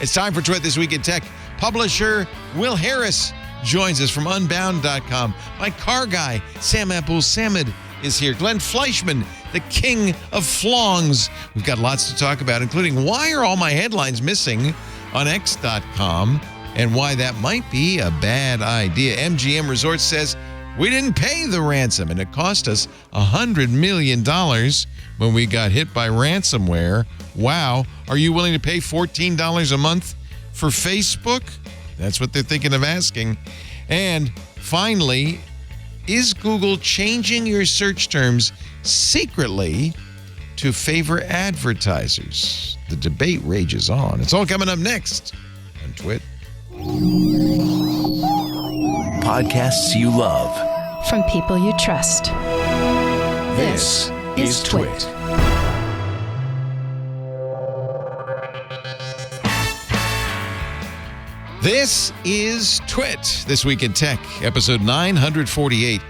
It's time for Twit This Week in Tech. Publisher Will Harris joins us from Unbound.com. My car guy, Sam Abuelsamid, is here. Glenn Fleishman, the king of flongs. We've got lots to talk about, including why are all my headlines missing on X.com and why that might be a bad idea. MGM Resorts says we didn't pay the ransom, and it cost us $100 million when we got hit by ransomware. Wow. Are you willing to pay $14 a month for Facebook? That's what they're thinking of asking. And finally, is Google changing your search terms secretly to favor advertisers? The debate rages on. It's all coming up next on Twit. Podcasts you love. From people you trust. This is Twit. This is Twit, This Week in Tech, episode 948,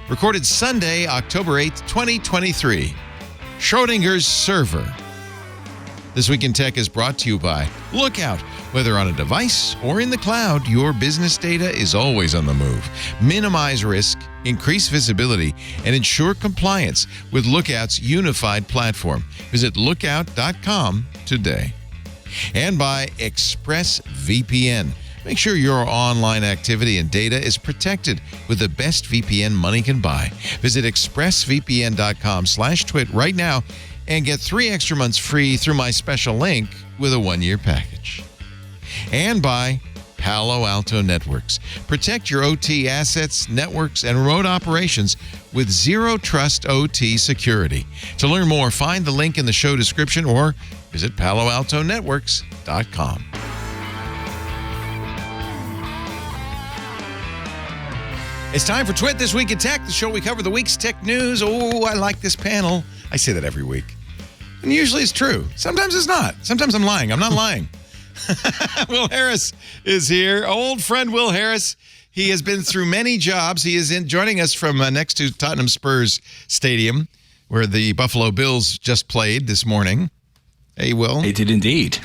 recorded Sunday, October 8th, 2023. Schrödinger's server. This Week in Tech is brought to you by Lookout. Whether on a device or in the cloud, your business data is always on the move. Minimize risk, increase visibility, and ensure compliance with Lookout's unified platform. Visit lookout.com today. And by ExpressVPN. Make sure your online activity and data is protected with the best VPN money can buy. Visit expressvpn.com/twit right now and get 3 extra months free through my special link with a 1-year package. And by Palo Alto Networks. Protect your OT assets, networks, and remote operations with Zero Trust OT security. To learn more, find the link in the show description or visit paloaltonetworks.com. It's time for Twit This Week in Tech, the show we cover the week's tech news. Oh, I like this panel. I say that every week. And usually it's true. Sometimes it's not. Sometimes I'm lying. I'm not lying. Will Harris is here. Old friend Will Harris. He has been through many jobs. He is joining us from next to Tottenham Spurs Stadium, where the Buffalo Bills just played this morning. Hey, Will. They did indeed.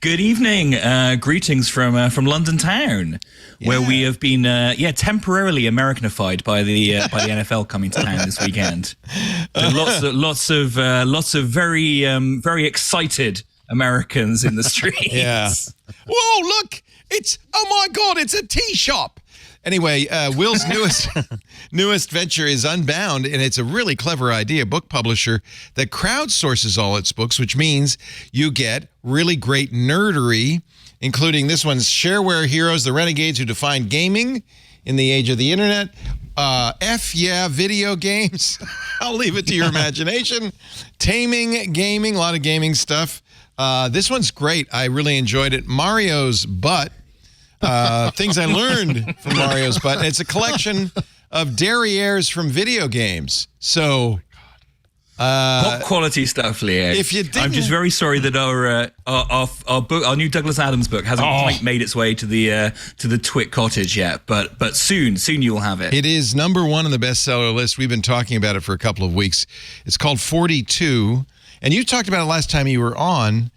Good evening. Greetings from London town, where we have been temporarily Americanified by the NFL coming to town this weekend. Lots of very excited Americans in the streets. Yeah. Whoa, look! Oh my God! It's a tea shop. Anyway, Will's newest venture is Unbound, and it's a really clever idea. Book publisher that crowdsources all its books, which means you get really great nerdery, including this one's Shareware Heroes, the Renegades Who Defined Gaming in the Age of the Internet. Video games. I'll leave it to your imagination. Taming gaming, a lot of gaming stuff. This one's great. I really enjoyed it. Mario's Butt. Things I learned from Mario's Butt. It's a collection of derrieres from video games. So, top quality stuff, Leo. If you didn't, I'm just very sorry that our book, our new Douglas Adams book, hasn't quite made its way to the Twit cottage yet. But soon you will have it. It is number 1 on the bestseller list. We've been talking about it for a couple of weeks. It's called 42, and you talked about it last time you were on.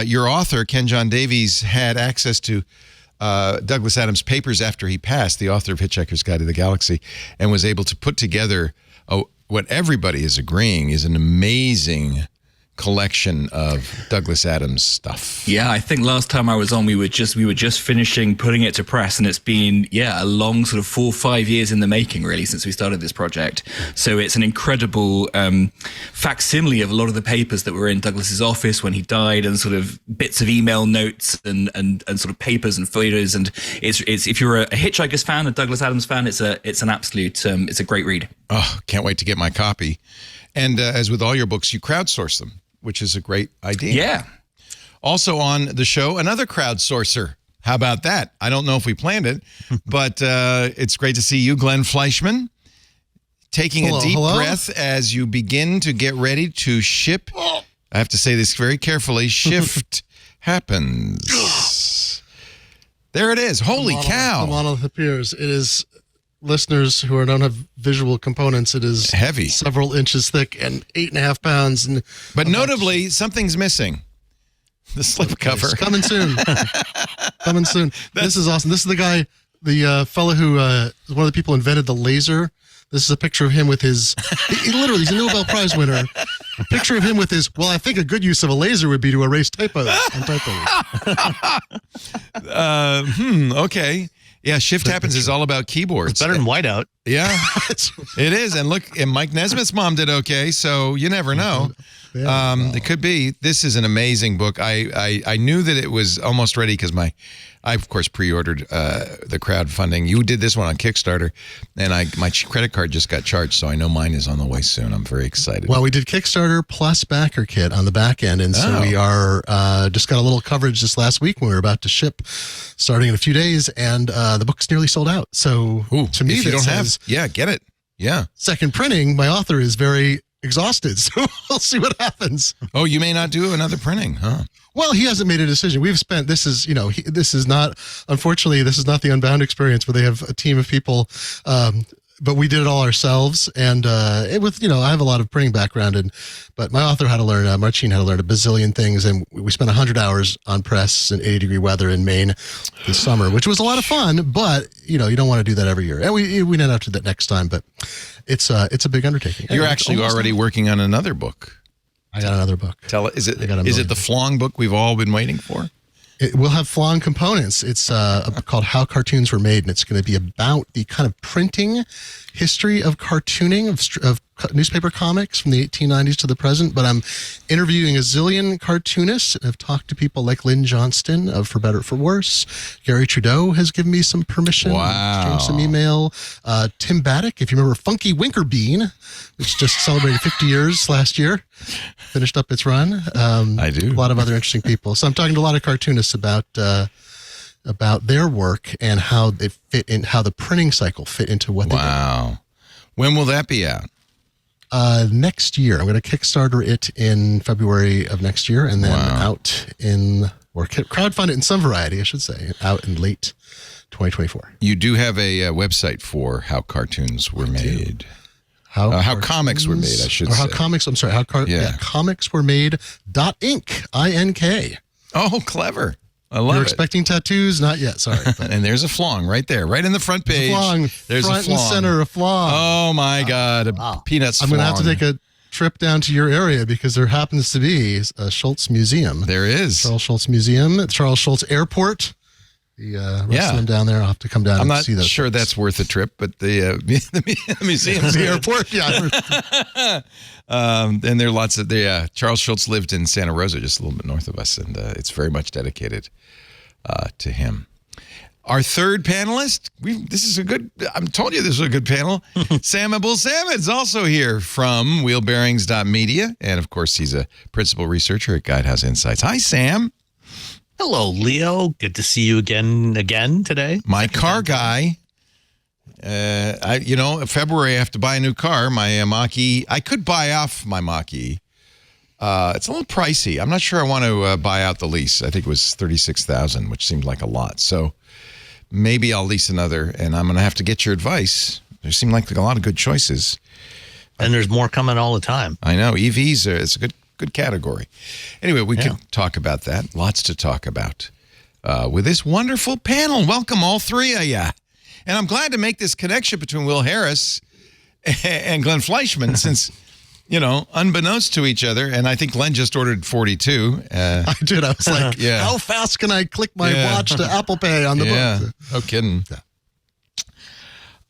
Your author, Ken John Davies, had access to Douglas Adams' papers after he passed, the author of Hitchhiker's Guide to the Galaxy, and was able to put together what everybody is agreeing is an amazing collection of Douglas Adams stuff. Yeah, I think last time I was on, we were just finishing putting it to press, and it's been a long sort of 4 or 5 years in the making, really, since we started this project. So it's an incredible facsimile of a lot of the papers that were in Douglas's office when he died, and sort of bits of email notes and sort of papers and photos. And it's if you're a Hitchhiker's fan, a Douglas Adams fan, it's an absolute it's a great read. Oh, can't wait to get my copy. And as with all your books, you crowdsource them, which is a great idea. Yeah. Also on the show, another crowdsourcer. How about that? I don't know if we planned it, but it's great to see you, Glenn Fleishman, taking a deep breath as you begin to get ready to ship. I have to say this very carefully. Shift happens. There it is. Holy cow. The model appears. It is, listeners who don't have visual components, it is heavy, several inches thick and 8.5 pounds. But notably, something's missing. The slipcover. It's coming soon. Coming soon. This is awesome. This is the guy, the fellow who one of the people who invented the laser. This is a picture of him with his, he literally, he's a Nobel Prize winner. A picture of him with his, well, I think a good use of a laser would be to erase typos on typos. Okay. Yeah, Shift Happens is all about keyboards. It's better than whiteout. Yeah, it is. And look, and Mike Nesmith's mom did okay, so you never know. It could be. This is an amazing book. I knew that it was almost ready because I of course pre-ordered the crowdfunding. You did this one on Kickstarter, and my credit card just got charged, so I know mine is on the way soon. I'm very excited. Well, we did Kickstarter plus backer kit on the back end, and so we are just got a little coverage this last week when we were about to ship, starting in a few days, and the book's nearly sold out. So to me, if you don't have, get it. Yeah. Second printing, my author is very exhausted, so we'll see what happens. Oh, you may not do another printing, huh? Well, he hasn't made a decision. We've spent, this is not, unfortunately, this is not the Unbound experience where they have a team of people, but we did it all ourselves. And it was, I have a lot of printing background, but my author had to learn, Marcin had to learn a bazillion things. And we spent 100 hours on press in 80-degree weather in Maine this summer, which was a lot of fun, but, you don't want to do that every year. And we may not do that next time, but it's a big undertaking. You're actually already working on another book. I got another book. Is it the Flong book we've all been waiting for? It will have Flong components. It's called How Cartoons Were Made, and it's going to be about the kind of printing history of cartooning, of newspaper comics from the 1890s to the present. But I'm interviewing a zillion cartoonists, and I've talked to people like Lynn Johnston of For Better or For Worse. Gary Trudeau has given me some permission. Wow. Exchanged some email. Tim Baddock, if you remember Funky Winkerbean, which just celebrated 50 years last year, finished up its run. I do. A lot of other interesting people. So I'm talking to a lot of cartoonists about their work and how they fit in, how the printing cycle fit into what they do. Wow. When will that be out? Next year. I'm going to Kickstarter it in February of next year, and then crowdfund it in some variety, I should say, out in late 2024. You do have a website for how cartoons were made. How comics were made, I should say. How comics were made .inc, I-N-K. Oh, clever. I love You're it. expecting tattoos? Not yet, sorry. And there's a Flong right there, right in the front page. There's front and center, a Flong. Oh, my God. Peanuts I'm going to have to take a trip down to your area because there happens to be a Schultz Museum. There is. Charles Schulz Museum, Charles Schulz Airport. The rest of them down there, I'll have to come down and see those. I'm not sure that's worth a trip, but the museum's the airport, yeah. And there are lots of Charles Schulz lived in Santa Rosa, just a little bit north of us, and it's very much dedicated to him. Our third panelist, I'm told you this is a good panel. Sam Abuelsamid's also here from wheelbearings.media, and of course he's a principal researcher at Guidehouse Insights. Hi, Sam. Hello, Leo. Good to see you again today. My car guy. In February I have to buy a new car. My Mach-E. I could buy off my Mach-E. It's a little pricey. I'm not sure I want to buy out the lease. I think it was $36,000, which seemed like a lot. So maybe I'll lease another, and I'm going to have to get your advice. There seem like a lot of good choices. And there's more coming all the time. I know. EVs, it's a good category. Anyway, we can talk about that. Lots to talk about with this wonderful panel. Welcome, all three of you. And I'm glad to make this connection between Will Harris and Glenn Fleishman since, unbeknownst to each other, and I think Glenn just ordered 42. I did. I was like, how fast can I click my watch to Apple Pay on the book? No kidding.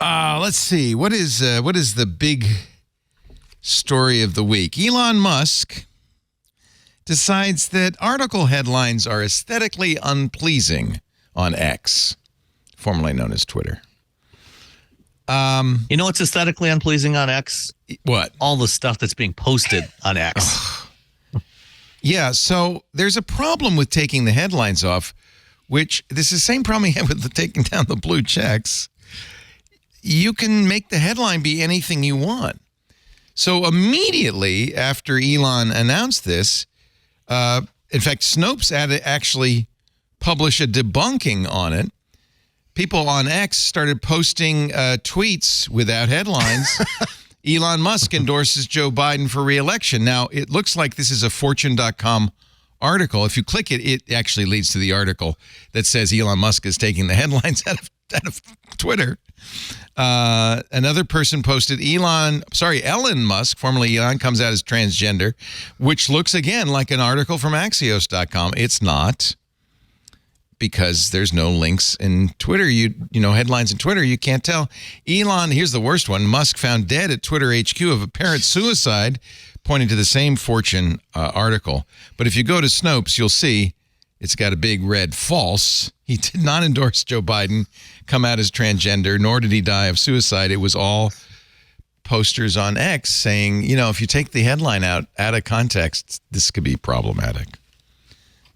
Let's see. What is the big story of the week? Elon Musk decides that article headlines are aesthetically unpleasing on X, formerly known as Twitter. You know what's aesthetically unpleasing on X? What? All the stuff that's being posted on X. Yeah, so there's a problem with taking the headlines off, which this is the same problem you have with taking down the blue checks. You can make the headline be anything you want. So immediately after Elon announced this, in fact, Snopes had to actually publish a debunking on it. People on X started posting tweets without headlines. Elon Musk endorses Joe Biden for re-election. Now, it looks like this is a Fortune.com article. If you click it, it actually leads to the article that says Elon Musk is taking the headlines out of Twitter. Another person posted Elon Musk, formerly Elon, comes out as transgender, which looks again like an article from Axios.com. It's not, because there's no links in Twitter. You know, headlines in Twitter, you can't tell. Elon, here's the worst one. Musk found dead at Twitter HQ of apparent suicide, pointing to the same Fortune article. But if you go to Snopes, you'll see it's got a big red false. He did not endorse Joe Biden, come out as transgender, nor did he die of suicide. It was all posters on X saying, you know, if you take the headline out of context, this could be problematic.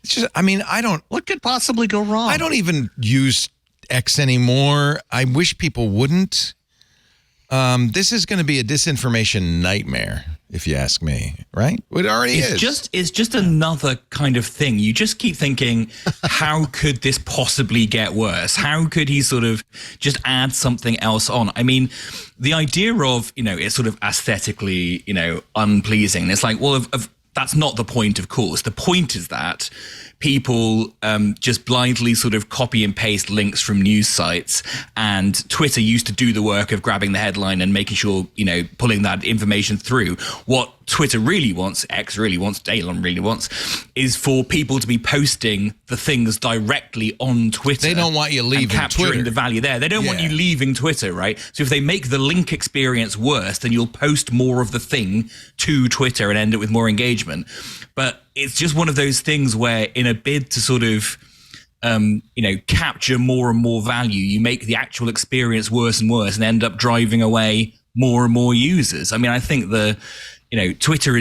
It's just, I mean, What could possibly go wrong? I don't even use X anymore. I wish people wouldn't. This is going to be a disinformation nightmare, if you ask me, right? It already is. It's just another kind of thing. You just keep thinking, how could this possibly get worse? How could he sort of just add something else on? I mean, the idea of, you know, it's sort of aesthetically, you know, unpleasing. It's like, well, that's not the point, of course. The point is that people just blindly sort of copy and paste links from news sites, and Twitter used to do the work of grabbing the headline and making sure, you know, pulling that information through. What Twitter really wants, X really wants, Elon really wants, is for people to be posting the things directly on Twitter. They don't want you leaving capturing Twitter. the value there. They don't want you leaving Twitter, right? So if they make the link experience worse, then you'll post more of the thing to Twitter and end up with more engagement. But it's just one of those things where, in a bid to sort of, you know, capture more and more value, you make the actual experience worse and worse and end up driving away more and more users. I mean, I think Twitter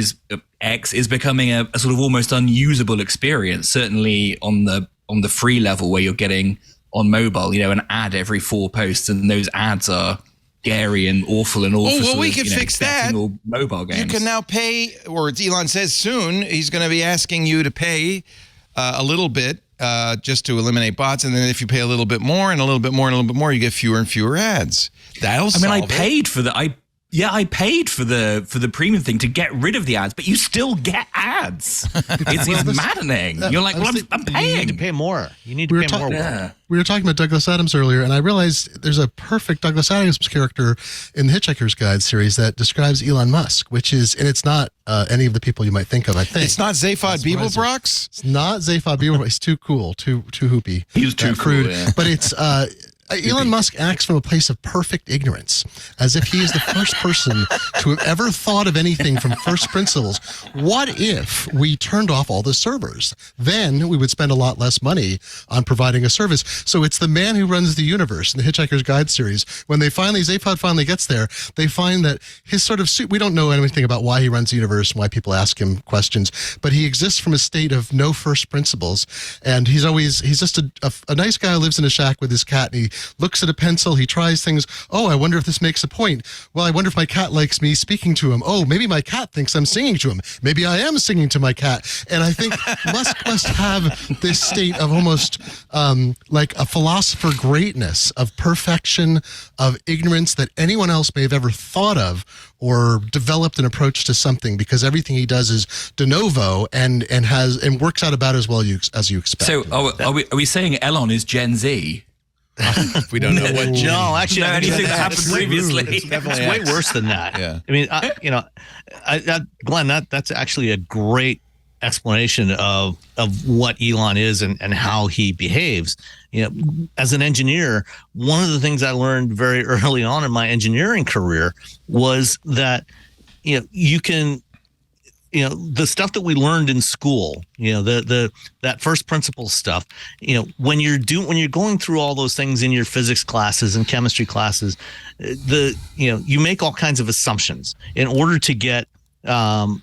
X is becoming a sort of almost unusable experience, certainly on the free level where you're getting on mobile, you know, an ad every 4 posts, and those ads are scary and awful and awful. Oh, well, we can fix that. Mobile games. You can now pay, or Elon says soon, he's going to be asking you to pay a little bit just to eliminate bots. And then if you pay a little bit more and a little bit more and a little bit more, you get fewer and fewer ads. I paid for the I paid for the premium thing to get rid of the ads, but you still get ads. It's maddening. You're like, well, I'm paying. You need to pay more. You need to pay more. Yeah. We were talking about Douglas Adams earlier, and I realized there's a perfect Douglas Adams character in the Hitchhiker's Guide series that describes Elon Musk, and it's not any of the people you might think of, I think. It's not Zaphod Beeblebrox? It's not Zaphod Beeblebrox. He's too cool, too hoopy. He was too crude. cool, yeah. But it's... Elon Musk acts from a place of perfect ignorance, as if he is the first person to have ever thought of anything from first principles. What if we turned off all the servers? Then we would spend a lot less money on providing a service. So it's the man who runs the universe in the Hitchhiker's Guide series. When Zaphod finally gets there, they find that his sort of suit, we don't know anything about why he runs the universe and why people ask him questions, but he exists from a state of no first principles. And he's just a nice guy who lives in a shack with his cat, and he looks at a pencil, he tries things. Oh, I wonder if this makes a point. Well, I wonder if my cat likes me speaking to him. Oh, maybe my cat thinks I'm singing to him. Maybe I am singing to my cat. And I think Musk must have this state of almost like a philosopher greatness, of perfection, of ignorance that anyone else may have ever thought of or developed an approach to something, because everything he does is de novo and works out about as well as you expect. So are we saying Elon is Gen Z? We don't know what. No, actually, anything that happened previously. It's way worse than that. Yeah. I mean, Glenn, that's actually a great explanation of what Elon is and how he behaves. You know, as an engineer, one of the things I learned very early on in my engineering career was that, you know, you can, you know, the stuff that we learned in school, you know, that first principles stuff, you know, when you're going through all those things in your physics classes and chemistry classes, you make all kinds of assumptions in order to get some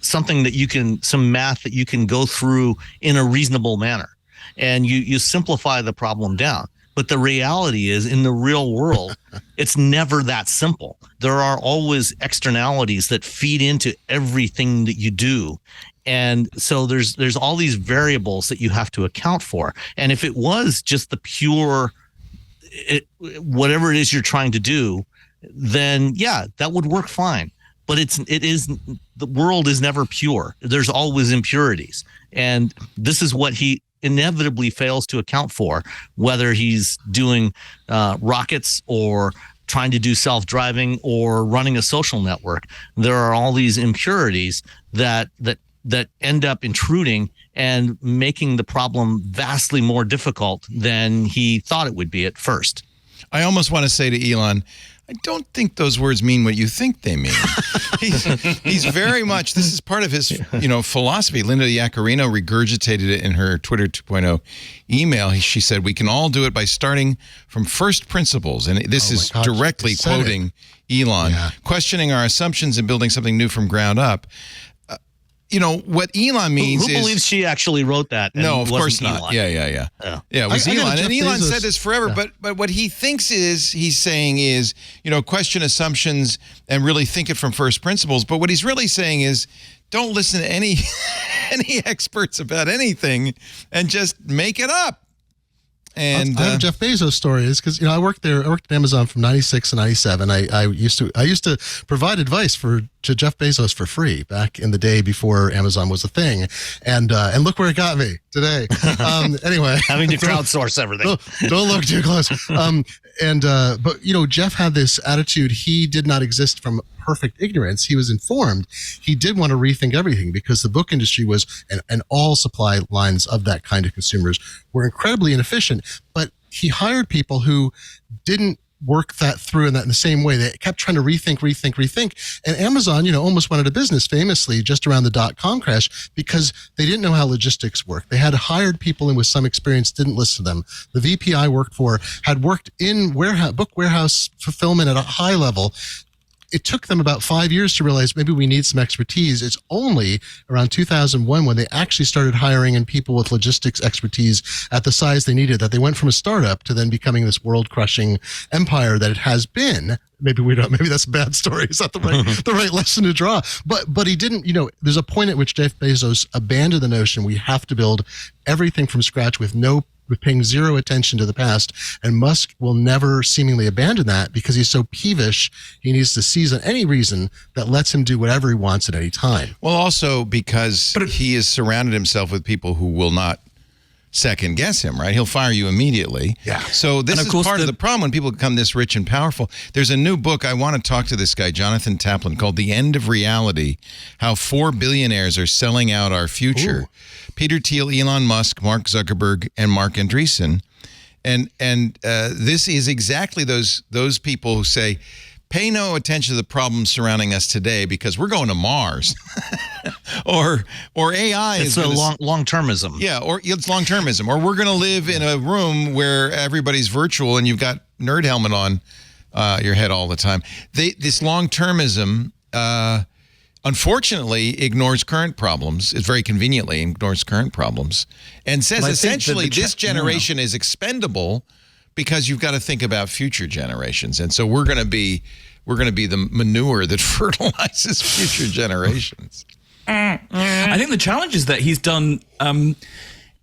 math that you can go through in a reasonable manner, and you simplify the problem down. But the reality is, in the real world, it's never that simple. There are always externalities that feed into everything that you do. And so there's all these variables that you have to account for. And if it was just the pure, whatever it is you're trying to do, then yeah, that would work fine. But it is the world is never pure. There's always impurities. And this is what he inevitably fails to account for, whether he's doing rockets or trying to do self-driving or running a social network. There are all these impurities that end up intruding and making the problem vastly more difficult than he thought it would be at first. I almost want to say to Elon, I don't think those words mean what you think they mean. He's very much, this is part of his, philosophy. Linda Yaccarino regurgitated it in her Twitter 2.0 email. She said, we can all do it by starting from first principles. And this is directly quoting Elon, questioning our assumptions and building something new from ground up. What Elon means who believes she actually wrote that? No, of course not. Elon? Yeah. It was Elon. And Elon said this forever, but what he thinks he's saying is, question assumptions and really think it from first principles. But what he's really saying is, don't listen to any experts about anything and just make it up. And I have a Jeff Bezos story is because I worked at Amazon from 96 to 97. I used to provide advice to Jeff Bezos for free back in the day before Amazon was a thing, and look where it got me today. Anyway, having to crowdsource everything. Don't look too close. But Jeff had this attitude. He did not exist from perfect ignorance. He was informed. He did want to rethink everything because the book industry was, and all supply lines of that kind of consumers were incredibly inefficient. But he hired people who didn't work that through in the same way. They kept trying to rethink. And Amazon, almost went out of business famously just around the .com crash because they didn't know how logistics worked. They had hired people and with some experience didn't listen to them. The VP I worked for had worked in book warehouse fulfillment at a high level. It took them about 5 years to realize maybe we need some expertise. It's only around 2001 when they actually started hiring in people with logistics expertise at the size they needed, that they went from a startup to then becoming this world-crushing empire that it has been. Maybe that's a bad story. It's not the right lesson to draw. But he didn't, there's a point at which Jeff Bezos abandoned the notion we have to build everything from scratch with paying zero attention to the past. And Musk will never seemingly abandon that because he's so peevish. He needs to seize on any reason that lets him do whatever he wants at any time. Well, also because he has surrounded himself with people who will not second guess him, right? He'll fire you immediately. Yeah. So this is part of the problem when people become this rich and powerful. There's a new book. I want to talk to this guy, Jonathan Taplin, called The End of Reality, How 4 Billionaires Are Selling Out Our Future. Ooh. Peter Thiel, Elon Musk, Mark Zuckerberg, and Mark Andreessen. And this is exactly those people who say, pay no attention to the problems surrounding us today because we're going to Mars. or AI is long-termism. Yeah, or it's long-termism. Or we're going to live in a room where everybody's virtual and you've got nerd helmet on your head all the time. This long-termism, unfortunately, ignores current problems. It very conveniently ignores current problems and says essentially this generation is expendable because you've got to think about future generations. And so we're going to be the manure that fertilizes future generations. I think the challenge is that he's done,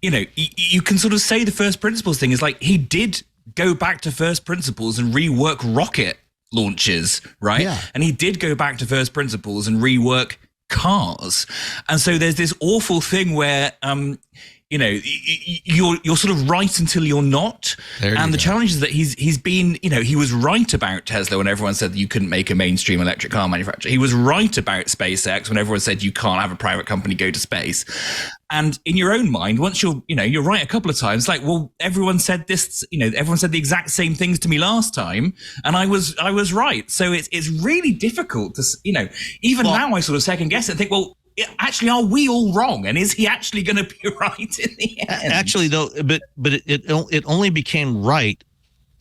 you can sort of say the first principles thing is like he did go back to first principles and rework rocket launches, right? Yeah. And he did go back to first principles and rework cars. And so there's this awful thing where, you're sort of right until you're not. And the challenge is that he's been, he was right about Tesla when everyone said that you couldn't make a mainstream electric car manufacturer. He was right about SpaceX when everyone said you can't have a private company go to space. And in your own mind, once you're right a couple of times, like, well, everyone said this, everyone said the exact same things to me last time, and I was right. So it's really difficult to, even now I sort of second guess it and think, well, actually, are we all wrong? And is he actually going to be right in the end? Actually, though, but it only became right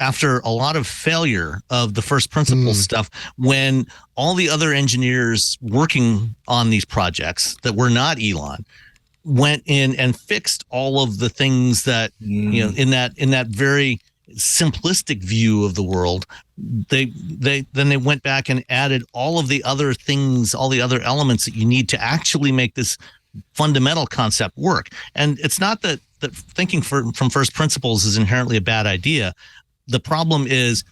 after a lot of failure of the first principles stuff, when all the other engineers working on these projects that were not Elon went in and fixed all of the things that in that very simplistic view of the world, they went back and added all of the other things, all the other elements that you need to actually make this fundamental concept work. And it's not that thinking from first principles is inherently a bad idea. The problem is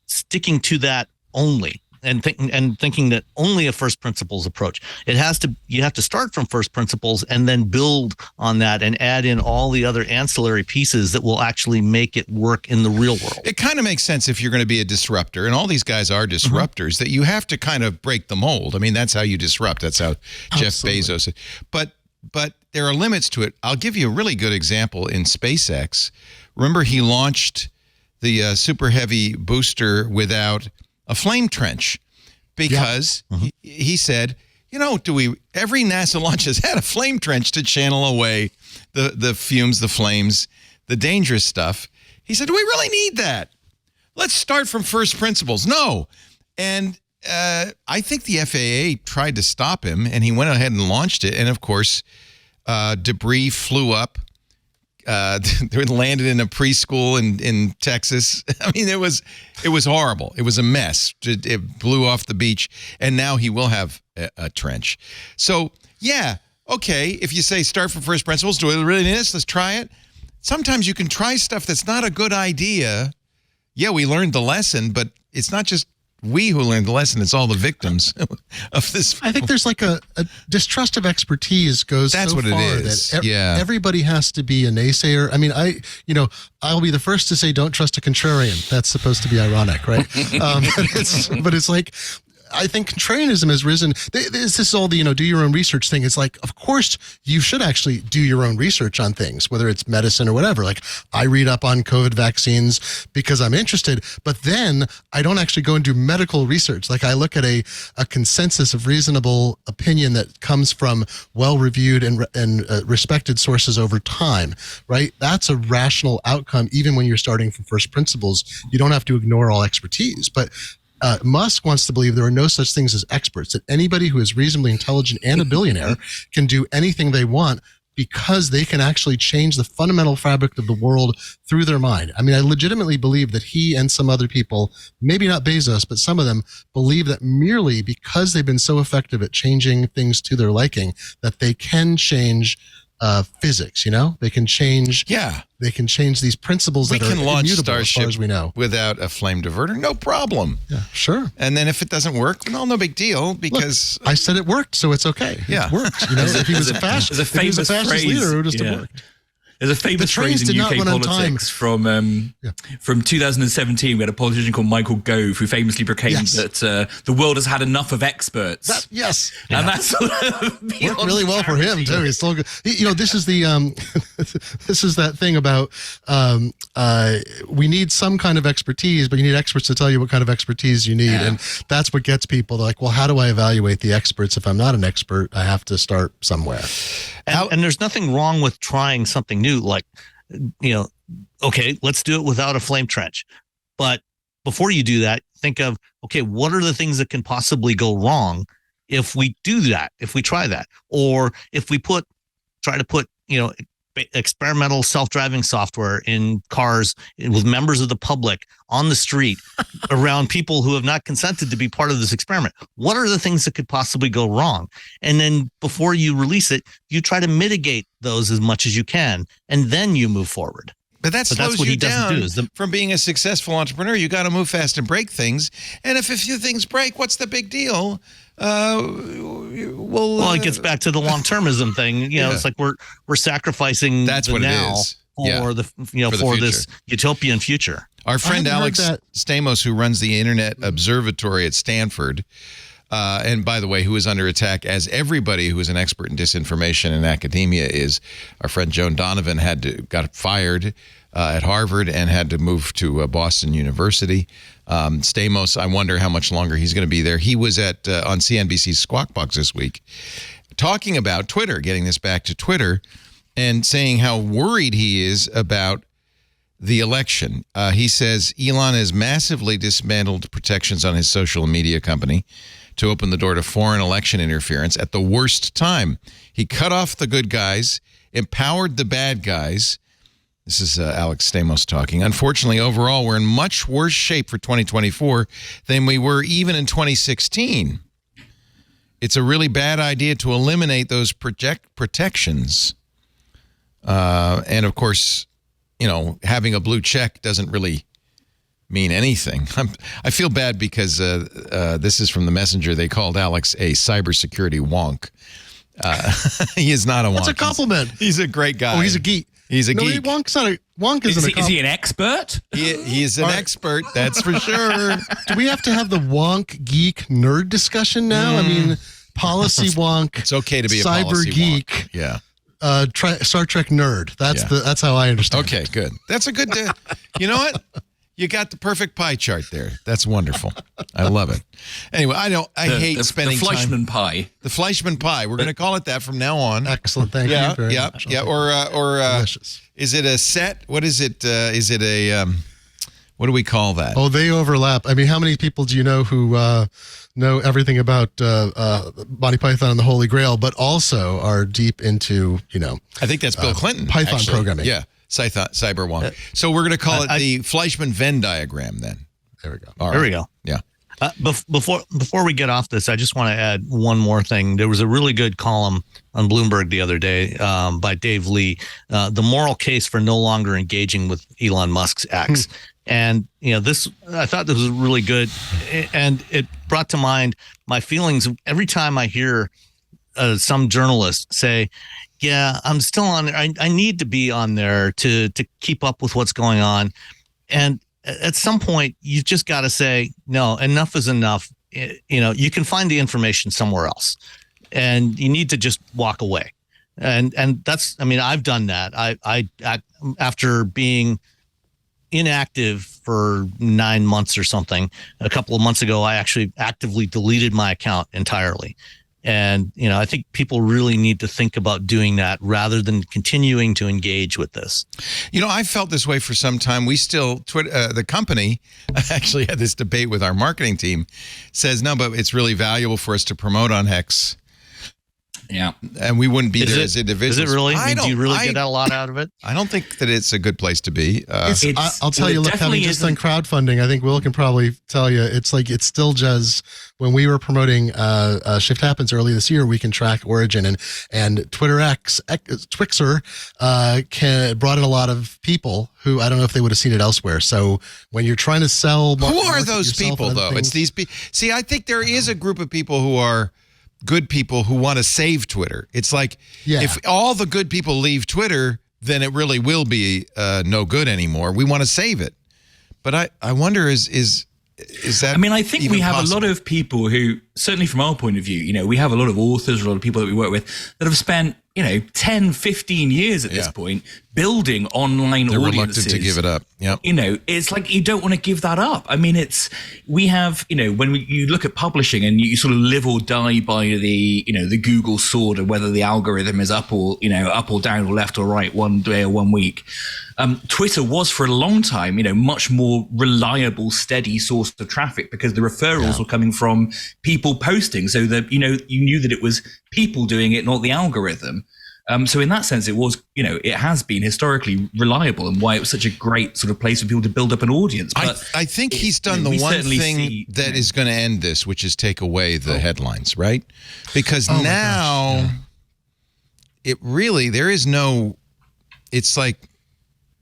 sticking to that only. thinking that only a first principles approach. You have to start from first principles and then build on that and add in all the other ancillary pieces that will actually make it work in the real world. It kind of makes sense if you're going to be a disruptor, and all these guys are disruptors, that you have to kind of break the mold. I mean, that's how you disrupt. That's how Jeff Bezos. But there are limits to it. I'll give you a really good example in SpaceX. Remember, he launched the Super Heavy booster without a flame trench because he said, every NASA launch has had a flame trench to channel away the fumes, the flames, the dangerous stuff. He said, do we really need that? Let's start from first principles. No. And I think the FAA tried to stop him, and he went ahead and launched it. And, of course, debris flew up. They landed in a preschool in Texas. I mean, it was horrible. It was a mess. It blew off the beach, and now he will have a trench. So, yeah, okay, if you say start from first principles, do we really need this? Let's try it. Sometimes you can try stuff that's not a good idea. Yeah, we learned the lesson, but it's not just we who learned the lesson, it's all the victims of this. I think there's like a distrust of expertise goes That's so what far it is. that everybody has to be a naysayer. I mean, I'll be the first to say don't trust a contrarian. That's supposed to be ironic, right? But it's like, I think contrarianism has risen. This is all the, do your own research thing. It's like, of course, you should actually do your own research on things, whether it's medicine or whatever. Like, I read up on COVID vaccines because I'm interested, but then I don't actually go and do medical research. Like, I look at a consensus of reasonable opinion that comes from well-reviewed and respected sources over time, right? That's a rational outcome, even when you're starting from first principles. You don't have to ignore all expertise, but Musk wants to believe there are no such things as experts, that anybody who is reasonably intelligent and a billionaire can do anything they want because they can actually change the fundamental fabric of the world through their mind. I mean, I legitimately believe that he and some other people, maybe not Bezos, but some of them, believe that merely because they've been so effective at changing things to their liking, that they can change physics. They can change. Yeah, they can change these principles that are launch immutable Starship as far as we know without a flame diverter, no problem. Yeah, sure. And then if it doesn't work, well, no big deal, because I said it worked, so it's okay. Yeah, it worked. If he was a fascist leader, it would just have worked. There's a famous phrase in UK politics from 2017. We had a politician called Michael Gove who famously proclaimed that the world has had enough of experts. And that's worked really well for him too. He's still good. This is the this is that thing about we need some kind of expertise, but you need experts to tell you what kind of expertise you need, and that's what gets people. They're like, well, how do I evaluate the experts if I'm not an expert? I have to start somewhere. And there's nothing wrong with trying something new, like, okay, let's do it without a flame trench. But before you do that, think of, okay, what are the things that can possibly go wrong if we do that, if we try that, or if we try to put, experimental self-driving software in cars with members of the public on the street around people who have not consented to be part of this experiment. What are the things that could possibly go wrong? And then before you release it, you try to mitigate those as much as you can, and then you move forward. But that slows you down from being a successful entrepreneur. You got to move fast and break things. And if a few things break, what's the big deal? Well, it gets back to the long-termism thing. It's like we're sacrificing that's what now it is. for for this utopian future. Our friend Alex Stamos, who runs the Internet Observatory at Stanford, and by the way, who is under attack, as everybody who is an expert in disinformation in academia is. Our friend Joan Donovan got fired at Harvard and had to move to Boston University. Stamos, I wonder how much longer he's going to be there. He was on CNBC's Squawk Box this week talking about Twitter, getting this back to Twitter, and saying how worried he is about the election. He says Elon has massively dismantled protections on his social media company to open the door to foreign election interference at the worst time. He cut off the good guys, empowered the bad guys. This is Alex Stamos talking. Unfortunately, overall, we're in much worse shape for 2024 than we were even in 2016. It's a really bad idea to eliminate those protections. And of course, having a blue check doesn't really mean anything. I feel bad because this is from the Messenger. They called Alex a cybersecurity wonk. He is not a wonk. That's a compliment. He's a great guy. Oh, he's a geek. He's a no, geek. Wonk's not a wonk. Isn't Is he an expert? He is an expert, that's for sure. Do we have to have the wonk geek nerd discussion now? I mean, policy wonk. It's okay to be a cyber policy geek. wonk. Yeah. Star Trek nerd. That's how I understand. Okay, good. That's a good. You know what? You got the perfect pie chart there. That's wonderful. I love it. Anyway, I hate spending the Fleishman time. pie. The Fleishman pie. We're going to call it that from now on. Excellent. Thank you very much. Yeah. Or delicious. Is it a set? What is it? Is it a what do we call that? Oh, they overlap. I mean, how many people do you know who know everything about Monty Python and the Holy Grail, but also are deep into, I think that's Bill Clinton. Python actually. programming. Yeah. Cyber wonk. So we're going to call it the Fleishman Venn diagram then. There we go. All right. There we go. Yeah. Before we get off this, I just want to add one more thing. There was a really good column on Bloomberg the other day by Dave Lee, the moral case for no longer engaging with Elon Musk's X. And, I thought this was really good. And it brought to mind my feelings every time I hear some journalist say, yeah, I'm still on there. I need to be on there to keep up with what's going on. And at some point, you've just got to say, no, enough is enough. You can find the information somewhere else, and you need to just walk away. And that's, I've done that. I after being inactive for 9 months or something, a couple of months ago, I actually actively deleted my account entirely. And, I think people really need to think about doing that rather than continuing to engage with this. I felt this way for some time. We still, the company, I actually had this debate with our marketing team, says, no, but it's really valuable for us to promote on X. Yeah. And we wouldn't be there as individuals. Is it really? Do you really get a lot out of it? I don't think that it's a good place to be. I'll tell you, look, having just done crowdfunding, I think Will can probably tell you, it's like, it's still just, when we were promoting Shift Happens early this year, we can track origin, and Twitter Twixer brought in a lot of people who I don't know if they would have seen it elsewhere. So when you're trying to sell, who are those people though? It's these people. See, I think there is a group of people who are good people who want to save Twitter. It's like, if all the good people leave Twitter, then it really will be no good anymore. We want to save it. But I wonder, is that I think we have possible? A lot of people who, certainly from our point of view, we have a lot of authors, a lot of people that we work with that have spent, 10, 15 years at this point building online They're audiences. reluctant to give it up. Yep. It's like you don't want to give that up. We have, when you look at publishing and you sort of live or die by the Google sword of whether the algorithm is up or down or left or right one day or 1 week. Twitter was for a long time, much more reliable, steady source of traffic because the referrals were coming from people posting, so that you knew that it was people doing it, not the algorithm. So in that sense, it was, it has been historically reliable, and why it was such a great sort of place for people to build up an audience. But I think he's done the one thing that is going to end this, which is take away the headlines, right? Because now it really, there is no, it's like,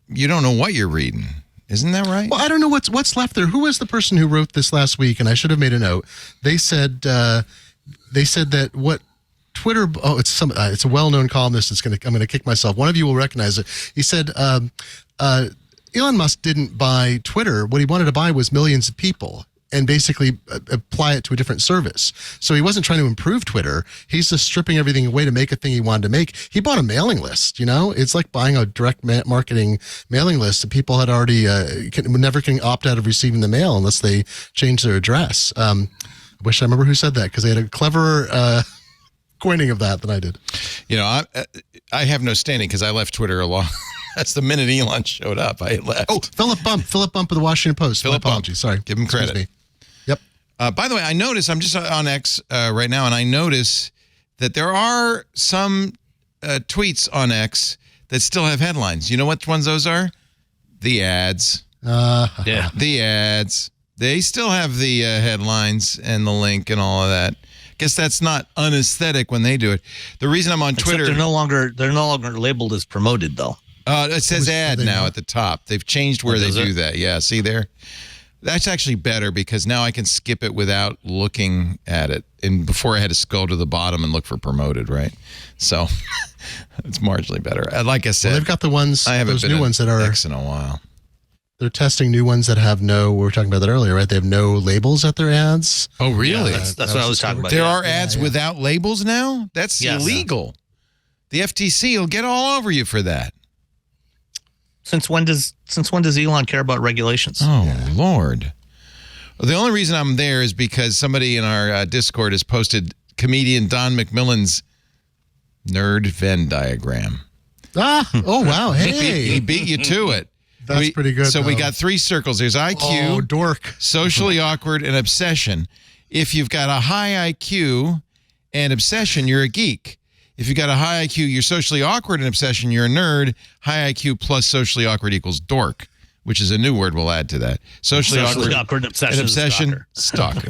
you don't know what you're reading. Isn't that right? Well, I don't know what's left there. Who was the person who wrote this last week? And I should have made a note. They said that what Twitter. Oh, it's a well-known columnist. I'm going to kick myself. One of you will recognize it. He said Elon Musk didn't buy Twitter. What he wanted to buy was millions of people and basically apply it to a different service. So he wasn't trying to improve Twitter. He's just stripping everything away to make a thing he wanted to make. He bought a mailing list, It's like buying a direct marketing mailing list that people had already never can opt out of receiving the mail unless they change their address. I wish I remember who said that because they had a clever coining of that than I did. I have no standing because I left Twitter a long. That's the minute Elon showed up, I left. Oh, Philip Bump of the Washington Post. Philip My apologies. Bump. Sorry. Give him credit. Excuse me. Yep. By the way, I noticed, I'm just on X right now, and I notice that there are some tweets on X that still have headlines. You know what ones those are? The ads. The ads. They still have the headlines and the link and all of that. Guess that's not unaesthetic when they do it. The reason I'm on Twitter, they're no longer labeled as promoted though. It says ad now at the top. They've changed where they do that. Yeah, see there. That's actually better because now I can skip it without looking at it. And before I had to scroll to the bottom and look for promoted, right? So it's marginally better. Like I said, Well, they've got the ones, I haven't those been new ones that are, X in a while. they're testing new ones that have no, we were talking about that earlier, right? They have no labels at their ads. Oh, really? That's what I was talking about. There are ads without labels now? That's illegal. The FTC will get all over you for that. Since when does Elon care about regulations? Oh, Lord. Well, the only reason I'm there is because somebody in our Discord has posted comedian Don McMillan's nerd Venn diagram. Oh, wow. Hey. He beat you to it. That's pretty good. So we though. got 3 circles. There's IQ, Oh, dork. socially awkward, and obsession. If you've got a high IQ and obsession, you're a geek. If you got a high IQ, you're socially awkward and obsession, you're a nerd. High IQ plus socially awkward equals dork, which is a new word we'll add to that. Socially awkward and obsession. stalker.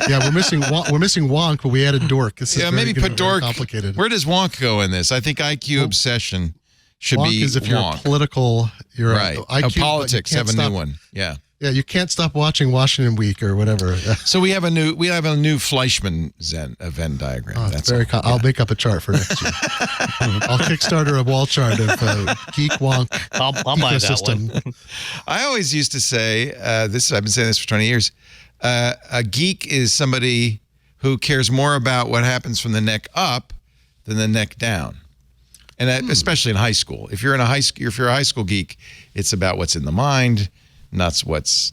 Yeah, we're missing wonk, but we added dork. This is Maybe very put dork. complicated. Where does wonk go in this? I think IQ obsession should wonk be is if you're wonk. political, you're Right. IQ, but you Politics can't have a stop- new one. Yeah. Yeah, you can't stop watching Washington Week or whatever. So we have a new Fleishman Venn diagram. Oh, That's it's very. all. I'll make up a chart for next year. I'll Kickstarter a wall chart of geek wonk I'll buy that ecosystem. one. I always used to say this. I've been saying this for 20 years. A geek is somebody who cares more about what happens from the neck up than the neck down, and especially in high school. If you're a high school geek, it's about what's in the mind, not what's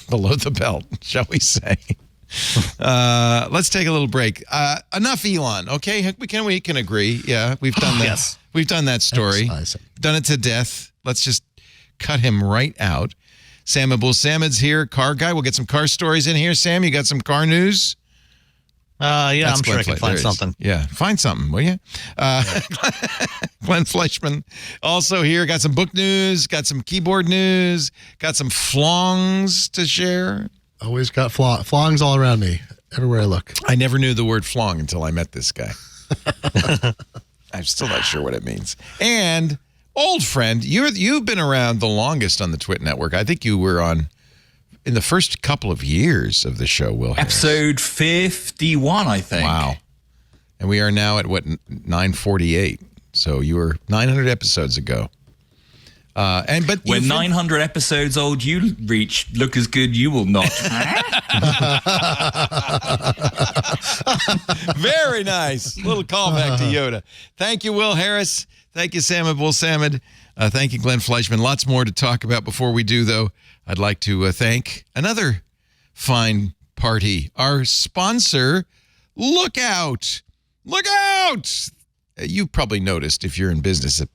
below the belt, shall we say. Let's take a little break. Enough Elon, okay? We can agree. Yeah, we've done that. Yes. We've done that story. Done it to death. Let's just cut him right out. Sam Abuelsamid's here, car guy. We'll get some car stories in here. Sam, you got some car news? Yeah, That's I'm sure I Glenn can find There it is. something. Yeah, find something, will you? Glenn Fleishman also here. Got some book news, got some keyboard news, got some flongs to share. Always got flongs all around me, everywhere I look. I never knew the word flong until I met this guy. I'm still not sure what it means. And old friend, you've been around the longest on the Twit Network. I think you were on in the first couple of years of the show, Will Harris. Episode 51, I think. Wow. And we are now at, 948. So you were 900 episodes ago. But when 900 episodes old you reach, look as good you will not. Very nice. Little callback to Yoda. Thank you, Will Harris. Thank you, Sam Abuelsamid. Thank you, Glenn Fleishman. Lots more to talk about. Before we do, though, I'd like to thank another fine party, our sponsor, Lookout. Look out! You probably noticed if you're in business that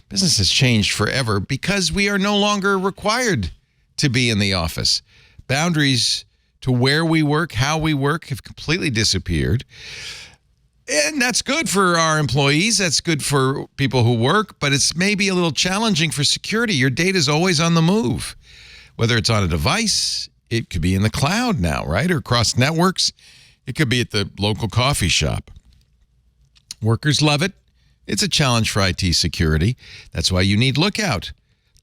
business has changed forever because we are no longer required to be in the office. Boundaries to where we work, how we work have completely disappeared. And that's good for our employees. That's good for people who work, but it's maybe a little challenging for security. Your data is always on the move, whether it's on a device, it could be in the cloud now, right? Or across networks. It could be at the local coffee shop. Workers love it. It's a challenge for IT security. That's why you need Lookout.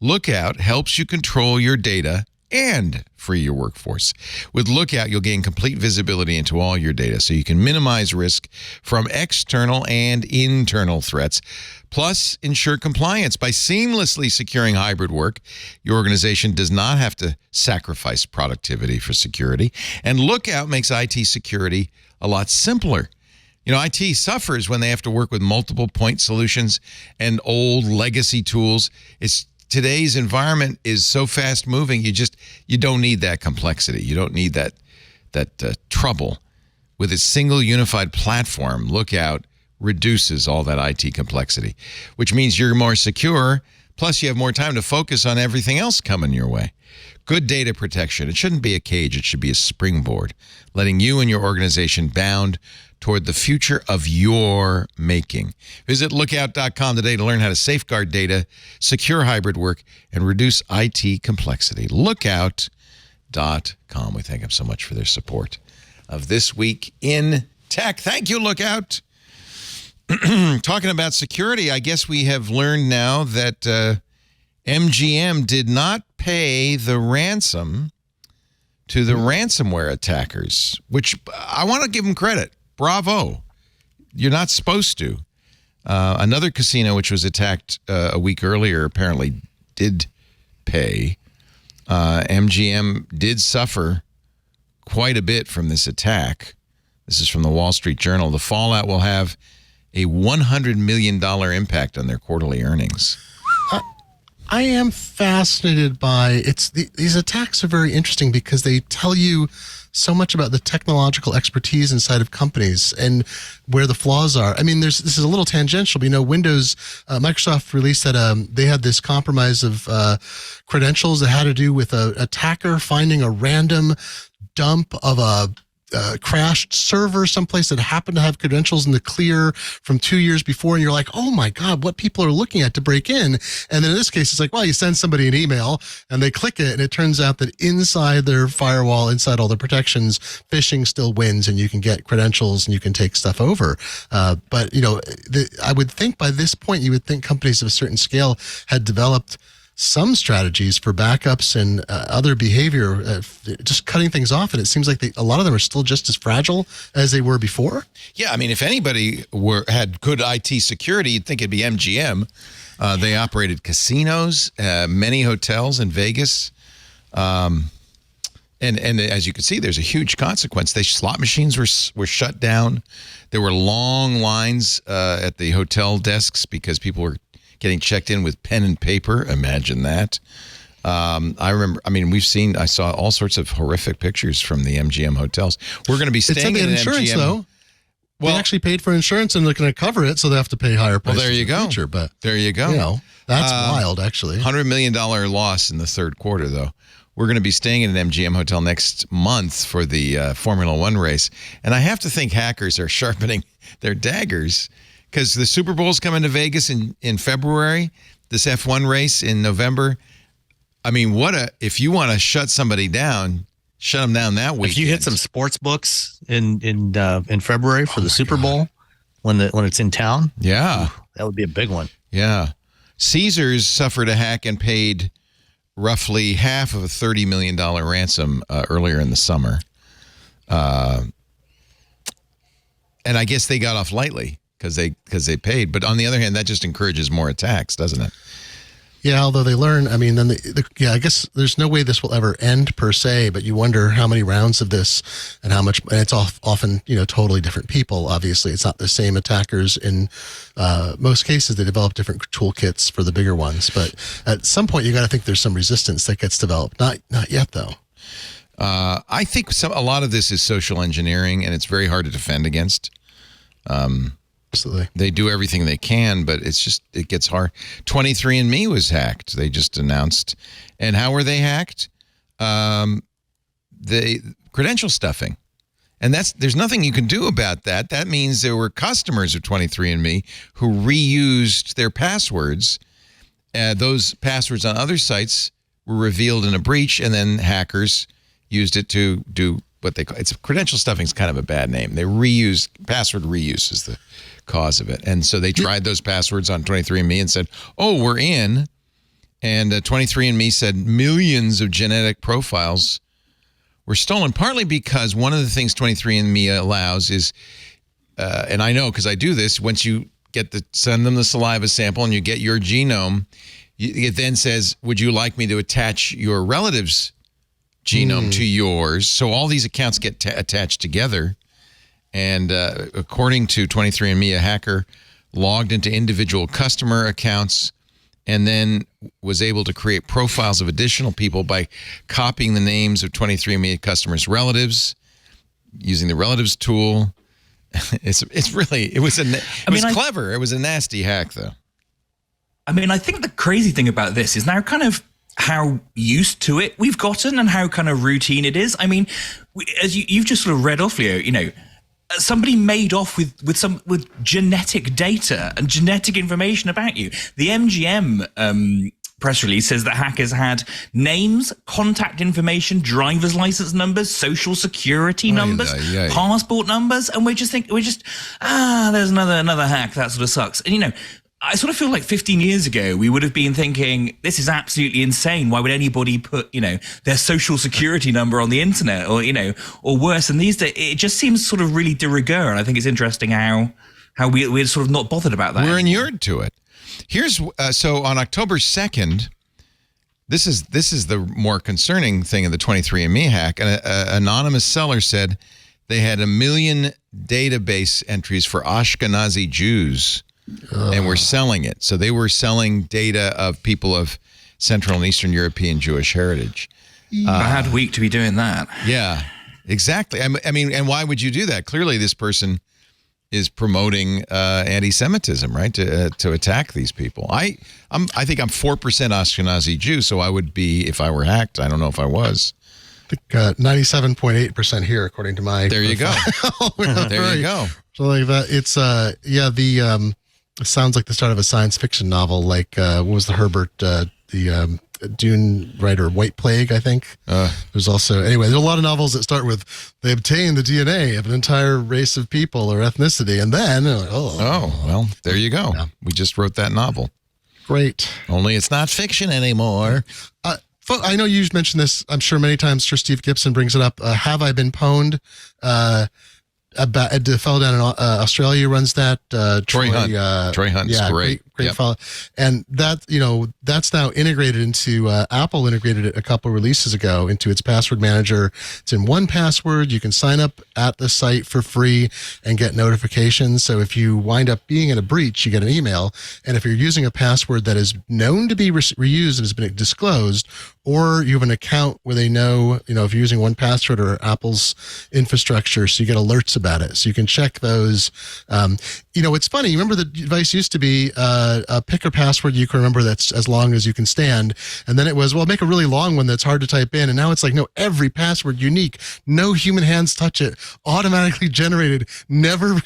Lookout helps you control your data and free your workforce. With Lookout, you'll gain complete visibility into all your data so you can minimize risk from external and internal threats, plus ensure compliance. By seamlessly securing hybrid work, your organization does not have to sacrifice productivity for security. And Lookout makes IT security a lot simpler. You know, IT suffers when they have to work with multiple point solutions and old legacy tools. Today's environment is so fast moving. You don't need that complexity. You don't need that trouble. With a single unified platform, Lookout reduces all that IT complexity, which means you're more secure. Plus, you have more time to focus on everything else coming your way. Good data protection. It shouldn't be a cage. It should be a springboard, letting you and your organization bound toward the future of your making. Visit lookout.com today to learn how to safeguard data, secure hybrid work, and reduce IT complexity. Lookout.com. We thank them so much for their support of This Week in Tech. Thank you, Lookout. Talking about security, I guess we have learned now that MGM did not pay the ransom to the ransomware attackers, which I want to give them credit. Bravo. You're not supposed to. Another casino, which was attacked a week earlier, apparently did pay. MGM did suffer quite a bit from this attack. This is from the Wall Street Journal. The fallout will have a $100 million impact on their quarterly earnings. I am fascinated by these attacks are very interesting because they tell you so much about the technological expertise inside of companies and where the flaws are. I mean, this is a little tangential, but Windows, Microsoft released that they had this compromise of credentials that had to do with an attacker finding a random dump of a crashed server someplace that happened to have credentials in the clear from 2 years before, and you're like, oh my God, what people are looking at to break in. And then in this case, it's like, well, you send somebody an email and they click it, and it turns out that inside their firewall, inside all the protections, phishing still wins, and you can get credentials and you can take stuff over. But I would think by this point, you would think companies of a certain scale had developed some strategies for backups and other behavior, just cutting things off. And it seems like a lot of them are still just as fragile as they were before. Yeah, I mean, if anybody had good IT security, you'd think it'd be MGM. They operated casinos, many hotels in Vegas. And as you can see, there's a huge consequence. Slot machines were shut down. There were long lines at the hotel desks because people were getting checked in with pen and paper. Imagine that. I remember, I saw all sorts of horrific pictures from the MGM hotels. We're going to be staying in an insurance, MGM. Though. Well, they actually paid for insurance and they're going to cover it, so they have to pay higher prices. Well, there you go. Future, but there you go. That's wild, actually. $100 million loss in the third quarter, though. We're going to be staying in an MGM hotel next month for the Formula One race. And I have to think hackers are sharpening their daggers, because the Super Bowl's coming to Vegas in February, this F1 race in November. I mean, if you want to shut somebody down, shut them down that week. If you hit some sports books in February for the Super Bowl, when it's in town, yeah, that would be a big one. Yeah, Caesars suffered a hack and paid roughly half of a $30 million ransom earlier in the summer, and I guess they got off lightly because they paid. But on the other hand, that just encourages more attacks, doesn't it? Yeah, although they learn, I mean, then I guess there's no way this will ever end per se, but you wonder how many rounds of this and how much, and it's often, totally different people. Obviously, it's not the same attackers in most cases. They develop different toolkits for the bigger ones, but at some point you got to think there's some resistance that gets developed. Not yet, though. I think a lot of this is social engineering, and it's very hard to defend against. Absolutely. They do everything they can, but it gets hard. 23andMe was hacked. They just announced. And how were they hacked? The credential stuffing. And there's nothing you can do about that. That means there were customers of 23andMe who reused their passwords. Those passwords on other sites were revealed in a breach, and then hackers used it to do what they call credential stuffing is kind of a bad name. Password reuse is the cause of it. And so they tried those passwords on 23andMe and said, oh, we're in. And 23andMe said millions of genetic profiles were stolen, partly because one of the things 23andMe allows is, and I know because I do this, once you send them the saliva sample and you get your genome, it then says, would you like me to attach your relative's genome to yours? So all these accounts get attached together. And according to 23andMe, a hacker logged into individual customer accounts and then was able to create profiles of additional people by copying the names of 23andMe customers' relatives, using the relatives tool. It was clever. It was a nasty hack, though. I mean, I think the crazy thing about this is now kind of how used to it we've gotten and how kind of routine it is. I mean, as you've just sort of read off, Leo, somebody made off with genetic data and genetic information about you. The MGM press release says that hackers had names, contact information, driver's license numbers, social security numbers, passport numbers, and there's another hack that sort of sucks. And I sort of feel like 15 years ago, we would have been thinking, this is absolutely insane. Why would anybody put, their social security number on the internet or worse? And these days, it just seems sort of really de rigueur. And I think it's interesting how we're sort of not bothered about that. We're inured to it. Here's, so on October 2nd, this is the more concerning thing of the 23andMe hack. An anonymous seller said they had 1 million database entries for Ashkenazi Jews. And we're selling it. So they were selling data of people of Central and Eastern European Jewish heritage. Bad week to be doing that. Yeah, exactly. I mean, and why would you do that? Clearly, this person is promoting anti-Semitism, right? To attack these people. I think I'm 4% Ashkenazi Jew, so I would be if I were hacked. I don't know if I was. I think 97.8% here, according to my. There you go. There you go. So like that, it's it sounds like the start of a science fiction novel. Like what was the Herbert the Dune writer White Plague? I think there's also there's a lot of novels that start with they obtain the DNA of an entire race of people or ethnicity, and then well, there you go. Yeah. We just wrote that novel. Great. Only it's not fiction anymore. I know you've mentioned this, I'm sure many times. Sure, Steve Gibson brings it up. Have I been pwned? About the fellow down in Australia runs that. Troy Hunt. Troy Hunt's great fellow. And that, that's now integrated into Apple integrated it a couple releases ago into its password manager. It's in 1Password. You can sign up at the site for free and get notifications. So if you wind up being in a breach, you get an email. And if you're using a password that is known to be reused and has been disclosed, or you have an account where they know, if you're using 1Password or Apple's infrastructure, so you get alerts about it. So you can check those. It's funny. Remember the device used to be pick a password you can remember that's as long as you can stand. And then it was, make a really long one that's hard to type in. And now it's like, no, every password unique. No human hands touch it. Automatically generated. Never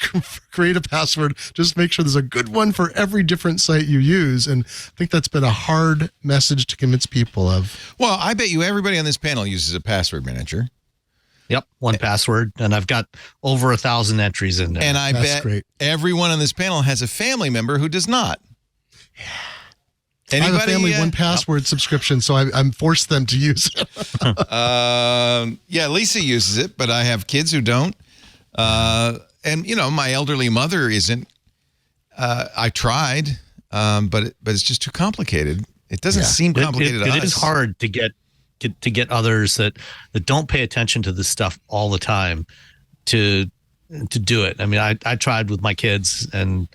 create a password. Just make sure there's a good one for every different site you use. And I think that's been a hard message to convince people of. Well, I bet you everybody on this panel uses a password manager. Yep, 1Password, and I've got over 1,000 entries in there. And I bet everyone on this panel has a family member who does not. Anybody, I have a family 1Password subscription, so I'm forced them to use it. Yeah, Lisa uses it, but I have kids who don't. And my elderly mother isn't. I tried, but it's just too complicated. It doesn't seem complicated to us. It is hard to get others that don't pay attention to this stuff all the time to do it. I mean, I tried with my kids, and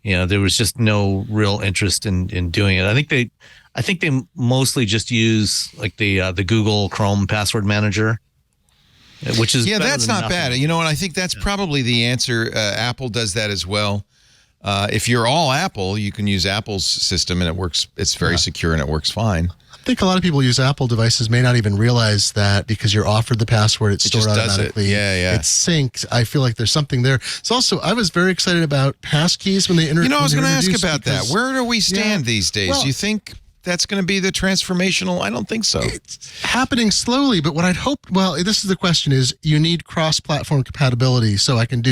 there was just no real interest in doing it. I think they mostly just use like the Google Chrome password manager, which is that's not bad. And I think that's probably the answer. Apple does that as well. If you're all Apple, you can use Apple's system, and it works. It's very secure, and it works fine. I think a lot of people use Apple devices may not even realize that because you're offered the password, it's stored automatically. It's synced. I feel like there's something there. It's also, I was very excited about passkeys when they introduced. I was going to ask about that. Where do we stand these days? Do you think that's going to be the transformational? I don't think so. It's happening slowly, but what I'd hoped, this is the question is, you need cross-platform compatibility. So I can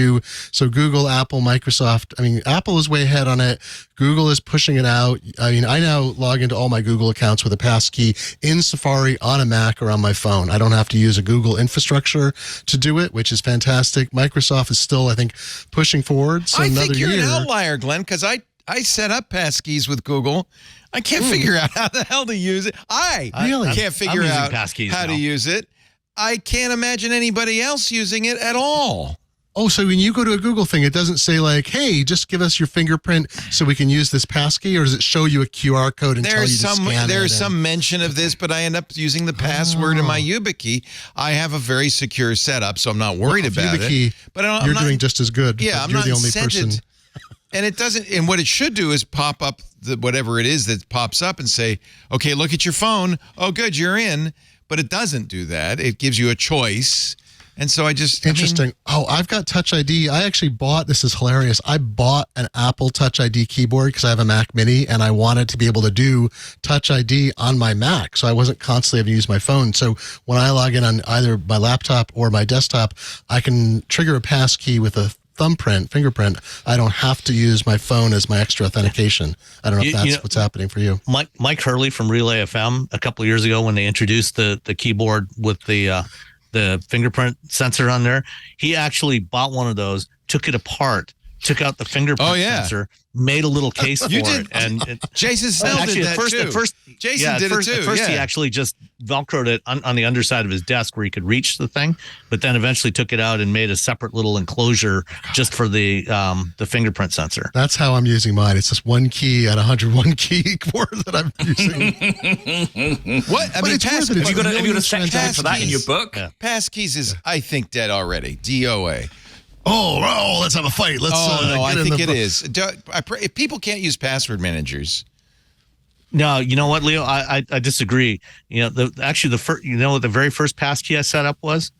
so Google, Apple, Microsoft. I mean, Apple is way ahead on it. Google is pushing it out. I mean, I now log into all my Google accounts with a passkey in Safari on a Mac or on my phone. I don't have to use a Google infrastructure to do it, which is fantastic. Microsoft is still, I think, pushing forward. So I think you're an outlier, Glenn, because I set up passkeys with Google. I can't figure out how the hell to use it. I can't figure out how to use it. I can't imagine anybody else using it at all. Oh, so when you go to a Google thing, it doesn't say like, hey, just give us your fingerprint so we can use this passkey, or does it show you a QR code and tell you to scan it? There's some mention of this, but I end up using the password in my YubiKey. I have a very secure setup, so I'm not worried about it. But you're doing just as good. Yeah, I'm you're not the only person. And it doesn't. And what it should do is pop up whatever it is that pops up and say, okay, look at your phone. Oh, good, you're in. But it doesn't do that. It gives you a choice. And so Interesting. I've got Touch ID. I actually bought, this is hilarious, I bought an Apple Touch ID keyboard because I have a Mac Mini, and I wanted to be able to do Touch ID on my Mac, so I wasn't constantly having to use my phone. So when I log in on either my laptop or my desktop, I can trigger a passkey with a fingerprint, I don't have to use my phone as my extra authentication. I don't know if that's what's happening for you. Mike Hurley from Relay FM a couple of years ago, when they introduced the keyboard with the fingerprint sensor on there, he actually bought one of those, took it apart, took out the fingerprint sensor, made a little case for it. And Jason Snell did that too. Jason did it too. At first, he actually just Velcroed it on the underside of his desk where he could reach the thing, but then eventually took it out and made a separate little enclosure just for the fingerprint sensor. That's how I'm using mine. It's just one key at 101 keyboard that I'm using. What? I mean, have you got a section for that in your book? Yeah. Passkeys is, I think, dead already. DOA. Oh, let's have a fight. Let's. No, I think it is. If people can't use password managers. No, you know what, Leo? I disagree. You know, the very first passkey I set up was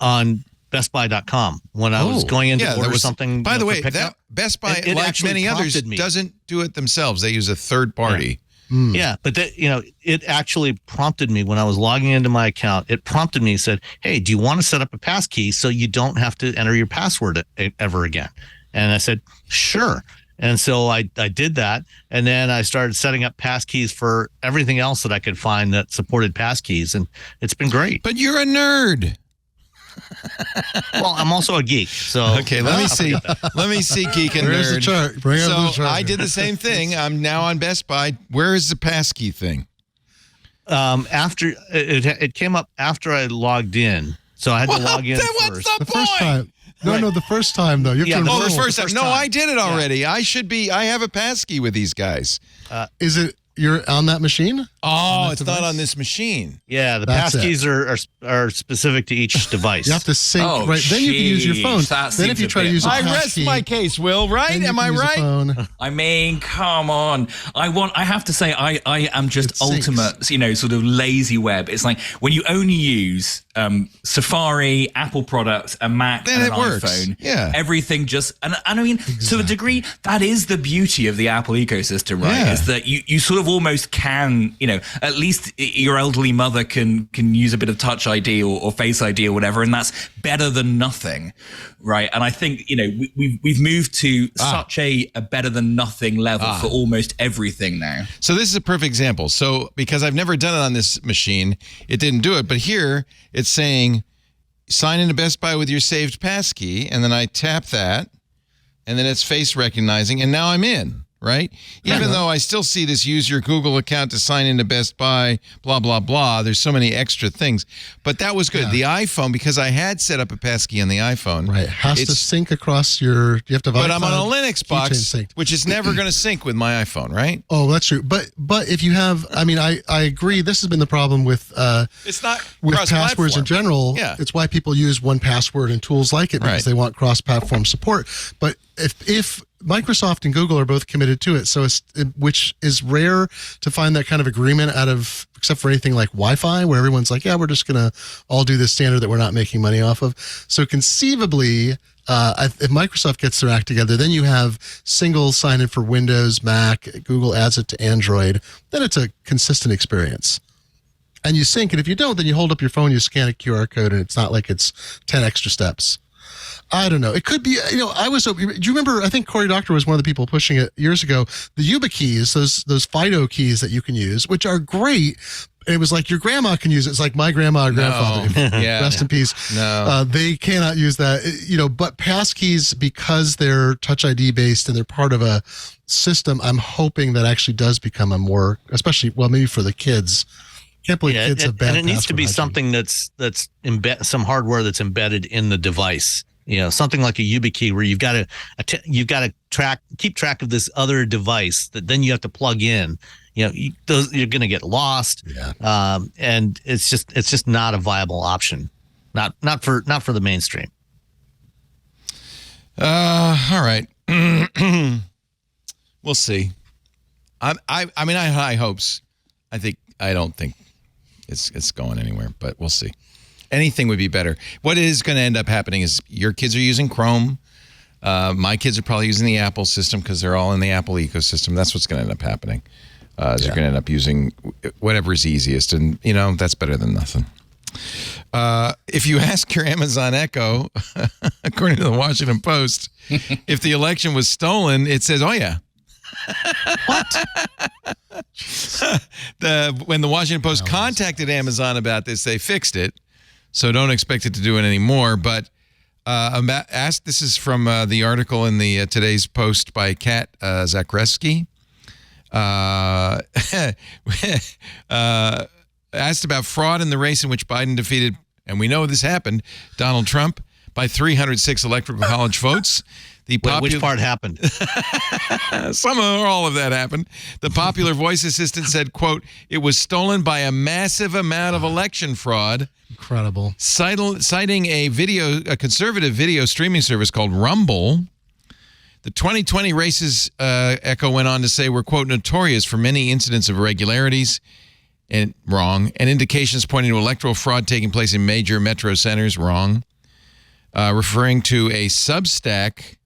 on BestBuy.com when I was going in to order something. By the way, that Best Buy, like many others, doesn't do it themselves. They use a third party. Yeah, but it actually prompted me when I was logging into my account. It prompted me, said, "Hey, do you want to set up a passkey so you don't have to enter your password ever again?" And I said, "Sure." And so I did that, and then I started setting up passkeys for everything else that I could find that supported passkeys, and it's been great. But you're a nerd. Well, I'm also a geek. So okay, let me see. Let me see, geek and Where's nerd. the chart? Bring up the chart. I did the same thing. I'm now on Best Buy. Where is the passkey thing? After it came up after I logged in, so I had to log in What's first. the point? First time. No, the first time though. The first time. No, I did it already. Yeah. I have a passkey with these guys. Is it you're on that machine? Oh, it's not on this machine. Yeah, the passkeys are specific to each device. You have to sync, right? Then you can use your phone. Then if you try to use a passkey, I rest my case, Will, right? Am I right? I mean, come on. I have to say, I am just ultimate, sort of lazy web. It's like when you only use Safari, Apple products, a Mac, then and an works. iPhone. Yeah. Everything just, and I mean, to a degree, that is the beauty of the Apple ecosystem, right? Yeah. Is that you sort of almost can, at least your elderly mother can use a bit of Touch ID or Face ID or whatever, and that's better than nothing, right? And I think, we've moved to such a better than nothing level for almost everything now. So this is a perfect example. So because I've never done it on this machine, it didn't do it. But here it's saying, sign into Best Buy with your saved passkey, and then I tap that, and then it's face recognizing, and now I'm in. Right? Even though I still see this, use your Google account to sign into Best Buy, blah, blah, blah. There's so many extra things. But that was good. Yeah. The iPhone, because I had set up a passkey on the iPhone. Right. Has to sync across you have to. But I'm on a Linux box, which is never going to sync with my iPhone, right? Oh, that's true. But if you have, I agree. This has been the problem with it's not with passwords in general. Yeah. It's why people use 1Password and tools like it because they want cross-platform support. But if Microsoft and Google are both committed to it, which is rare to find that kind of agreement except for anything like Wi-Fi, where everyone's like, yeah, we're just going to all do this standard that we're not making money off of. So conceivably, if Microsoft gets their act together, then you have single sign-in for Windows, Mac, Google adds it to Android, then it's a consistent experience. And you sync, and if you don't, then you hold up your phone, you scan a QR code, and it's not like it's 10 extra steps. I don't know. It could be, do you remember, I think Cory Doctorow was one of the people pushing it years ago, the YubiKeys, those FIDO keys that you can use, which are great. It was like your grandma can use it. It's like my grandma or grandfather. Rest in peace. No. They cannot use that, but passkeys, because they're Touch ID based and they're part of a system, I'm hoping that actually does become a more, especially, maybe for the kids. Can't believe kids have bad. And it needs to be something that's some hardware that's embedded in the device. Something like a YubiKey where you've got to keep track of this other device that then you have to plug in. You're going to get lost. Yeah. And it's just not a viable option. Not for the mainstream. All right. We'll see. I have high hopes. I don't think it's going anywhere, but we'll see. Anything would be better. What is going to end up happening is your kids are using Chrome. My kids are probably using the Apple system because they're all in the Apple ecosystem. That's what's going to end up happening. They're going to end up using whatever is easiest. And, that's better than nothing. If you ask your Amazon Echo, according to the Washington Post, if the election was stolen, it says, oh, yeah. What? When the Washington Post contacted Amazon about this, they fixed it. So don't expect it to do it anymore. But this is from the article in the today's Post by Kat Zakreski. Asked about fraud in the race in which Biden defeated, and we know this happened, Donald Trump by 306 electoral college votes. Which part happened? Some or all of that happened. The popular voice assistant said, quote, it was stolen by a massive amount of election fraud. Incredible. Citing a conservative video streaming service called Rumble. The 2020 races, Echo went on to say, were, quote, notorious for many incidents of irregularities, and wrong, and indications pointing to electoral fraud taking place in major metro centers, wrong. Referring to a Substack,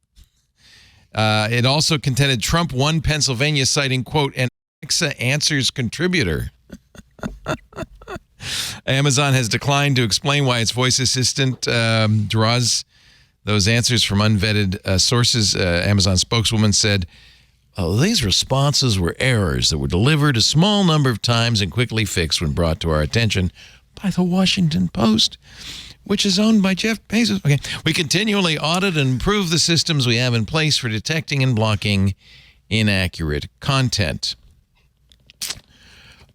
it also contended Trump won Pennsylvania, citing, quote, an Alexa Answers contributor. Amazon has declined to explain why its voice assistant draws those answers from unvetted sources. Amazon spokeswoman said, these responses were errors that were delivered a small number of times and quickly fixed when brought to our attention by the Washington Post, which is owned by Jeff Bezos. Okay. We continually audit and improve the systems we have in place for detecting and blocking inaccurate content.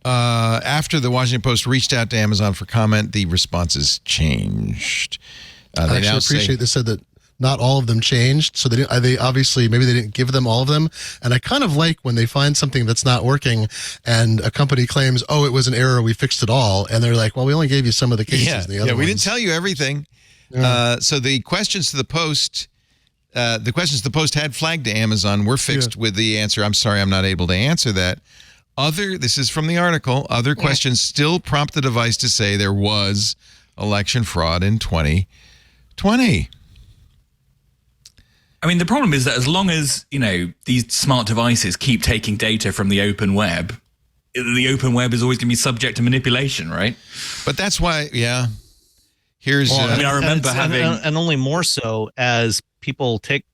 After the Washington Post reached out to Amazon for comment, the responses changed. I actually appreciate they said that not all of them changed, so they obviously, maybe they didn't give them all of them. And I kind of like when they find something that's not working and a company claims, oh, it was an error, we fixed it all. And they're like, well, we only gave you some of the cases. We didn't tell you everything. Yeah. So the questions to the Post, the Post had flagged to Amazon were fixed with the answer, I'm sorry, I'm not able to answer that. This is from the article, other questions still prompt the device to say there was election fraud in 2020. I mean, the problem is that as long as, these smart devices keep taking data from the open web, the open web is always going to be subject to manipulation, right? But that's why, here's... I remember having... And only more so as people take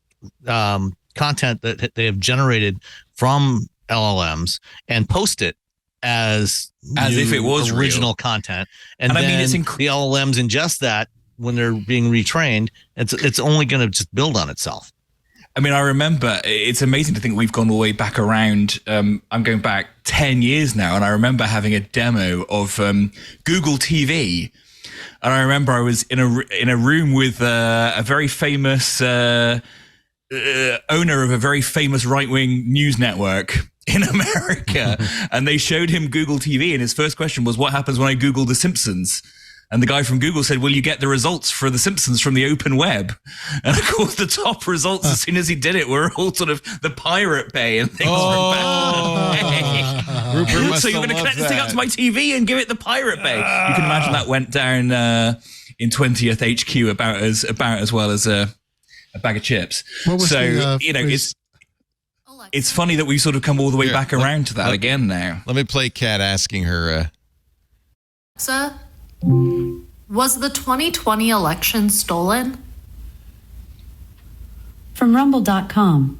content that they have generated from LLMs and post it as if it was original real content. And then I mean, the LLMs ingest that when they're being retrained. It's only going to just build on itself. I mean, I remember, it's amazing to think we've gone all the way back around. I'm going back 10 years now, and I remember having a demo of Google TV. And I remember I was in a room with a very famous owner of a very famous right-wing news network in America. And they showed him Google TV, and his first question was, what happens when I Google The Simpsons? And the guy from Google said, well, you get the results for The Simpsons from the open web. And of course, the top results, as soon as he did it, were all sort of the Pirate Bay and things from back in the day. Rupert must so you're going to connect this thing up to my TV and give it the Pirate Bay. You can imagine that went down in 20th HQ about as well as a bag of chips. So, it's funny that we've sort of come all the way back around to that again now. Let me play Kat asking her. Alexa, was the 2020 election stolen? From Rumble.com.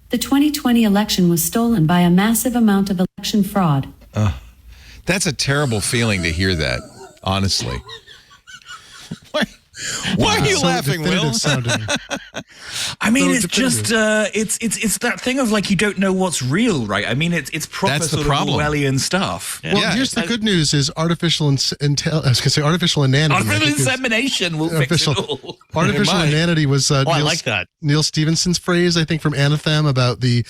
The 2020 election was stolen by a massive amount of election fraud. That's a terrible feeling to hear that, honestly. Why are you laughing, Will? I mean, it's just it's that thing of like you don't know what's real, right? I mean, it's proper sort of Orwellian stuff. Well, here's the good news: is artificial intelligence. I was going to say artificial inanity. Artificial insemination will fix it all. Artificial inanity was I like that. Neil Stephenson's phrase, I think, from Anathem about the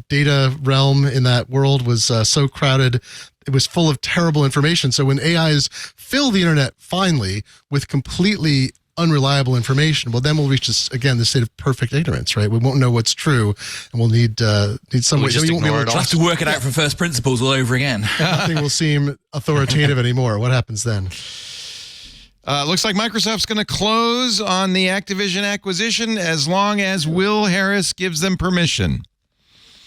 data realm in that world was so crowded. It was full of terrible information. So when AIs fill the internet finally with completely unreliable information, well, then we'll reach this state of perfect ignorance, right? We won't know what's true, and we'll need some way. We'll have to work it out from first principles all over again. Nothing will seem authoritative anymore. What happens then? Looks like Microsoft's going to close on the Activision acquisition as long as Will Harris gives them permission.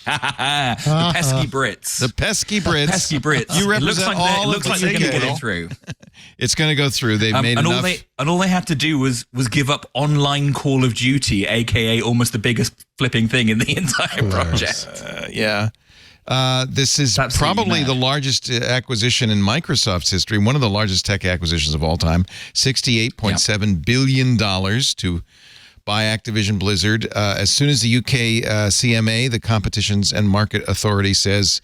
The pesky Brits. The pesky Brits. Pesky Brits. You It looks represent like all it looks of like the they're going to UK. get it through. It's going to go through. They've made and enough. all they had to do was give up online Call of Duty, aka almost the biggest flipping thing in the entire project. Yeah. This is Absolutely probably mad. the largest acquisition in Microsoft's history, one of the largest tech acquisitions of all time, $68.7 billion to buy Activision Blizzard. As soon as the UK CMA, the Competitions and Market Authority, says,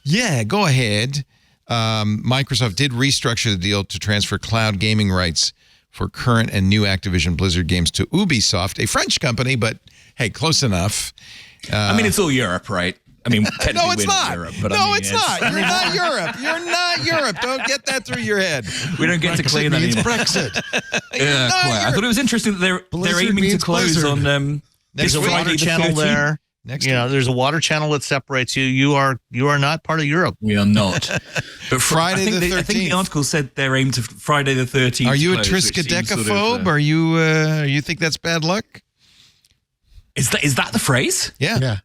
yeah, go ahead, Microsoft did restructure the deal to transfer cloud gaming rights for current and new Activision Blizzard games to Ubisoft, a French company, but hey, close enough. I mean, it's all Europe, right? I mean, technically No, it's we're not. Europe, but No, I mean, it's not. You're not Europe. You're not Europe. Don't get that through your head. We don't get to claim that means anymore. Brexit. Yeah, quite. I thought it was interesting that they're Blizzard aiming to means close Blizzard. on There's this a water Friday the channel 13th. there. Next You know, there's a water channel that separates you. You are not part of Europe. We are not. But Friday the I think 13th. the article said they're aimed to Friday the 13th. Are you a close, which seems Triskaidekaphobe? Are you think that's bad luck? Is that the phrase? Yeah. Yeah.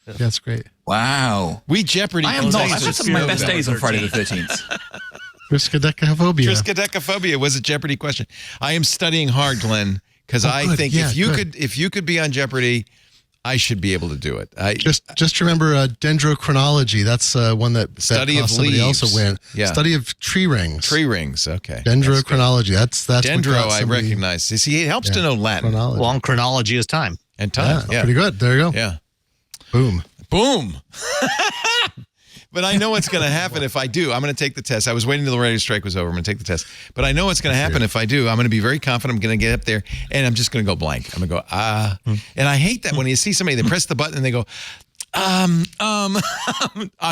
That's great. Wow. We Jeopardy. I am not. I've contains had some of my a best few of days them. on Friday the 13th. Triskaidekaphobia. Triskaidekaphobia was a Jeopardy question. I am studying hard, Glenn, because I good. think Yeah, if you could be on Jeopardy, I should be able to do it. Just remember dendrochronology. That's one that Study of somebody leaves. else win. Yeah. Study of tree rings. Tree rings. Okay. Dendrochronology. That's what Dendro. got I somebody- recognize. You see, it helps to know Latin Chronology. Long chronology is time. and time. Yeah, pretty good. There you go. Yeah. Boom. Boom. But I know what's going to happen if I do. I'm going to take the test. I was waiting until the radio strike was over. I'm going to take the test. But I know what's going to happen if I do. I'm going to be very confident. I'm going to get up there, and I'm just going to go blank. I'm going to go, And I hate that when you see somebody, they press the button, and they go, I'm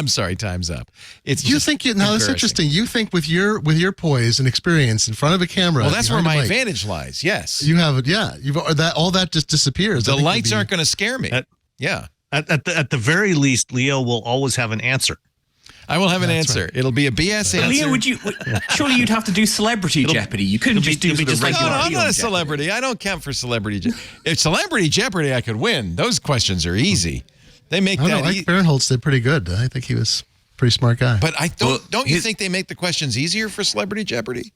sorry, time's up. It's You just think now that's embarrassing. interesting. You think with your poise and experience in front of a camera. Well, that's where behind my a mic, advantage lies. Yes. You have it. Yeah. You've all that just disappears. The lights aren't going to scare me. Yeah. At the very least, Leo will always have an answer. I will have an That's answer. right. It'll be a BS But answer. Leo, surely you'd have to do Celebrity Jeopardy. You couldn't just do sort of No, regular I'm not a Jeopardy. celebrity. I don't count for celebrity. If Celebrity Jeopardy, I could win. Those questions are easy. They make I don't know. that Ike Barinholtz did pretty good. I think he was a pretty smart guy. But I don't. Don't you his- think they make the questions easier for Celebrity Jeopardy?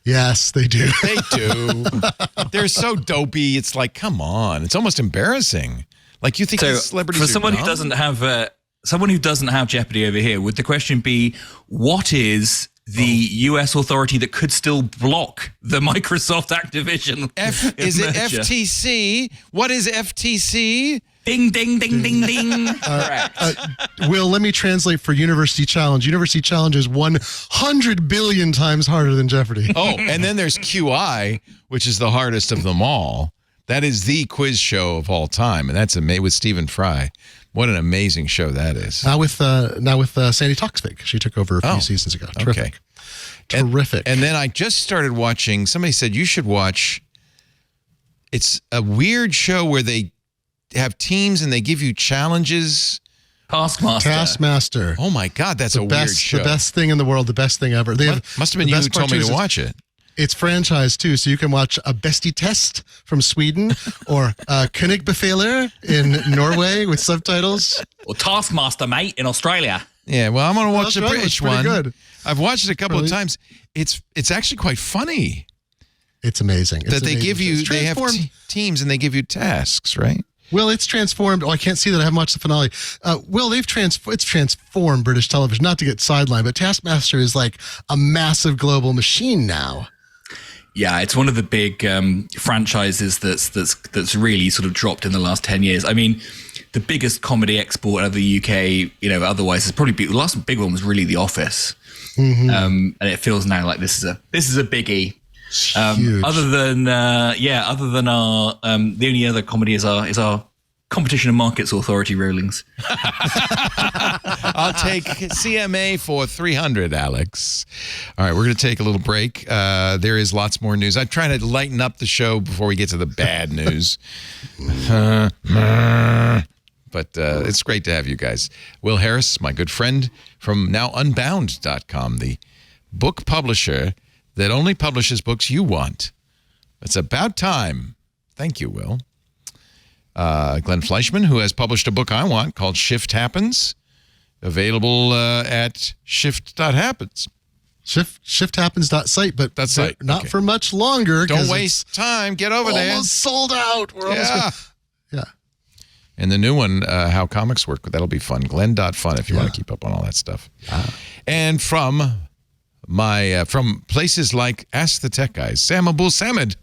Yes, they do. They do. They're so dopey. It's like, come on. It's almost embarrassing. Like you think So, these celebrities for are someone who dumb? doesn't have Jeopardy over here, would the question be, what is the U.S. authority that could still block the Microsoft Activision Is it merger? FTC? What is FTC? Ding, ding, ding, ding, ding. Correct. Will, let me translate for University Challenge. University Challenge is 100 billion times harder than Jeopardy. Oh, and then there's QI, which is the hardest of them all. That is the quiz show of all time, and that's with Stephen Fry. What an amazing show that is. Now with Sandy Toksvig. She took over a few seasons ago. Terrific. Okay. Terrific. And then I just started watching, somebody said you should watch, it's a weird show where they have teams and they give you challenges. Taskmaster. Oh my God, that's a weird show. The best thing in the world, the best thing ever. They Must have been the you who best part told me too to is watch it. It's franchised too, so you can watch a Bestie Test from Sweden or Königbefehler in Norway with subtitles. Or Taskmaster, mate, in Australia. Yeah, well, I'm going to watch the Australia's British pretty one. good. I've watched it a couple of Really? times. It's actually quite funny It's amazing. It's that they amazing. give you, It's they have transformed. teams and they give you tasks, right? Well, it's transformed. Oh, I can't see that. I haven't watched the finale. Will, it's transformed British television. Not to get sidelined, but Taskmaster is like a massive global machine now. Yeah, it's one of the big franchises that's really sort of dropped in the last 10 years. I mean, the biggest comedy export out of the UK, otherwise is probably the last big one was really The Office. Mm-hmm. And it feels now like this is a biggie. Huge. Other than our the only other comedy is our Competition and Markets Authority rulings. I'll take CMA for 300, Alex. All right, we're going to take a little break. There is lots more news. I'm trying to lighten up the show before we get to the bad news. But it's great to have you guys. Will Harris, my good friend from NowUnbound.com, the book publisher that only publishes books you want. It's about time. Thank you, Will. Glenn Fleishman, who has published a book I want called Shift Happens, available at shift.happens. Shifthappens.site, but That's right. not for much longer. Don't waste time. Get over there. Almost sold out. We're almost yeah. And the new one, How Comics Work, that'll be fun. Glenn.fun if you want to keep up on all that stuff. And from from places like Ask the Tech Guys, Sam Abuelsamid,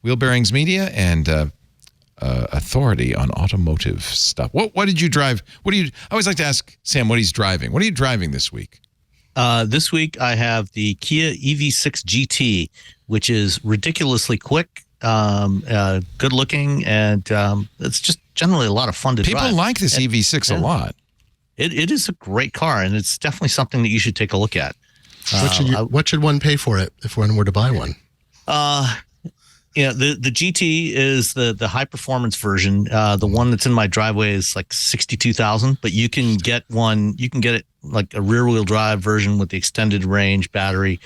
Wheel Bearings Media, and authority on automotive stuff. What did you drive? I always like to ask Sam what he's driving. What are you driving this week? This week I have the Kia EV6 GT, which is ridiculously quick, good looking, and it's just generally a lot of fun to drive. People like this EV6 a lot. It is a great car, and it's definitely something that you should take a look at. What should one pay for it if one were to buy one? The GT is the high performance version. The one that's in my driveway is like $62,000, but you can get one. You can get it like a rear wheel drive version with the extended range battery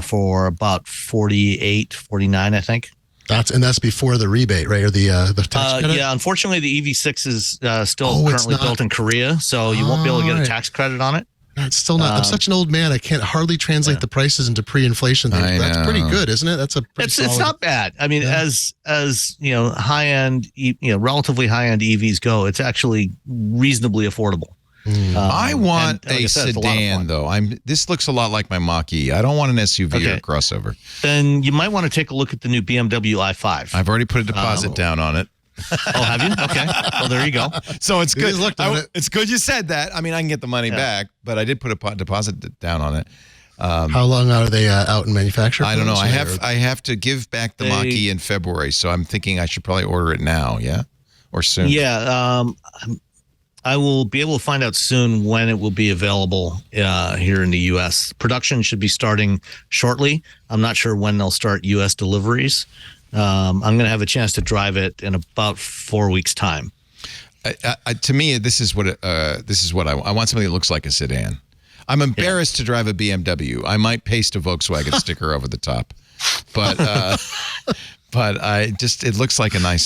for about $48,000, $49,000, I think. That's before the rebate, right? Or the tax credit? Yeah, unfortunately, the EV6 is still currently built in Korea, so you won't be able to get a tax credit on it. It's still not. I'm such an old man. I can't hardly translate the prices into pre-inflation things. That's pretty good, isn't it? That's a pretty it's not bad. I mean, as high end, relatively high end EVs go, it's actually reasonably affordable. I want a sedan, though. This looks a lot like my Mach-E. I don't want an SUV or a crossover. Then you might want to take a look at the new BMW i5. I've already put a deposit down on it. Oh, have you? Okay. Well, there you go. So it's good. It's good you said that. I mean, I can get the money back, but I did put a deposit down on it. How long are they out in manufacture? I don't know. I have to give back the Mach-E in February, so I'm thinking I should probably order it now. Yeah, or soon. Yeah. I will be able to find out soon when it will be available here in the U.S. Production should be starting shortly. I'm not sure when they'll start U.S. deliveries. I'm going to have a chance to drive it in about 4 weeks' time. To me, this is what I want. Something that looks like a sedan. I'm embarrassed to drive a BMW. I might paste a Volkswagen sticker over the top, but it looks like a nice.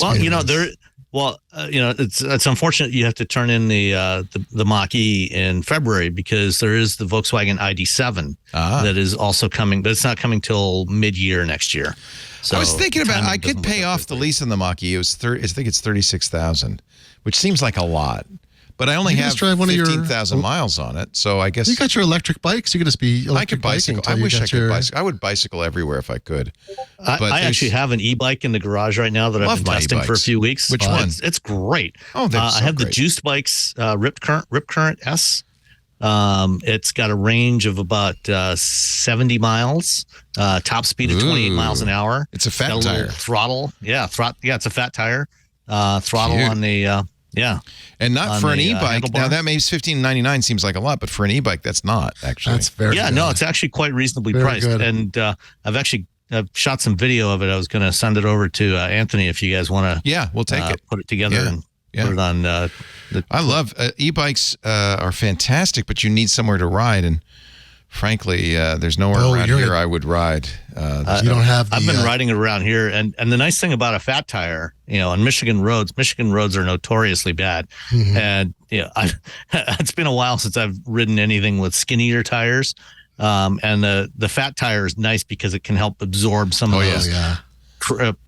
Well, it's unfortunate you have to turn in the Mach-E in February because there is the Volkswagen ID7 that is also coming, but it's not coming till mid-year next year. So I was thinking about I could pay off the lease on the Mach-E. I think it's $36,000, which seems like a lot. But I only have 15,000 miles on it, so I guess you got your electric bikes. You could just be electric bicycle. I wish I could bicycle. I would bicycle everywhere if I could. I actually have an e-bike in the garage right now that I've been testing for a few weeks. Which one? It's great. Oh, I have the juiced bikes, Rip Current S. It's got a range of about 70 miles, top speed of 28 miles an hour. It's a fat tire. Throttle, it's a fat tire. Throttle on the. And not for an e-bike. Now that makes $15.99 seems like a lot, but for an e-bike, that's not actually. That's very good. No, it's actually quite reasonably priced. Good. And I've shot some video of it. I was going to send it over to Anthony if you guys want to. Yeah, we'll take it. Put it together and put it on. I love e-bikes are fantastic, but you need somewhere to ride, and frankly, there's nowhere around here I would ride. You don't have. I've been riding it around here, and the nice thing about a fat tire, on Michigan roads are notoriously bad, and it's been a while since I've ridden anything with skinnier tires, and the fat tire is nice because it can help absorb some of those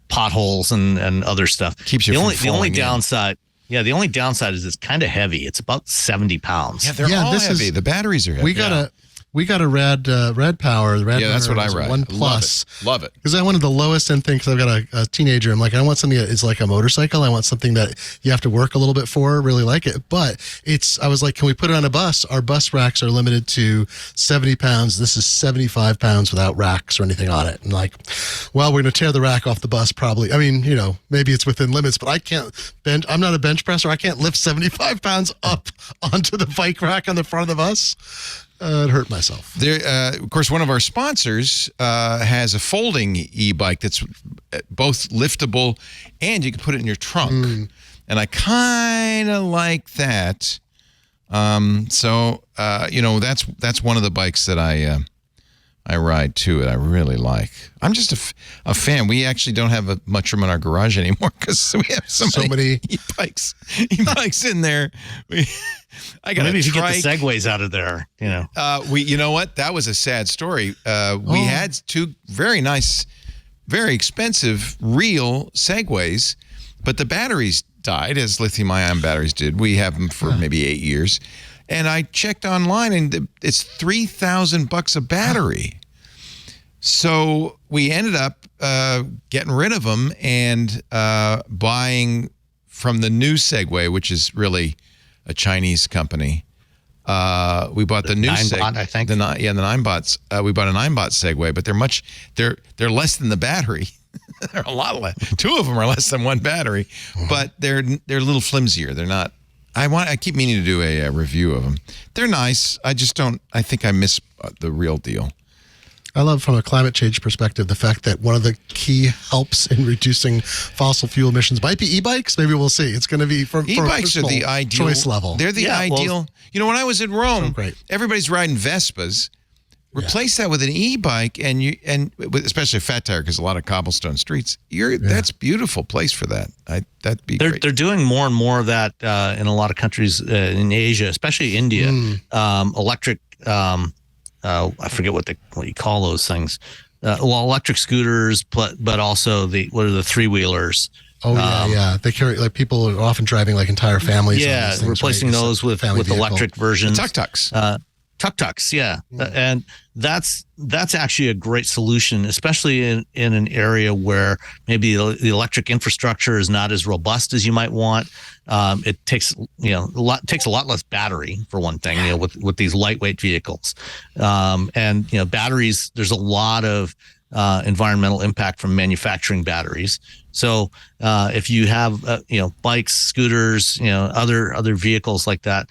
potholes and other stuff. Keeps you the only downside. Yeah, the only downside is it's kind of heavy. It's about 70 pounds. Yeah, they're all heavy. The batteries are heavy. We got a Rad Power. The Rad Power that's what I ride. One Plus. Love it. Because I wanted the lowest end thing because I've got a teenager. I'm like, I want something that is like a motorcycle. I want something that you have to work a little bit for. Really like it. But I was like, can we put it on a bus? Our bus racks are limited to 70 pounds. This is 75 pounds without racks or anything on it. And like, well, we're going to tear the rack off the bus probably. I mean, maybe it's within limits, but I can't bench. I'm not a bench presser. I can't lift 75 pounds up onto the bike rack on the front of the bus. It hurt myself. There, of course, one of our sponsors has a folding e-bike that's both liftable and you can put it in your trunk. And I kind of like that. So that's one of the bikes that I I ride too, and I really like. I'm just a fan. We actually don't have much room in our garage anymore because we have so many e-bikes in there. I got maybe if you get the Segways out of there, You know what? That was a sad story. We had two very nice, very expensive, real Segways, but the batteries died, as lithium-ion batteries did. We have them for maybe 8 years. And I checked online, and it's $3,000 a battery. So we ended up getting rid of them and buying from the new Segway, which is really a Chinese company. We bought the new Ninebot, I think. the 9bots. We bought a 9bot Segway, but they're less than the battery. They're a lot less. Two of them are less than one battery, but they're a little flimsier. They're not. I keep meaning to do a review of them. They're nice. I think I miss the real deal. I love, from a climate change perspective, the fact that one of the key helps in reducing fossil fuel emissions might be e-bikes. Maybe we'll see. It's going to be for e-bikes a are the ideal choice level. They're the ideal. When I was in Rome, everybody's riding Vespas. Replace that with an e-bike, and especially a fat tire, because a lot of cobblestone streets. That's a beautiful place for that. That'd be great. They're doing more and more of that in a lot of countries in Asia, especially India. Electric. I forget what you call those things. Electric scooters, but also what are the 3-wheelers? Oh yeah. They carry people are often driving entire families. Yeah, on these things, replacing those with electric versions. Tuk-tuks. Tuk-tuks, yeah. And that's actually a great solution, especially in an area where maybe the electric infrastructure is not as robust as you might want. It takes a lot less battery, for one thing, with these lightweight vehicles. And batteries, there's a lot of environmental impact from manufacturing batteries. So if you have bikes, scooters, other vehicles like that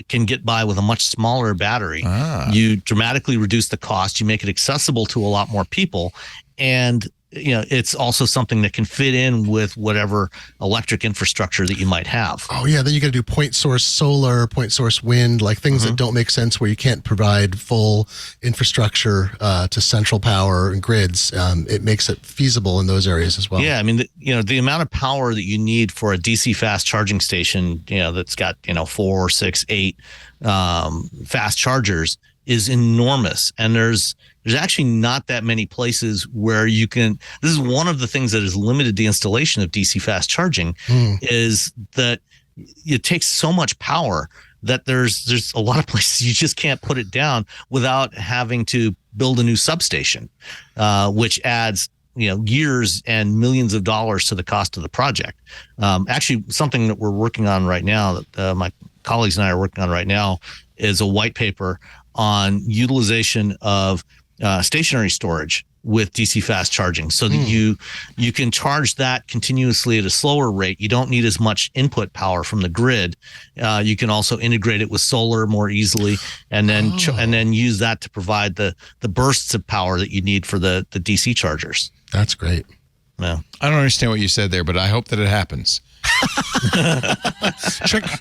can get by with a much smaller battery, you dramatically reduce the cost, you make it accessible to a lot more people, and it's also something that can fit in with whatever electric infrastructure that you might have. Oh yeah, then you got to do point source solar, point source wind, things that don't make sense where you can't provide full infrastructure to central power and grids. It makes it feasible in those areas as well. Yeah, I mean, the amount of power that you need for a DC fast charging station, that's got 4, 6, 8 fast chargers is enormous, and there's actually not that many places where you can. This is one of the things that has limited the installation of DC fast charging, is that it takes so much power that there's a lot of places you just can't put it down without having to build a new substation, which adds years and millions of dollars to the cost of the project. Actually, something that we're working on right now, that my colleagues and I are working on right now, is a white paper on utilization of stationary storage with DC fast charging, so that you can charge that continuously at a slower rate. You don't need as much input power from the grid. You can also integrate it with solar more easily, and then use that to provide the bursts of power that you need for the DC chargers. That's great. Yeah. I don't understand what you said there, but I hope that it happens.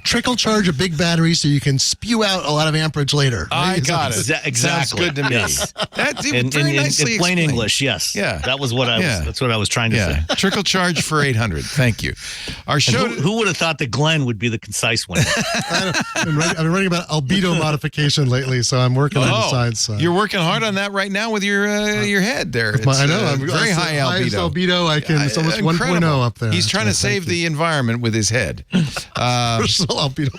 Trickle charge a big battery so you can spew out a lot of amperage later. Right? I got it. Exactly. Sounds good to me. Yes. That's in very nicely in plain explained. English, yes. Yeah. That was what that's what I was trying to say. Trickle charge for 800. Thank you. Our show. Who would have thought that Glenn would be the concise one? I've been writing about albedo modification lately, so I'm working on the science side. You're working hard on that right now with your head there. I know. I'm very high albedo. Highest albedo it's almost 1.0 up there. He's trying to save the environment with his head. Personal albedo.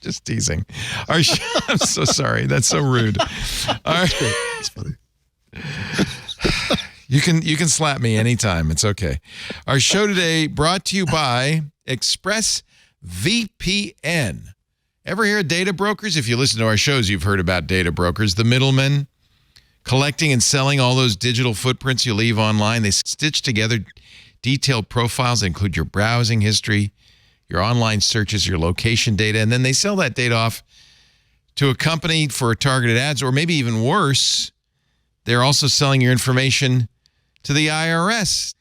Just teasing. I'm so sorry. That's so rude. It's funny. You can slap me anytime. It's okay. Our show today brought to you by ExpressVPN. Ever hear of data brokers? If you listen to our shows, you've heard about data brokers, the middlemen collecting and selling all those digital footprints you leave online. They stitch together detailed profiles that include your browsing history, your online searches, your location data, and then they sell that data off to a company for targeted ads, or maybe even worse, they're also selling your information to the IRS.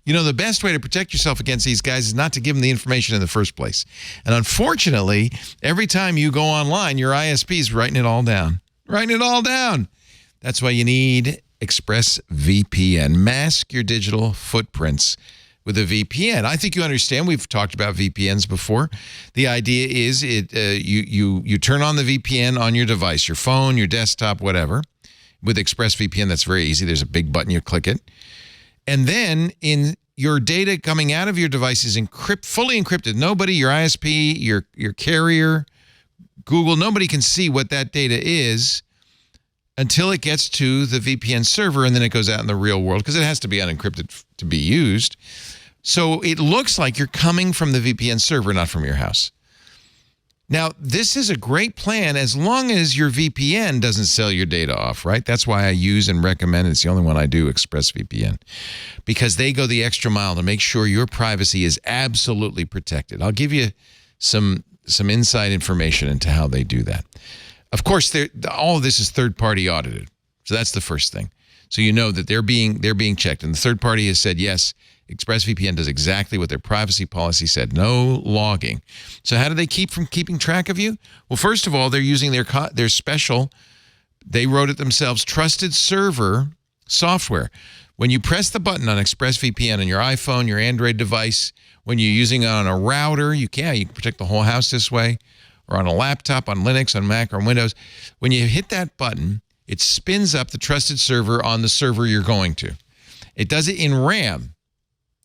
The best way to protect yourself against these guys is not to give them the information in the first place. And unfortunately, every time you go online, your ISP is writing it all down. Writing it all down. That's why you need ExpressVPN. Mask your digital footprints with a VPN. I think you understand. We've talked about VPNs before. The idea is you turn on the VPN on your device, your phone, your desktop, whatever. With ExpressVPN, that's very easy. There's a big button, you click it. And then your data coming out of your device is fully encrypted. Nobody, your ISP, your carrier, Google, nobody can see what that data is until it gets to the VPN server, and then it goes out in the real world because it has to be unencrypted to be used. So it looks like you're coming from the VPN server, not from your house. Now, this is a great plan as long as your VPN doesn't sell your data off, right? That's why I use and recommend, it's the only one I do, ExpressVPN, because they go the extra mile to make sure your privacy is absolutely protected. I'll give you some inside information into how they do that. Of course, all of this is third-party audited, so that's the first thing. So you know that they're being checked, and the third party has said yes. ExpressVPN does exactly what their privacy policy said, no logging. So how do they keep from keeping track of you? Well, first of all, they're using their special, they wrote it themselves, trusted server software. When you press the button on ExpressVPN on your iPhone, your Android device, when you're using it on a router, you can protect the whole house this way, or on a laptop, on Linux, on Mac, or on Windows. When you hit that button, it spins up the trusted server on the server you're going to. It does it in RAM.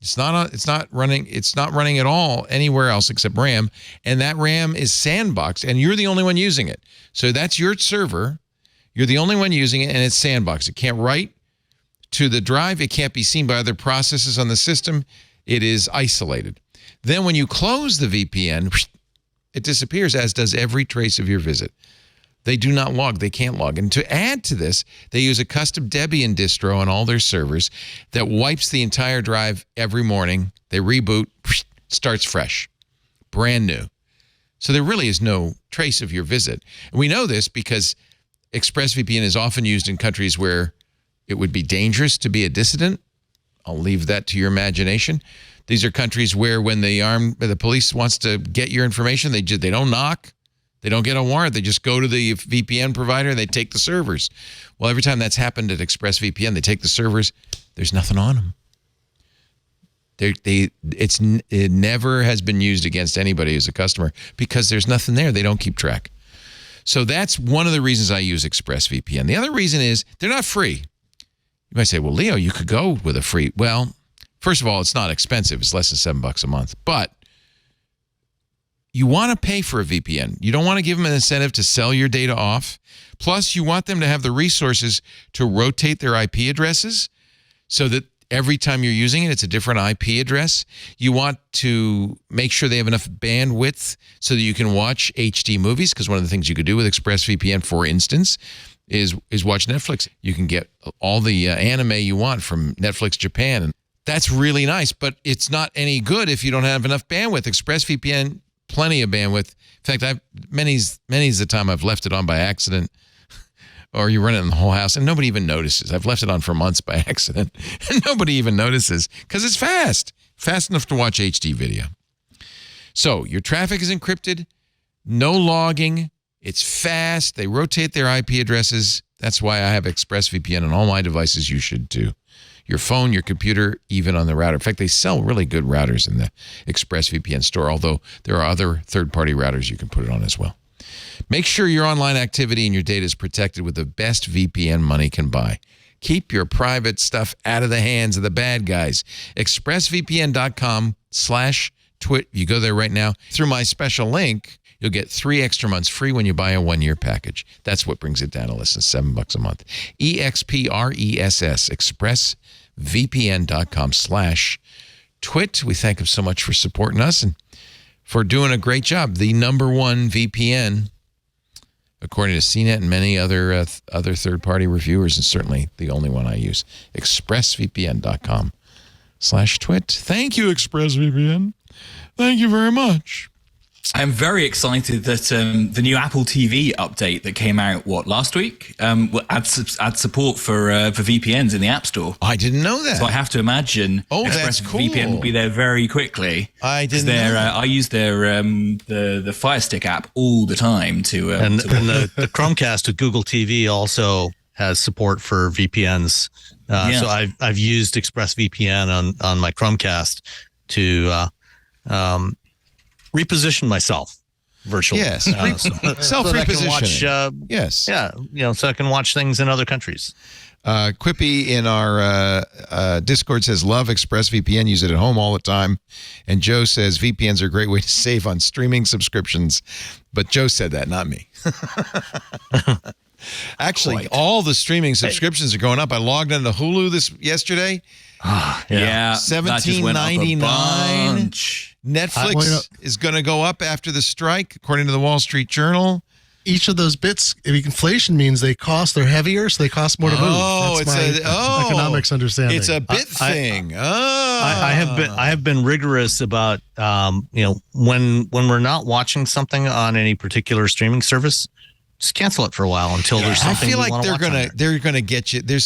It's not running at all anywhere else except RAM, and that RAM is sandboxed, and you're the only one using it. So that's your server. You're the only one using it, and it's sandboxed. It can't write to the drive. It can't be seen by other processes on the system. It is isolated. Then when you close the VPN, it disappears, as does every trace of your visit. They do not log. They can't log. And to add to this, they use a custom Debian distro on all their servers that wipes the entire drive every morning. They reboot, starts fresh, brand new. So there really is no trace of your visit. And we know this because ExpressVPN is often used in countries where it would be dangerous to be a dissident. I'll leave that to your imagination. These are countries where when the police wants to get your information, they don't knock. They don't get a warrant. They just go to the VPN provider and they take the servers. Well, every time that's happened at ExpressVPN, they take the servers. There's nothing on them. It never has been used against anybody as a customer because there's nothing there. They don't keep track. So that's one of the reasons I use ExpressVPN. The other reason is they're not free. You might say, well, Leo, you could go with a free. Well, first of all, it's not expensive. It's less than $7 a month. But you want to pay for a VPN. You don't want to give them an incentive to sell your data off. Plus, you want them to have the resources to rotate their IP addresses so that every time you're using it, it's a different IP address. You want to make sure they have enough bandwidth so that you can watch HD movies, because one of the things you could do with ExpressVPN, for instance, is watch Netflix. You can get all the anime you want from Netflix Japan. And that's really nice, but it's not any good if you don't have enough bandwidth. ExpressVPN, plenty of bandwidth. In fact, many's the time I've left it on by accident, or you run it in the whole house and nobody even notices. I've left it on for months by accident and nobody even notices because it's fast enough to watch HD video. So your traffic is encrypted, no logging, it's fast. They rotate their IP addresses. That's why I have ExpressVPN on all my devices. You should too. Your phone, your computer, even on the router. In fact, they sell really good routers in the ExpressVPN store, although there are other third-party routers you can put it on as well. Make sure your online activity and your data is protected with the best VPN money can buy. Keep your private stuff out of the hands of the bad guys. ExpressVPN.com/twit. You go there right now. Through my special link, you'll get 3 extra months free when you buy a 1-year package. That's what brings it down to less than $7 a month. EXPRESS, ExpressVPN.com/twit. We thank them so much for supporting us and for doing a great job. The #1 VPN, according to CNET and many other third-party reviewers, and certainly the only one I use. ExpressVPN.com/twit. Thank you, ExpressVPN. Thank you very much. I'm very excited that the new Apple TV update that came out last week will add support for VPNs in the App Store. I didn't know that. So I have to imagine that's cool. VPN will be there very quickly. I didn't know that. I use their the Fire Stick app all the time to and the Chromecast with Google TV also has support for VPNs. So I've used ExpressVPN on my Chromecast to reposition myself virtually. Yes, self-repositioning. Yes. Yeah, so I can watch things in other countries. Quippy in our Discord says, love ExpressVPN, use it at home all the time. And Joe says, VPNs are a great way to save on streaming subscriptions. But Joe said that, not me. Actually, all the streaming subscriptions are going up. I logged into Hulu yesterday. $17.99. Netflix is going to go up after the strike, according to the Wall Street Journal. Each of those bits, inflation means they're heavier, so they cost more to move. That's my economics understanding. It's a bit thing. I have been rigorous about when we're not watching something on any particular streaming service, just cancel it for a while until there's something. I feel like they're gonna get you. They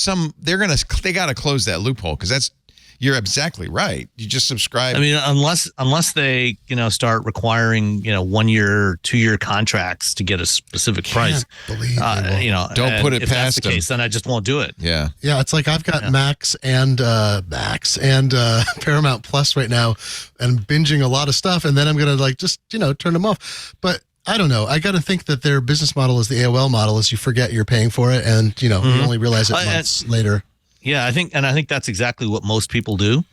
got to close that loophole because you're exactly right. You just subscribe. I mean, unless they start requiring 1 year, 2 year contracts to get a specific price. Don't put it if past that's the them. case, then I just won't do it. Yeah. It's like I've got Max and Paramount Plus right now, and binging a lot of stuff, and then I'm gonna just turn them off. But I don't know. I got to think that their business model is the AOL model, is you forget you're paying for it, and you only realize it months later. Yeah, I think that's exactly what most people do.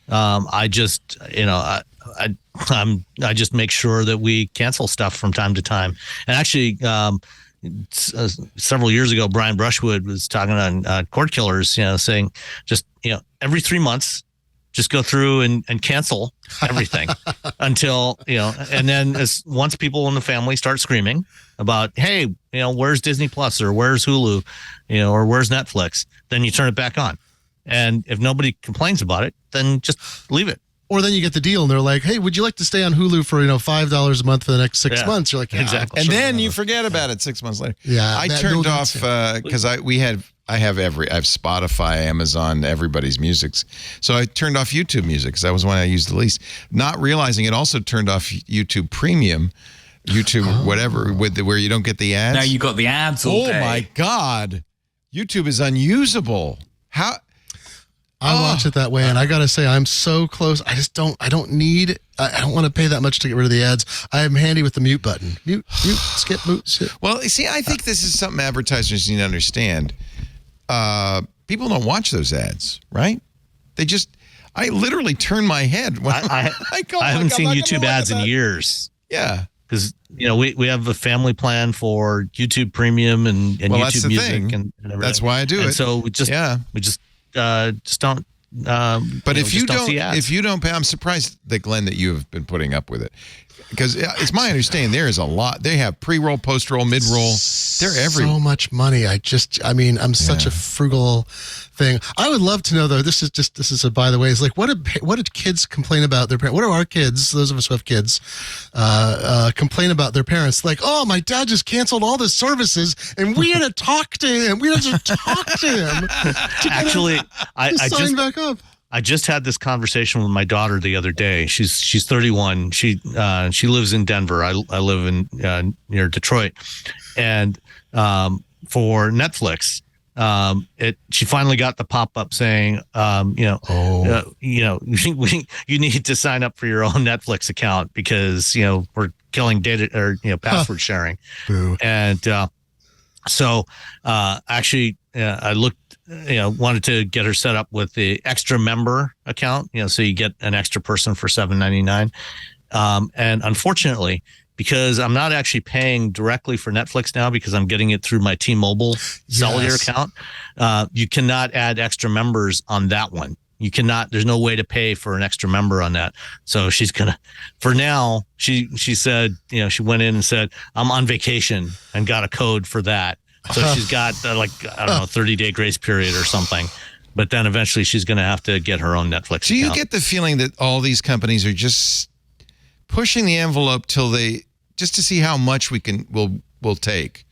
I just make sure that we cancel stuff from time to time. And actually, several years ago, Brian Brushwood was talking on Cord Killers, saying just every 3 months, just go through and cancel everything until, and then once people in the family start screaming about, hey, where's Disney Plus or where's Hulu, or where's Netflix, then you turn it back on. And if nobody complains about it, then just leave it. Or then you get the deal and they're like, hey, would you like to stay on Hulu for, $5 a month for the next 6 months? You're like, exactly. And then you forget about it 6 months later. Yeah. I turned off because I have Spotify, Amazon, everybody's musics. So I turned off YouTube music because that was one I used the least. Not realizing it also turned off YouTube Premium, whatever, where you don't get the ads. Now you got the ads all day. Oh my God. YouTube is unusable. How? I watch it that way, and I gotta say, I'm so close. I don't want to pay that much to get rid of the ads. I am handy with the mute button. Mute, skip, mute. Well, see, I think this is something advertisers need to understand. People don't watch those ads, right? I literally turn my head when I haven't seen YouTube ads in years. Yeah. Because we have a family plan for YouTube Premium and YouTube Music and everything. That's why I do it. So we just don't. But if you don't pay, I'm surprised that Glenn that you have been putting up with it, because it's my understanding there is a lot. They have pre-roll, post-roll, mid-roll. They're everywhere. So much money. I'm such a frugal thing. I would love to know though. This is a by the way. Is like what did kids complain about their parents? What do our kids, those of us who have kids, complain about their parents? Like, oh, my dad just canceled all the services, and we had to talk to him. We had to talk to him. Actually, I sign back up. I just had this conversation with my daughter the other day. She's 31. She lives in Denver. I live in near Detroit, and for Netflix, she finally got the pop up saying, you need to sign up for your own Netflix account because we're killing data or password sharing. Boo. And so actually, I looked. Wanted to get her set up with the extra member account, so you get an extra person for $7.99. And unfortunately, because I'm not actually paying directly for Netflix now because I'm getting it through my T-Mobile cellular account, you cannot add extra members on that one. You cannot, there's no way to pay for an extra member on that. So she's going to, for now, she said, she went in and said, I'm on vacation and got a code for that. So she's got 30-day grace period or something. But then eventually she's going to have to get her own Netflix account. Do you get the feeling that all these companies are just pushing the envelope till just to see how much we'll take.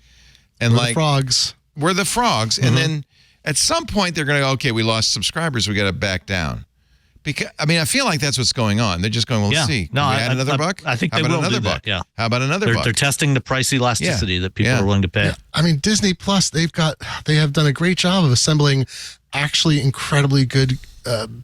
And We're the frogs. We're the frogs. And then at some point they're going to go, okay, we lost subscribers. We got to back down. Because I feel like that's what's going on. They're just going, well, let's see. No, Can we add another buck? I think How they about will another do buck? that. Yeah. How about another buck? They're testing the price elasticity that people are willing to pay. Yeah. I mean, Disney Plus, they have done a great job of assembling actually incredibly good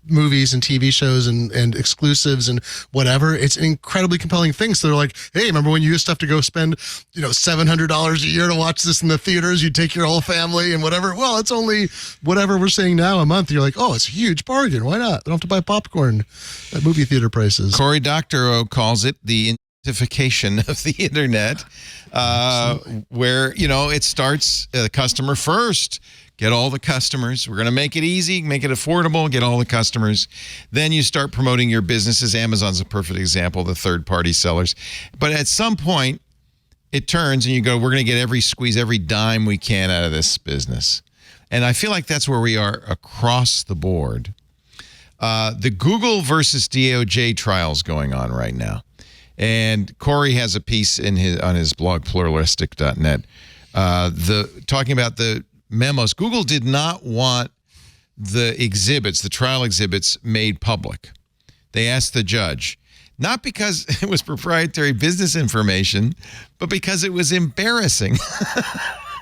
movies and TV shows and exclusives and whatever. It's an incredibly compelling thing. So they're like, hey, remember when you used to have to go spend, $700 a year to watch this in the theaters? You take your whole family and whatever. Well, it's only whatever we're saying now a month. You're like, oh, it's a huge bargain. Why not? They don't have to buy popcorn at movie theater prices. Cory Doctorow calls it the identification of the internet, where, it starts customer first. Get all the customers. We're going to make it easy, make it affordable, get all the customers. Then you start promoting your businesses. Amazon's a perfect example, the third-party sellers. But at some point, it turns and you go, we're going to squeeze every dime we can out of this business. And I feel like that's where we are across the board. The Google versus DOJ trials going on right now. And Cory has a piece on his blog, pluralistic.net, talking about the memos. Google did not want the trial exhibits made public. They asked the judge, not because it was proprietary business information, but because it was embarrassing.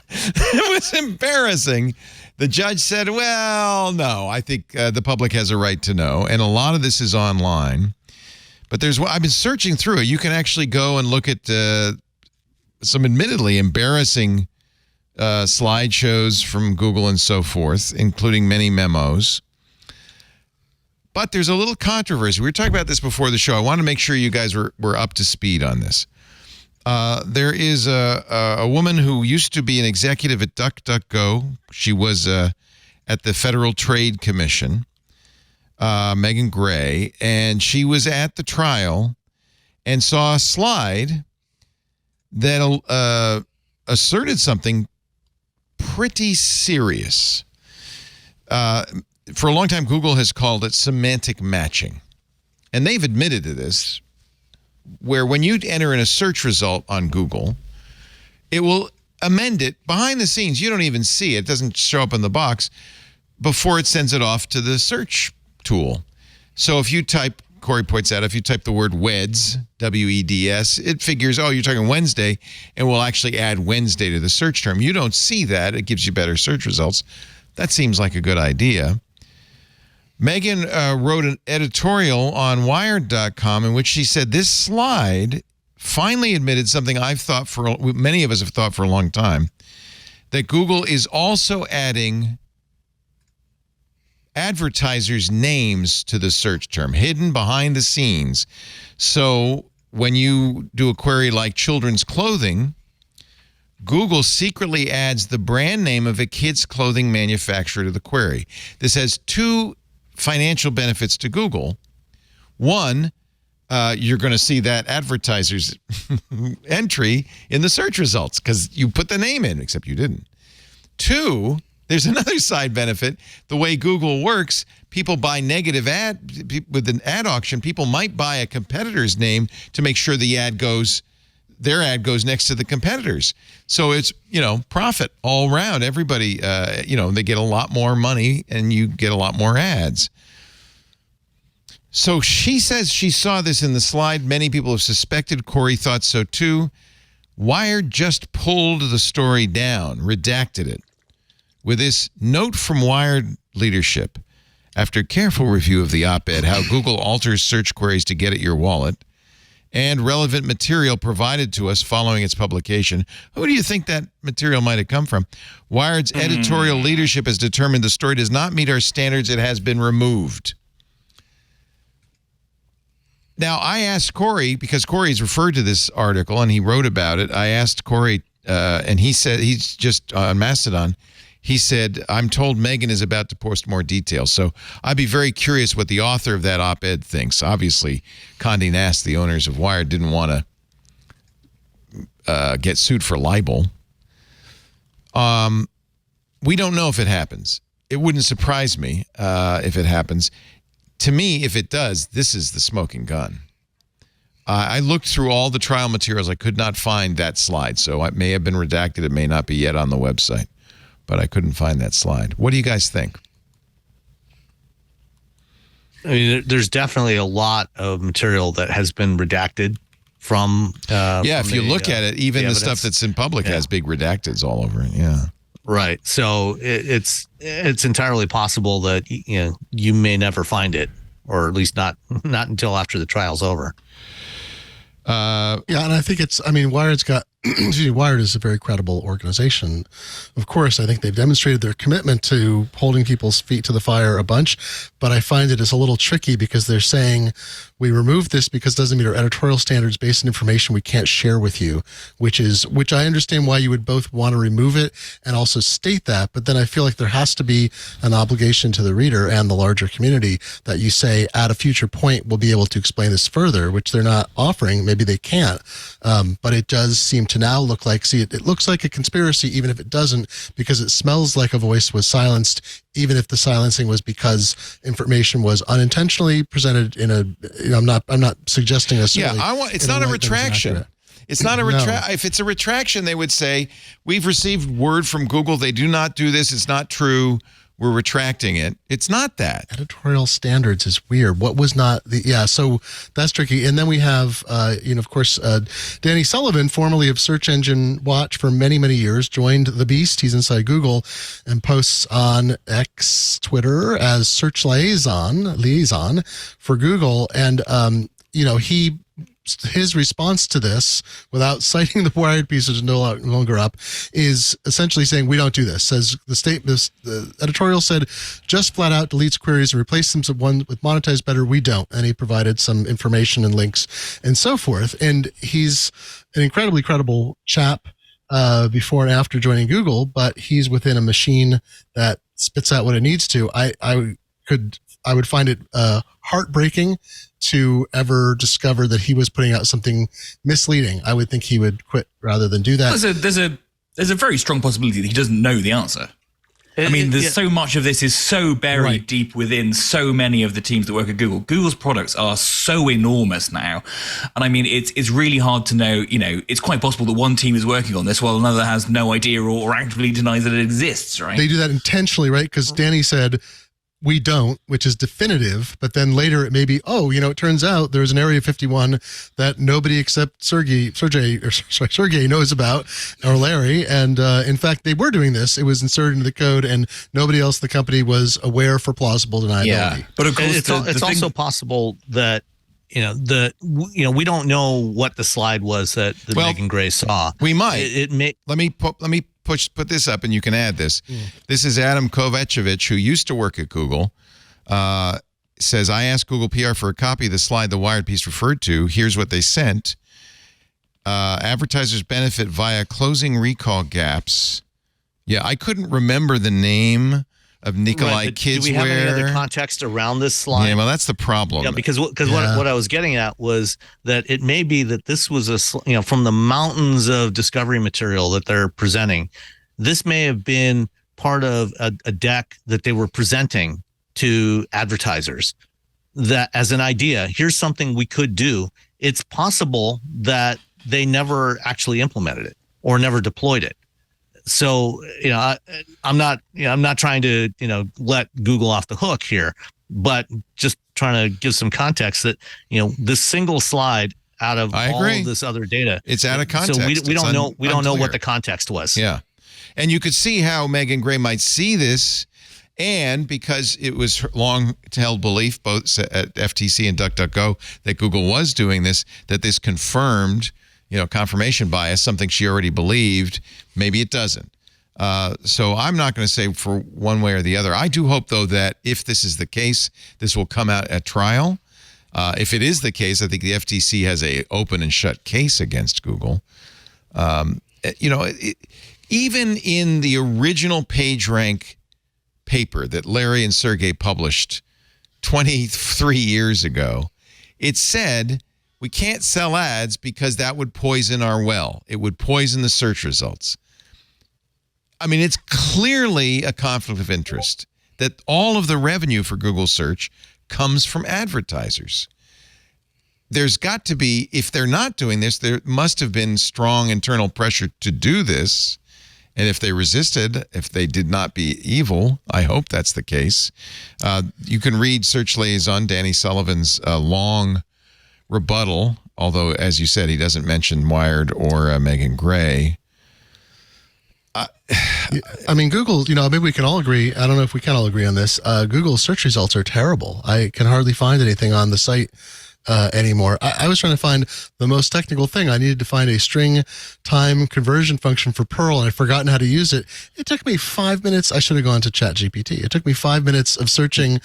It was embarrassing. The judge said, well, no, I think the public has a right to know. And a lot of this is online. But I've been searching through it. You can actually go and look at some admittedly embarrassing slideshows from Google and so forth, including many memos. But there's a little controversy. We were talking about this before the show. I want to make sure you guys were up to speed on this. There is a woman who used to be an executive at DuckDuckGo. She was at the Federal Trade Commission, Megan Gray, and she was at the trial and saw a slide that asserted something pretty serious. For a long time, Google has called it semantic matching. And they've admitted to this, where when you enter in a search result on Google, it will amend it behind the scenes. You don't even see it. It doesn't show up in the box before it sends it off to the search tool. So if you type, Cory points out, if you type the word WEDS, W-E-D-S, it figures, oh, you're talking Wednesday, and will actually add Wednesday to the search term. You don't see that. It gives you better search results. That seems like a good idea. Megan wrote an editorial on Wired.com in which she said this slide finally admitted something many of us have thought for a long time, that Google is also adding advertisers' names to the search term, hidden behind the scenes. So when you do a query like children's clothing, Google secretly adds the brand name of a kid's clothing manufacturer to the query. This has two financial benefits to Google. One, you're going to see that advertiser's entry in the search results because you put the name in, except you didn't. Two, there's another side benefit. The way Google works, people buy negative with an ad auction. People might buy a competitor's name to make sure their ad goes next to the competitors. So it's, profit all around. Everybody, they get a lot more money and you get a lot more ads. So she says she saw this in the slide. Many people have suspected. Cory thought so too. Wired just pulled the story down, redacted it, with this note from Wired leadership. After careful review of the op-ed, how Google alters search queries to get at your wallet, and relevant material provided to us following its publication. Who do you think that material might have come from? Wired's editorial leadership has determined the story does not meet our standards. It has been removed. Now, I asked Cory, because Cory's referred to this article and he wrote about it. I asked Cory, and he said, he's just on Mastodon, he said, I'm told Megan is about to post more details. So I'd be very curious what the author of that op-ed thinks. Obviously, Condé Nast, the owners of Wired, didn't want to get sued for libel. We don't know if it happens. It wouldn't surprise me if it happens. To me, if it does, this is the smoking gun. I looked through all the trial materials. I could not find that slide. So it may have been redacted. It may not be yet on the website. But I couldn't find that slide. What do you guys think? I mean, there's definitely a lot of material that has been redacted from. If you look at it, even the stuff that's in public has big redacteds all over it. Yeah. Right. So it's entirely possible that you may never find it, or at least not until after the trial's over. And I think Wired's got, Wired is a very credible organization. Of course, I think they've demonstrated their commitment to holding people's feet to the fire a bunch, but I find it is a little tricky because they're saying we removed this because it doesn't meet our editorial standards based on information we can't share with you, which I understand why you would both want to remove it and also state that, but then I feel like there has to be an obligation to the reader and the larger community that you say at a future point we'll be able to explain this further, which they're not offering. Maybe they can't, but it does seem to now look like, it looks like a conspiracy even if it doesn't, because it smells like a voice was silenced, even if the silencing was because information was unintentionally presented in a, I'm not suggesting this. It's not a retraction. It's not a retraction. If it's a retraction, they would say, we've received word from Google. They do not do this. It's not true. We're retracting it. It's not that. Editorial standards is weird. What was not so that's tricky. And then we have, of course, Danny Sullivan, formerly of Search Engine Watch for many, many years, joined the beast. He's inside Google and posts on X, Twitter as search liaison for Google. And, his response to this, without citing the Wired piece, which is no longer up, is essentially saying we don't do this. Says the editorial said, just flat out deletes queries and replaces them with one with monetized better. We don't. And he provided some information and links and so forth. And he's an incredibly credible chap before and after joining Google, but he's within a machine that spits out what it needs to. I would find it heartbreaking to ever discover that he was putting out something misleading. I would think he would quit rather than do that. There's a very strong possibility that he doesn't know the answer. So much of this is so buried deep within so many of the teams that work at Google. Google's products are so enormous now. And it's really hard to know, it's quite possible that one team is working on this while another has no idea or actively denies that it exists, right? They do that intentionally, right? Because Danny said, we don't, which is definitive, but then later it may be, it turns out there's an Area 51 that nobody except Sergey knows about, or Larry, and in fact, they were doing this. It was inserted into the code, and nobody else in the company was aware for plausible deniability. Yeah, but of course, it's also possible that we don't know what the slide was that Megan Gray saw. We might. Let me put this up, and you can add this. This is Adam Kovacevic, who used to work at Google. Says, I asked Google PR for a copy of the slide the Wired piece referred to. Here's what they sent. Advertisers benefit via closing recall gaps. Yeah, I couldn't remember the name of Nikolai Kidswear. Do we have any other context around this slide? Yeah, well, that's the problem. Yeah, because what I was getting at was that it may be that this was from the mountains of discovery material that they're presenting, this may have been part of a deck that they were presenting to advertisers that as an idea, here's something we could do. It's possible that they never actually implemented it or never deployed it. So, I'm not trying to, let Google off the hook here, but just trying to give some context that, this single slide out of all of this other data, it's out of context. So we don't know what the context was. Yeah. And you could see how Megan Gray might see this. And because it was long held belief, both at FTC and DuckDuckGo, that Google was doing this, that this confirmed, confirmation bias, something she already believed. Maybe it doesn't. So I'm not going to say for one way or the other. I do hope, though, that if this is the case, this will come out at trial. If it is the case, I think the FTC has a open and shut case against Google. Even in the original PageRank paper that Larry and Sergey published 23 years ago, it said, we can't sell ads because that would poison our well. It would poison the search results. It's clearly a conflict of interest that all of the revenue for Google search comes from advertisers. there's got to be, if they're not doing this, there must have been strong internal pressure to do this. And if they resisted, if they did not be evil, I hope that's the case. You can read Search Liaison Danny Sullivan's long rebuttal, although, as you said, he doesn't mention Wired or Megan Gray. I mean, Google, maybe we can all agree. I don't know if we can all agree on this. Google's search results are terrible. I can hardly find anything on the site anymore. I was trying to find the most technical thing. I needed to find a string time conversion function for Perl, and I'd forgotten how to use it. It took me 5 minutes. I should have gone to ChatGPT. It took me 5 minutes of searching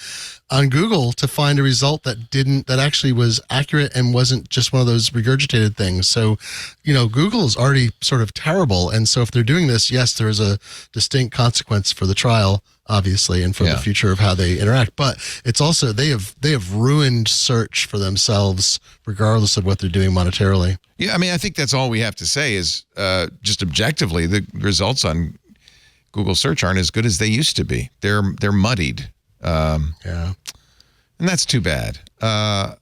on Google to find a result that actually was accurate and wasn't just one of those regurgitated things. So, Google is already sort of terrible. And so if they're doing this, yes, there is a distinct consequence for the trial, obviously, and for the future of how they interact. But it's also, they have ruined search for themselves, regardless of what they're doing monetarily. Yeah, I mean, I think that's all we have to say is just objectively, the results on Google search aren't as good as they used to be. They're muddied. And that's too bad. I've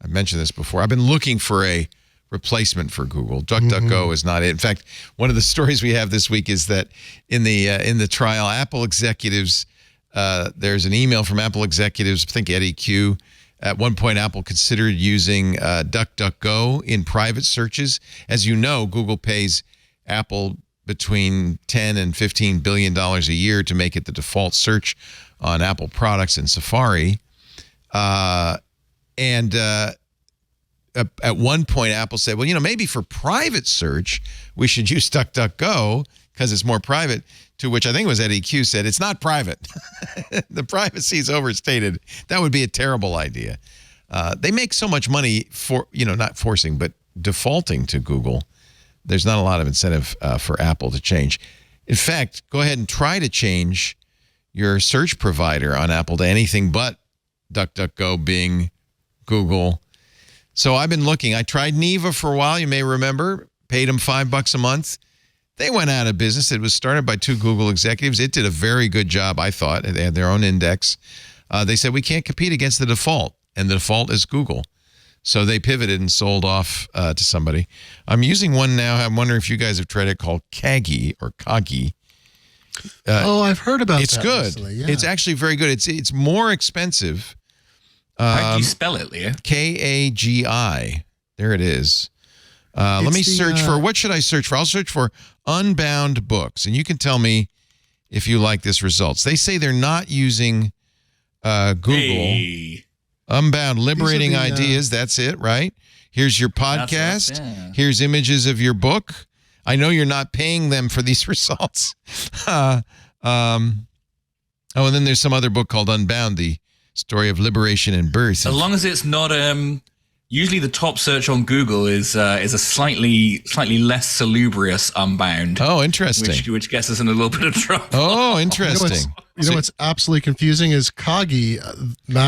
mentioned this before. I've been looking for a replacement for Google. DuckDuckGo is not it. In fact, one of the stories we have this week is that in the trial, Apple executives, there's an email from Apple executives, I think Eddie Q. At one point, Apple considered using DuckDuckGo in private searches. As you know, Google pays Apple between $10 and $15 billion a year to make it the default search on Apple products in Safari. At one point, Apple said, well, maybe for private search, we should use DuckDuckGo because it's more private, to which I think it was Eddie Q said, it's not private. The privacy is overstated. That would be a terrible idea. They make so much money for, not forcing, but defaulting to Google. There's not a lot of incentive for Apple to change. In fact, go ahead and try to change your search provider on Apple to anything but DuckDuckGo, Bing, Google. So I've been looking. I tried Neva for a while. You may remember. Paid them $5 a month. They went out of business. It was started by two Google executives. It did a very good job, I thought. They had their own index. They said, we can't compete against the default, and the default is Google. So they pivoted and sold off to somebody. I'm using one now. I'm wondering if you guys have tried it, called Kagi or Kagi. I've heard about it's that. Good. Recently, yeah. It's actually very good. It's more expensive. How do you spell it, Leah? Kagi. There it is. Let me search for, what should I search for? I'll search for Unbound Books, and you can tell me if you like this results. They say they're not using Google. Hey. Unbound, liberating ideas. That's it, right? Here's your podcast. Right, yeah. Here's images of your book. I know you're not paying them for these results. And then there's some other book called Unbound, the story of liberation and birth. As long as it's not, usually the top search on Google is a slightly less salubrious Unbound. Oh, interesting. Which gets us in a little bit of trouble. Oh, interesting. You know what's absolutely confusing is Kagi.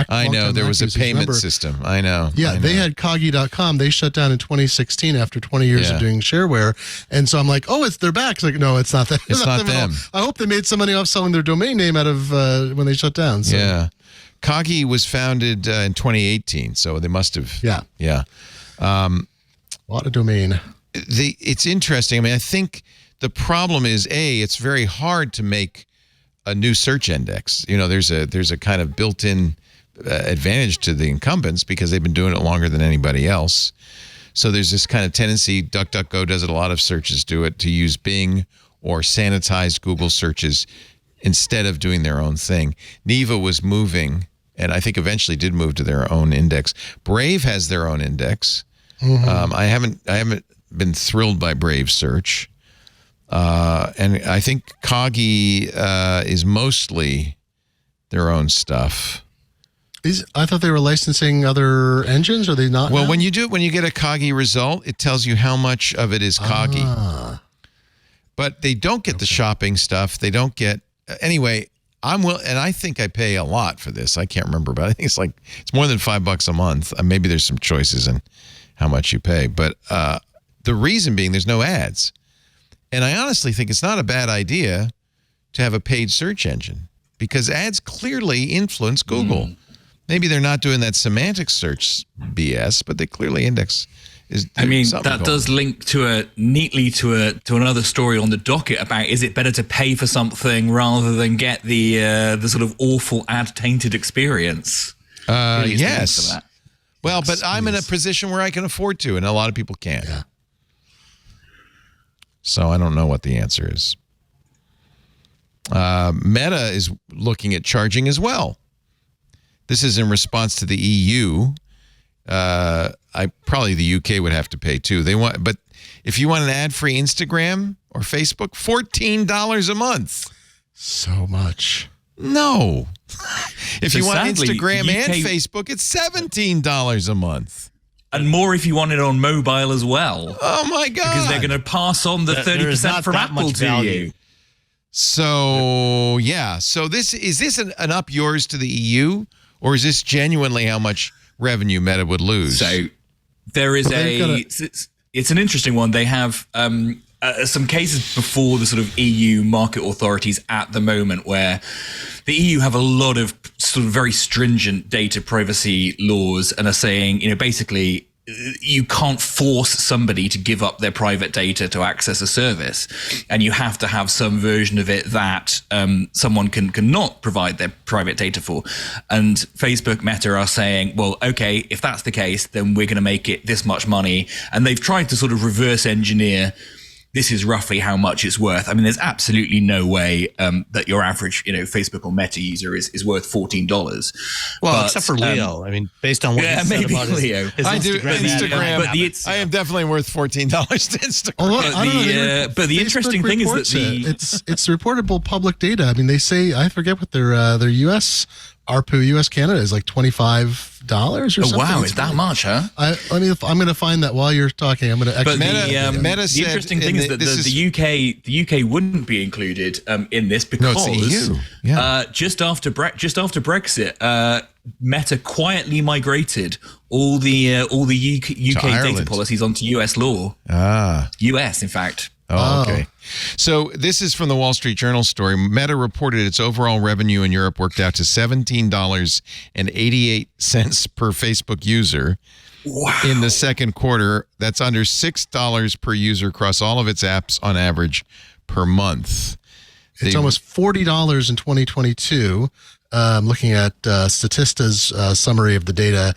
I know, there was a payment system. I know. Yeah, they had Kagi.com. They shut down in 2016 after 20 years of doing shareware. And so I'm like, they're back. It's like, no, it's not that. It's not them. I hope they made some money off selling their domain name out of when they shut down. So. Yeah. Kagi was founded in 2018, so they must have. Yeah. A lot of domain. It's interesting. I mean, I think the problem is, it's very hard to make a new search index. There's a kind of built-in advantage to the incumbents because they've been doing it longer than anybody else. So there's this kind of tendency. DuckDuckGo does it. A lot of searches do it, to use Bing or sanitized Google searches instead of doing their own thing. Neva was moving, and I think eventually did move to their own index. Brave has their own index. Mm-hmm. I haven't been thrilled by Brave search. And I think Kagi is mostly their own stuff. I thought they were licensing other engines. Are they not? Well, now? when you get a Kagi result, it tells you how much of it is Kagi. But they don't get the shopping stuff. They don't get anyway. And I think I pay a lot for this. I can't remember, but I think it's more than $5 a month. Maybe there's some choices in how much you pay, but the reason being there's no ads. And I honestly think it's not a bad idea to have a paid search engine because ads clearly influence Google. Maybe they're not doing that semantic search BS, but they clearly index. That does link neatly to another story on the docket about, is it better to pay for something rather than get the sort of awful ad tainted experience? Yes. Well, but I'm in a position where I can afford to, and a lot of people can't. Yeah. So I don't know what the answer is. Meta is looking at charging as well. This is in response to the EU. Probably the UK would have to pay too. But if you want an ad-free Instagram or Facebook, $14 a month. So much. No. If you want sadly, Instagram and Facebook, it's $17 a month. And more if you want it on mobile as well. Oh my God. Because they're going to pass on the 30% from Apple to you. So, yeah. So is this an up yours to the EU? Or is this genuinely how much revenue Meta would lose? So there is it's an interesting one. They have some cases before the sort of EU market authorities at the moment where the EU have a lot of sort of very stringent data privacy laws and are saying, basically you can't force somebody to give up their private data to access a service, and you have to have some version of it that someone cannot provide their private data for. And Facebook, Meta are saying, well, okay, if that's the case, then we're going to make it this much money. And they've tried to sort of reverse engineer, this is roughly how much it's worth. I mean, there's absolutely no way that your average, Facebook or Meta user is worth $14. Well, except for Leo. I mean, based on what he said about Leo. his Instagram. I am definitely worth $14 to Instagram. But the interesting thing is that it's reportable public data. I mean, they say, I forget what their U.S. ARPU, U.S. Canada is like $25 or something. Oh, wow, it's that much, huh? I'm going to find that while you're talking. I'm going to. But Meta said, the interesting thing is that the UK wouldn't be included in this because it's the EU. Yeah. Just after Brexit, Meta quietly migrated all the UK data policies onto US law. US, in fact. Oh, okay. So this is from the Wall Street Journal story. Meta reported its overall revenue in Europe worked out to $17.88 per Facebook user. Wow. In the second quarter. That's under $6 per user across all of its apps on average per month. It's almost $40 in 2022. Looking at Statista's summary of the data,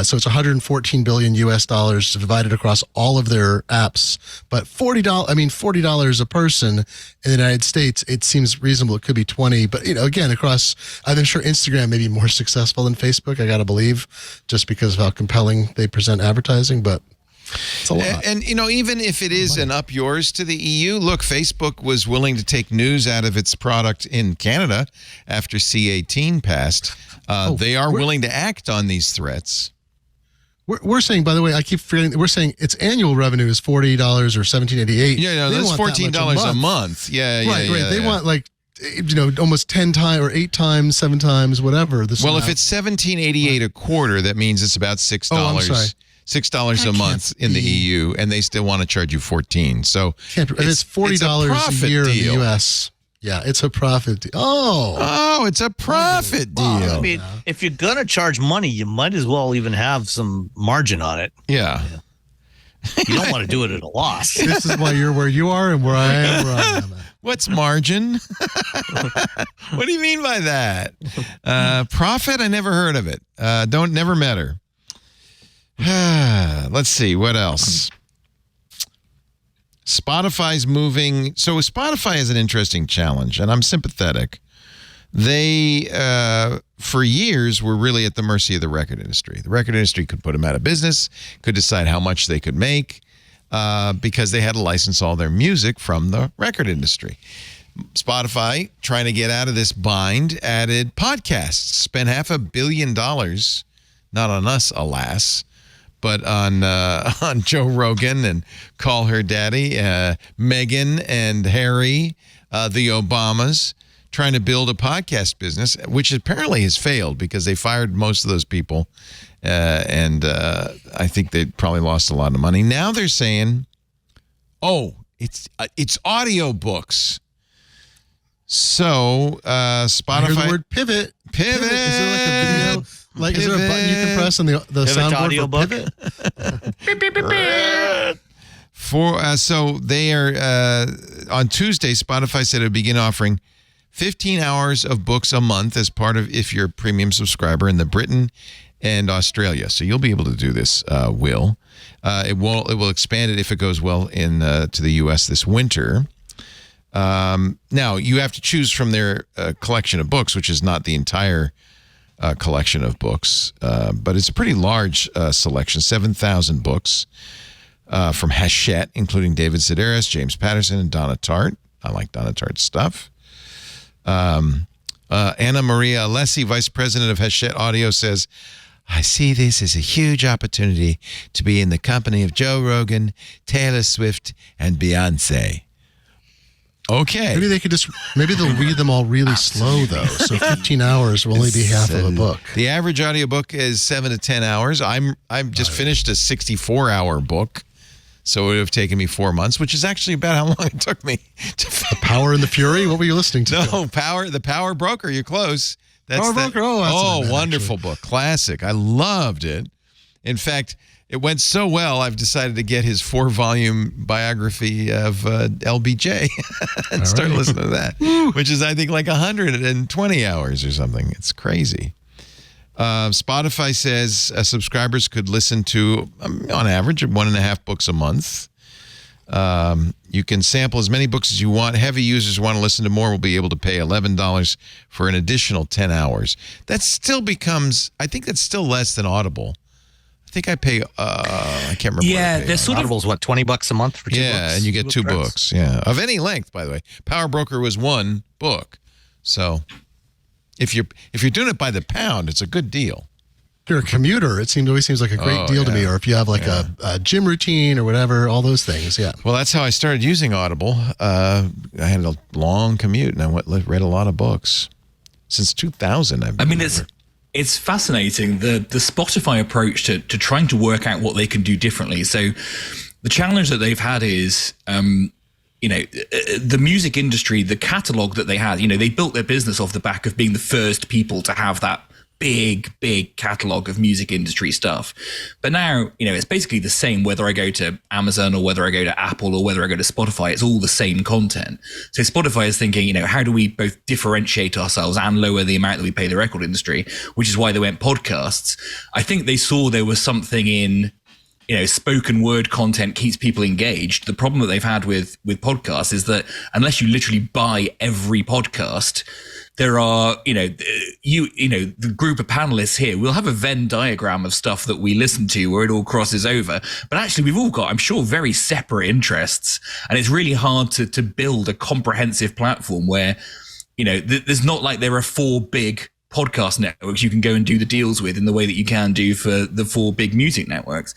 so it's $114 billion US dollars divided across all of their apps. But $40 a person in the United States, it seems reasonable. It could be 20, but again, across, I'm sure Instagram may be more successful than Facebook. I got to believe, just because of how compelling they present advertising, but. It's a lot. And even if it is an up yours to the EU, look, Facebook was willing to take news out of its product in Canada after C18 passed. They are willing to act on these threats. We're saying, by the way, I keep forgetting, we're saying its annual revenue is $40 or $17.88. Yeah, that's $14 a month. Yeah. They want like, almost 10 times or 8 times, 7 times, whatever. Well, if it's $17.88 a quarter, that means it's about $6. Oh, I'm sorry. $6 a month in the EU, and they still want to charge you $14. So it's $40 a year in the US. Yeah, it's a profit deal. Oh, it's a profit deal. Well, I mean, if you're gonna charge money, you might as well even have some margin on it. Yeah. You don't want to do it at a loss. This is why you're where you are and where I am where I am. What's margin? What do you mean by that? Profit? I never heard of it. Never met her. Let's see, what else? Spotify's moving. So Spotify is an interesting challenge, and I'm sympathetic. They, for years, were really at the mercy of the record industry. The record industry could put them out of business, could decide how much they could make, because they had to license all their music from the record industry. Spotify, trying to get out of this bind, added podcasts, spent $500 million, not on us, alas, but on Joe Rogan and Call Her Daddy, Meghan and Harry, the Obamas, trying to build a podcast business, which apparently has failed because they fired most of those people, and I think they probably lost a lot of money. Now they're saying, it's audiobooks. So Spotify. I heard the word pivot. Pivot. Is there like a video? Like, is there a button you can press on the soundboard audiobook. for pivot? So they are on Tuesday. Spotify said it would begin offering 15 hours of books a month as part of if you're a premium subscriber in the Britain and Australia. So you'll be able to do this, Will. It will expand it if it goes well to the U.S. this winter. Now, you have to choose from their collection of books, which is not the entire collection of books, but it's a pretty large selection, 7,000 books from Hachette, including David Sedaris, James Patterson, and Donna Tartt. I like Donna Tartt's stuff. Anna Maria Alessi, Vice President of Hachette Audio, says, I see this as a huge opportunity to be in the company of Joe Rogan, Taylor Swift, and Beyonce. Okay. Maybe they'll read them all really slow, though. So 15 hours will only be half of a book. The average audiobook is 7 to 10 hours. I'm just finished a 64-hour book. So it would have taken me 4 months, which is actually about how long it took me to The Power and the Fury? What were you listening to? No, The Power Broker. You're close. Power Broker? Oh, that's wonderful book. Classic. I loved it. In fact, it went so well, I've decided to get his 4-volume biography of LBJ and start listening to that, which is, I think, like 120 hours or something. It's crazy. Spotify says subscribers could listen to, on average, 1.5 books a month. You can sample as many books as you want. Heavy users who want to listen to more will be able to pay $11 for an additional 10 hours. That still becomes, I think that's still less than Audible. I think I pay, I can't remember. Yeah, there's sort of Audible's what, $20 a month for 2 books? Yeah, and you get 2 books. Yeah, of any length, by the way. Power Broker was 1 book. So if you're doing it by the pound, it's a good deal. If you're a commuter, it always seems like a great deal to me. Or if you have like a gym routine or whatever, all those things. Yeah. Well, that's how I started using Audible. I had a long commute, and I read a lot of books. Since 2000, I've been It's fascinating, the Spotify approach to trying to work out what they can do differently. So the challenge that they've had is, the music industry, the catalog that they had, they built their business off the back of being the first people to have that big catalog of music industry stuff. But now, it's basically the same whether I go to Amazon or whether I go to Apple or whether I go to Spotify. It's all the same content. So Spotify is thinking, how do we both differentiate ourselves and lower the amount that we pay the record industry, which is why they went podcasts. I think they saw there was something in, spoken word content keeps people engaged. The problem that they've had with podcasts is that unless you literally buy every podcast, there are, the group of panelists here, we'll have a Venn diagram of stuff that we listen to where it all crosses over. But actually, we've all got, I'm sure, very separate interests. And it's really hard to build a comprehensive platform where, there's not like there are 4 big podcast networks you can go and do the deals with in the way that you can do for the 4 big music networks.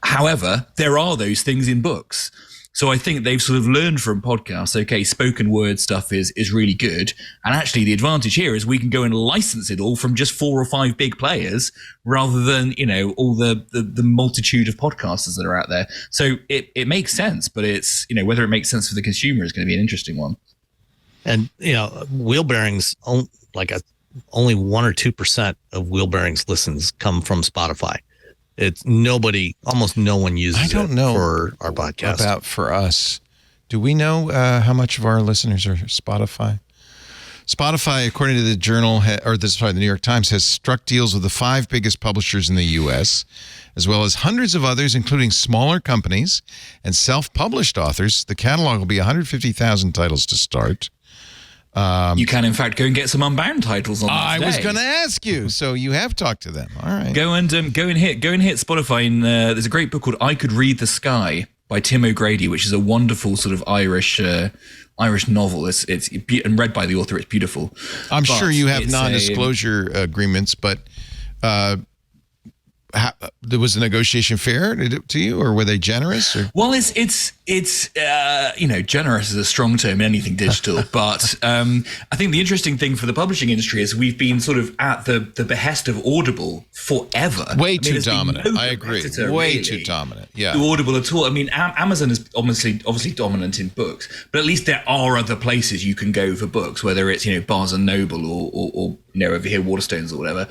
However, there are those things in books. So I think they've sort of learned from podcasts, okay, spoken word stuff is really good. And actually the advantage here is we can go and license it all from just 4 or 5 big players rather than, all the multitude of podcasters that are out there. So it makes sense, but it's, whether it makes sense for the consumer is going to be an interesting one. And, wheel bearings, only 1 or 2% of wheel bearings listens come from Spotify. It's almost no one uses I don't know for our podcast. About for us. Do we know how much of our listeners are Spotify? Spotify, according to the the New York Times, has struck deals with the 5 biggest publishers in the U.S., as well as hundreds of others, including smaller companies and self-published authors. The catalog will be 150,000 titles to start. You can, in fact, go and get some Unbound titles on that I today. was going to ask you, so you have talked to them. All right. Go and hit Spotify. And there's a great book called I Could Read the Sky by Tim O'Grady, which is a wonderful sort of Irish novel. It's and read by the author. It's beautiful. I'm sure you have non-disclosure agreements, but there was a negotiation fair to you, or were they generous? Or? Well, it's generous is a strong term in anything digital, but I think the interesting thing for the publishing industry is we've been sort of at the behest of Audible forever. Way too dominant. I agree. Way too dominant. Yeah. To Audible at all. I mean, Amazon is obviously dominant in books, but at least there are other places you can go for books, whether it's Barnes and Noble or over here, Waterstones or whatever.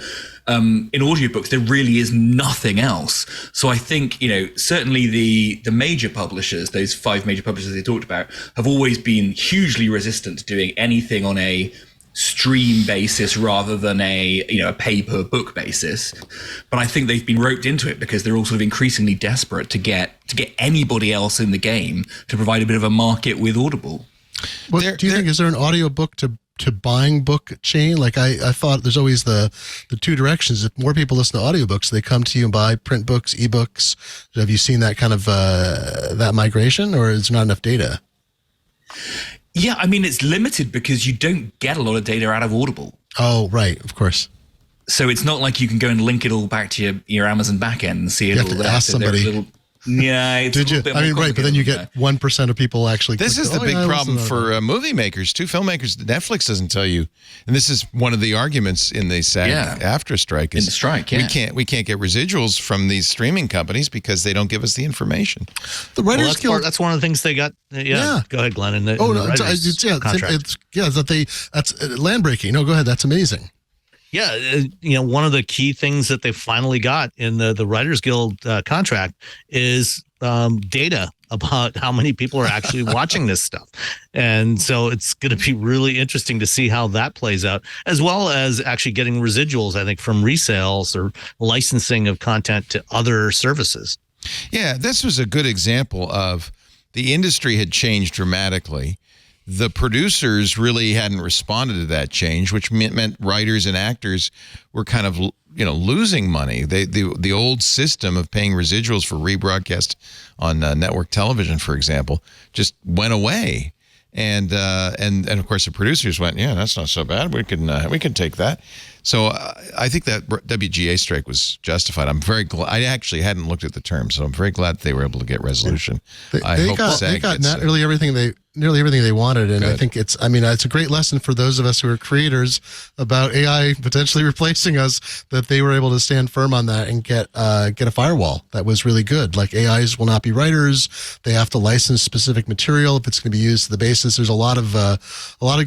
In audiobooks, there really is nothing else. So I think, certainly the major publishers, those 5 major publishers they talked about, have always been hugely resistant to doing anything on a stream basis rather than a pay per book basis. But I think they've been roped into it because they're all sort of increasingly desperate to get anybody else in the game to provide a bit of a market with Audible. What do you think? Is there an audiobook to buying book chain? Like I thought there's always the 2 directions. If more people listen to audiobooks, they come to you and buy print books, ebooks. Have you seen that kind of that migration, or is there not enough data? Yeah, I mean, it's limited because you don't get a lot of data out of Audible. Oh, right, of course. So it's not like you can go and link it all back to your Amazon backend and see it all there. Ask somebody. Yeah, it's Did you? I mean, right, but then you get 1% of people actually. This is the big problem for movie makers too. Filmmakers, Netflix doesn't tell you, and this is one of the arguments in the SAG after strike. In the strike, we can't get residuals from these streaming companies because they don't give us the information. The Writers Guild. That's one of the things they got. Yeah. Go ahead, Glenn. In the contract. That's land breaking. No, go ahead. That's amazing. Yeah, one of the key things that they finally got in the Writers Guild contract is data about how many people are actually watching this stuff. And so it's going to be really interesting to see how that plays out, as well as actually getting residuals, I think, from resales or licensing of content to other services. Yeah, this was a good example of the industry had changed dramatically. The producers really hadn't responded to that change, which meant writers and actors were kind of, losing money. The old system of paying residuals for rebroadcast on network television, for example, just went away. And of course the producers went, yeah, that's not so bad. We can take that. So I think that WGA strike was justified. I'm very glad. I actually hadn't looked at the terms, so I'm very glad they were able to get resolution. They got nearly everything they wanted, and I think it's a great lesson for those of us who are creators about AI potentially replacing us, that they were able to stand firm on that and get a firewall that was really good. Like, AIs will not be writers; they have to license specific material if it's going to be used to the basis. There's a lot of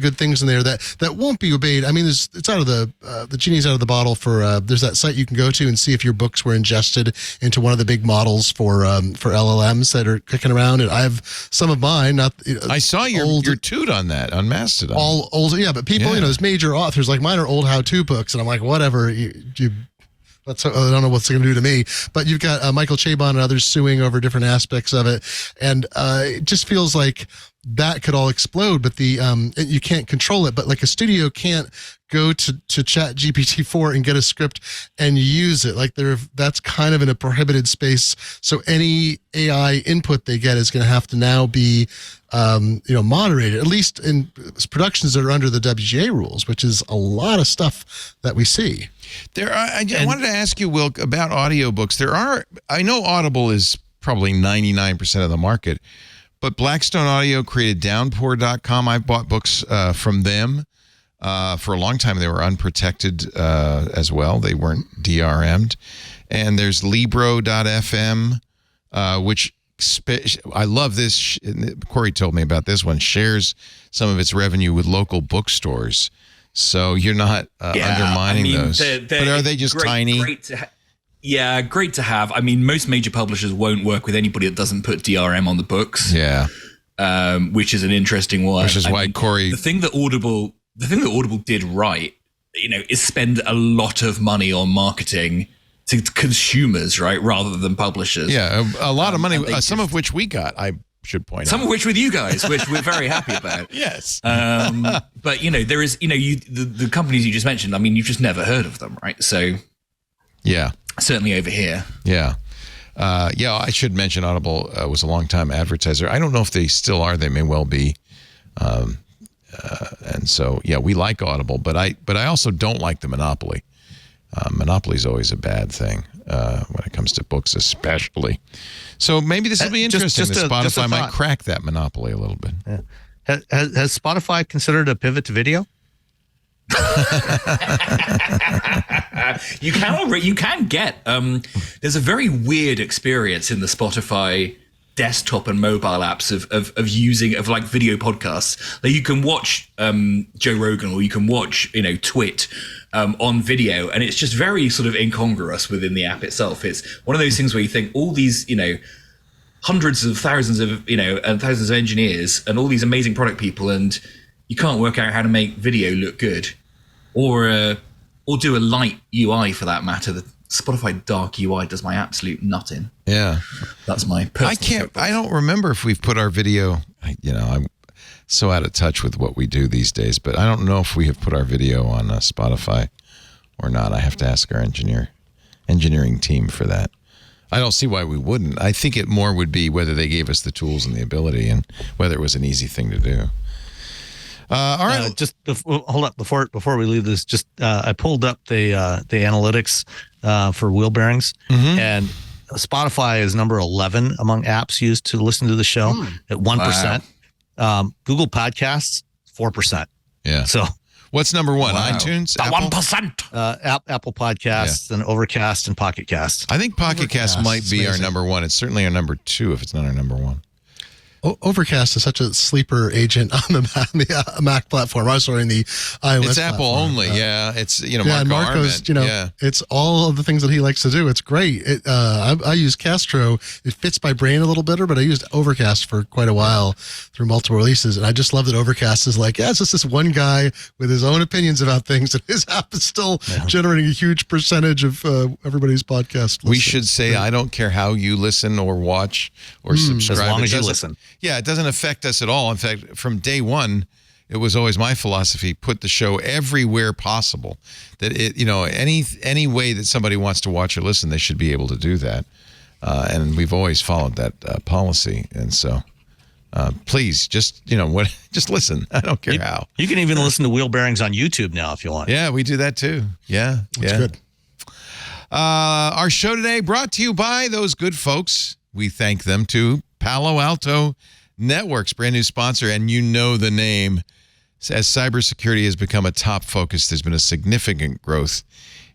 good things in there that won't be obeyed. I mean, it's out of the genie's out of the bottle for there's that site you can go to and see if your books were ingested into one of the big models for LLMs that are kicking around. And I have some of mine. I saw your toot on that on Mastodon. All old, yeah. But people, there's major authors like mine are old how-to books, and I'm like, whatever. I don't know what's going to do to me. But you've got Michael Chabon and others suing over different aspects of it, and it just feels like that could all explode. But you can't control it. But like a studio can't go to Chat GPT-4 and get a script and use it. Like that's kind of in a prohibited space. So any AI input they get is going to have to now be moderated, at least in productions that are under the WGA rules, which is a lot of stuff that we see. I wanted to ask you, Will, about audiobooks. I know Audible is probably 99% of the market, but Blackstone Audio created Downpour.com. I've bought books from them. For a long time, they were unprotected as well. They weren't DRM'd. And there's Libro.fm, which I love this. Corey told me about this one. Shares some of its revenue with local bookstores. So you're not undermining those. But are they just tiny? Great to have. I mean, most major publishers won't work with anybody that doesn't put DRM on the books. Yeah. Which is an interesting one. Which is why Corey... The thing that Audible did right, is spend a lot of money on marketing to consumers, right, rather than publishers. Yeah, a lot of money, some of which we got, I should point out. Some of which with you guys, which we're very happy about. Yes. But, there is, the companies you just mentioned, I mean, you've just never heard of them, right? So, yeah. Certainly over here. Yeah. I should mention Audible was a long-time advertiser. I don't know if they still are. They may well be. And so, we like Audible, but I also don't like the monopoly. Monopoly is always a bad thing when it comes to books, especially. So maybe this will be interesting. Spotify might crack that monopoly a little bit. Yeah. Has Spotify considered a pivot to video? You can get. There's a very weird experience in the Spotify desktop and mobile apps of using like video podcasts. Like you can watch Joe Rogan, or you can watch Twit on video, and it's just very sort of incongruous within the app itself. It's one of those things where you think all these hundreds of thousands of and thousands of engineers and all these amazing product people, and you can't work out how to make video look good, or do a light UI for that matter. The Spotify dark UI does my absolute nut in. Yeah, that's my personal I don't remember if we've put our video. I'm so out of touch with what we do these days, but I don't know if we have put our video on Spotify or not. I have to ask our engineering team for that. I don't see why we wouldn't. I think it more would be whether they gave us the tools and the ability, and whether it was an easy thing to do. All right. Hold up before we leave this. I pulled up the analytics for wheel bearings, and Spotify is number 11 among apps used to listen to the show at 1%. Wow. Google Podcasts 4%. Yeah. So what's number one? Wow. iTunes. The 1%. Apple Podcasts and Overcast and Pocket Cast. I think Pocket Cast might be our number one. It's certainly our number two if it's not our number one. Overcast is such a sleeper agent on the Mac platform. I'm sorry, in the iOS. It's Apple platform. only. It's Marco's. It's all of the things that he likes to do. It's great. I use Castro. It fits my brain a little better, but I used Overcast for quite a while through multiple releases, and I just love that Overcast is like, it's just this one guy with his own opinions about things, and his app is still generating a huge percentage of everybody's podcast. We should say, I don't care how you listen or watch or subscribe. As long as you listen. Yeah, it doesn't affect us at all. In fact, from day one, it was always my philosophy: put the show everywhere possible. That any way that somebody wants to watch or listen, they should be able to do that. And we've always followed that policy. And so, please, just listen. I don't care how. You can even listen to wheel bearings on YouTube now if you want. Yeah, we do that too. Yeah, that's good. Our show today brought to you by those good folks. We thank them too. Palo Alto Networks, brand new sponsor, and you know the name. As cybersecurity has become a top focus, there's been a significant growth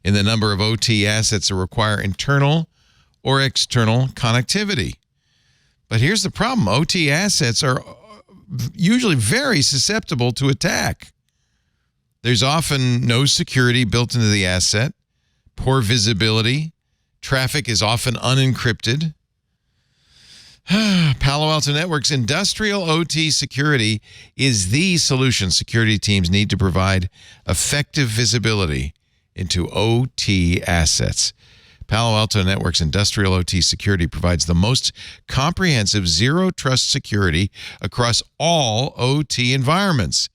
in the number of OT assets that require internal or external connectivity. But here's the problem. OT assets are usually very susceptible to attack. There's often no security built into the asset, poor visibility, traffic is often unencrypted. Palo Alto Networks industrial OT security is the solution. Security teams need to provide effective visibility into OT assets. Palo Alto Networks industrial OT security provides the most comprehensive zero trust security across all OT environments.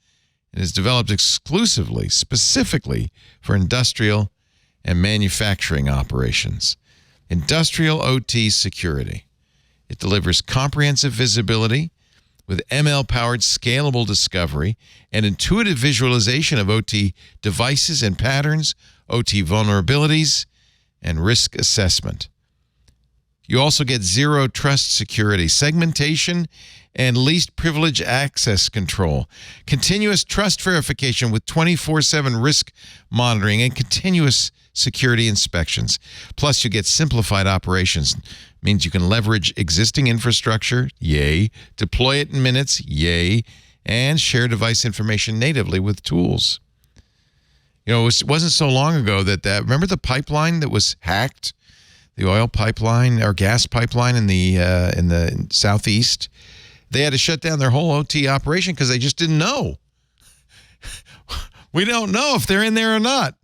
It is developed exclusively, specifically for industrial and manufacturing operations. Industrial OT security. It delivers comprehensive visibility with ML-powered scalable discovery and intuitive visualization of OT devices and patterns, OT vulnerabilities, and risk assessment. You also get zero trust security, segmentation, and least privilege access control, continuous trust verification with 24/7 risk monitoring, and continuous security inspections. Plus, you get simplified operations. Means you can leverage existing infrastructure, yay, deploy it in minutes, yay, and share device information natively with tools. It wasn't so long ago that remember the pipeline that was hacked, the oil pipeline or gas pipeline in the southeast? They had to shut down their whole OT operation because they just didn't know. We don't know if they're in there or not.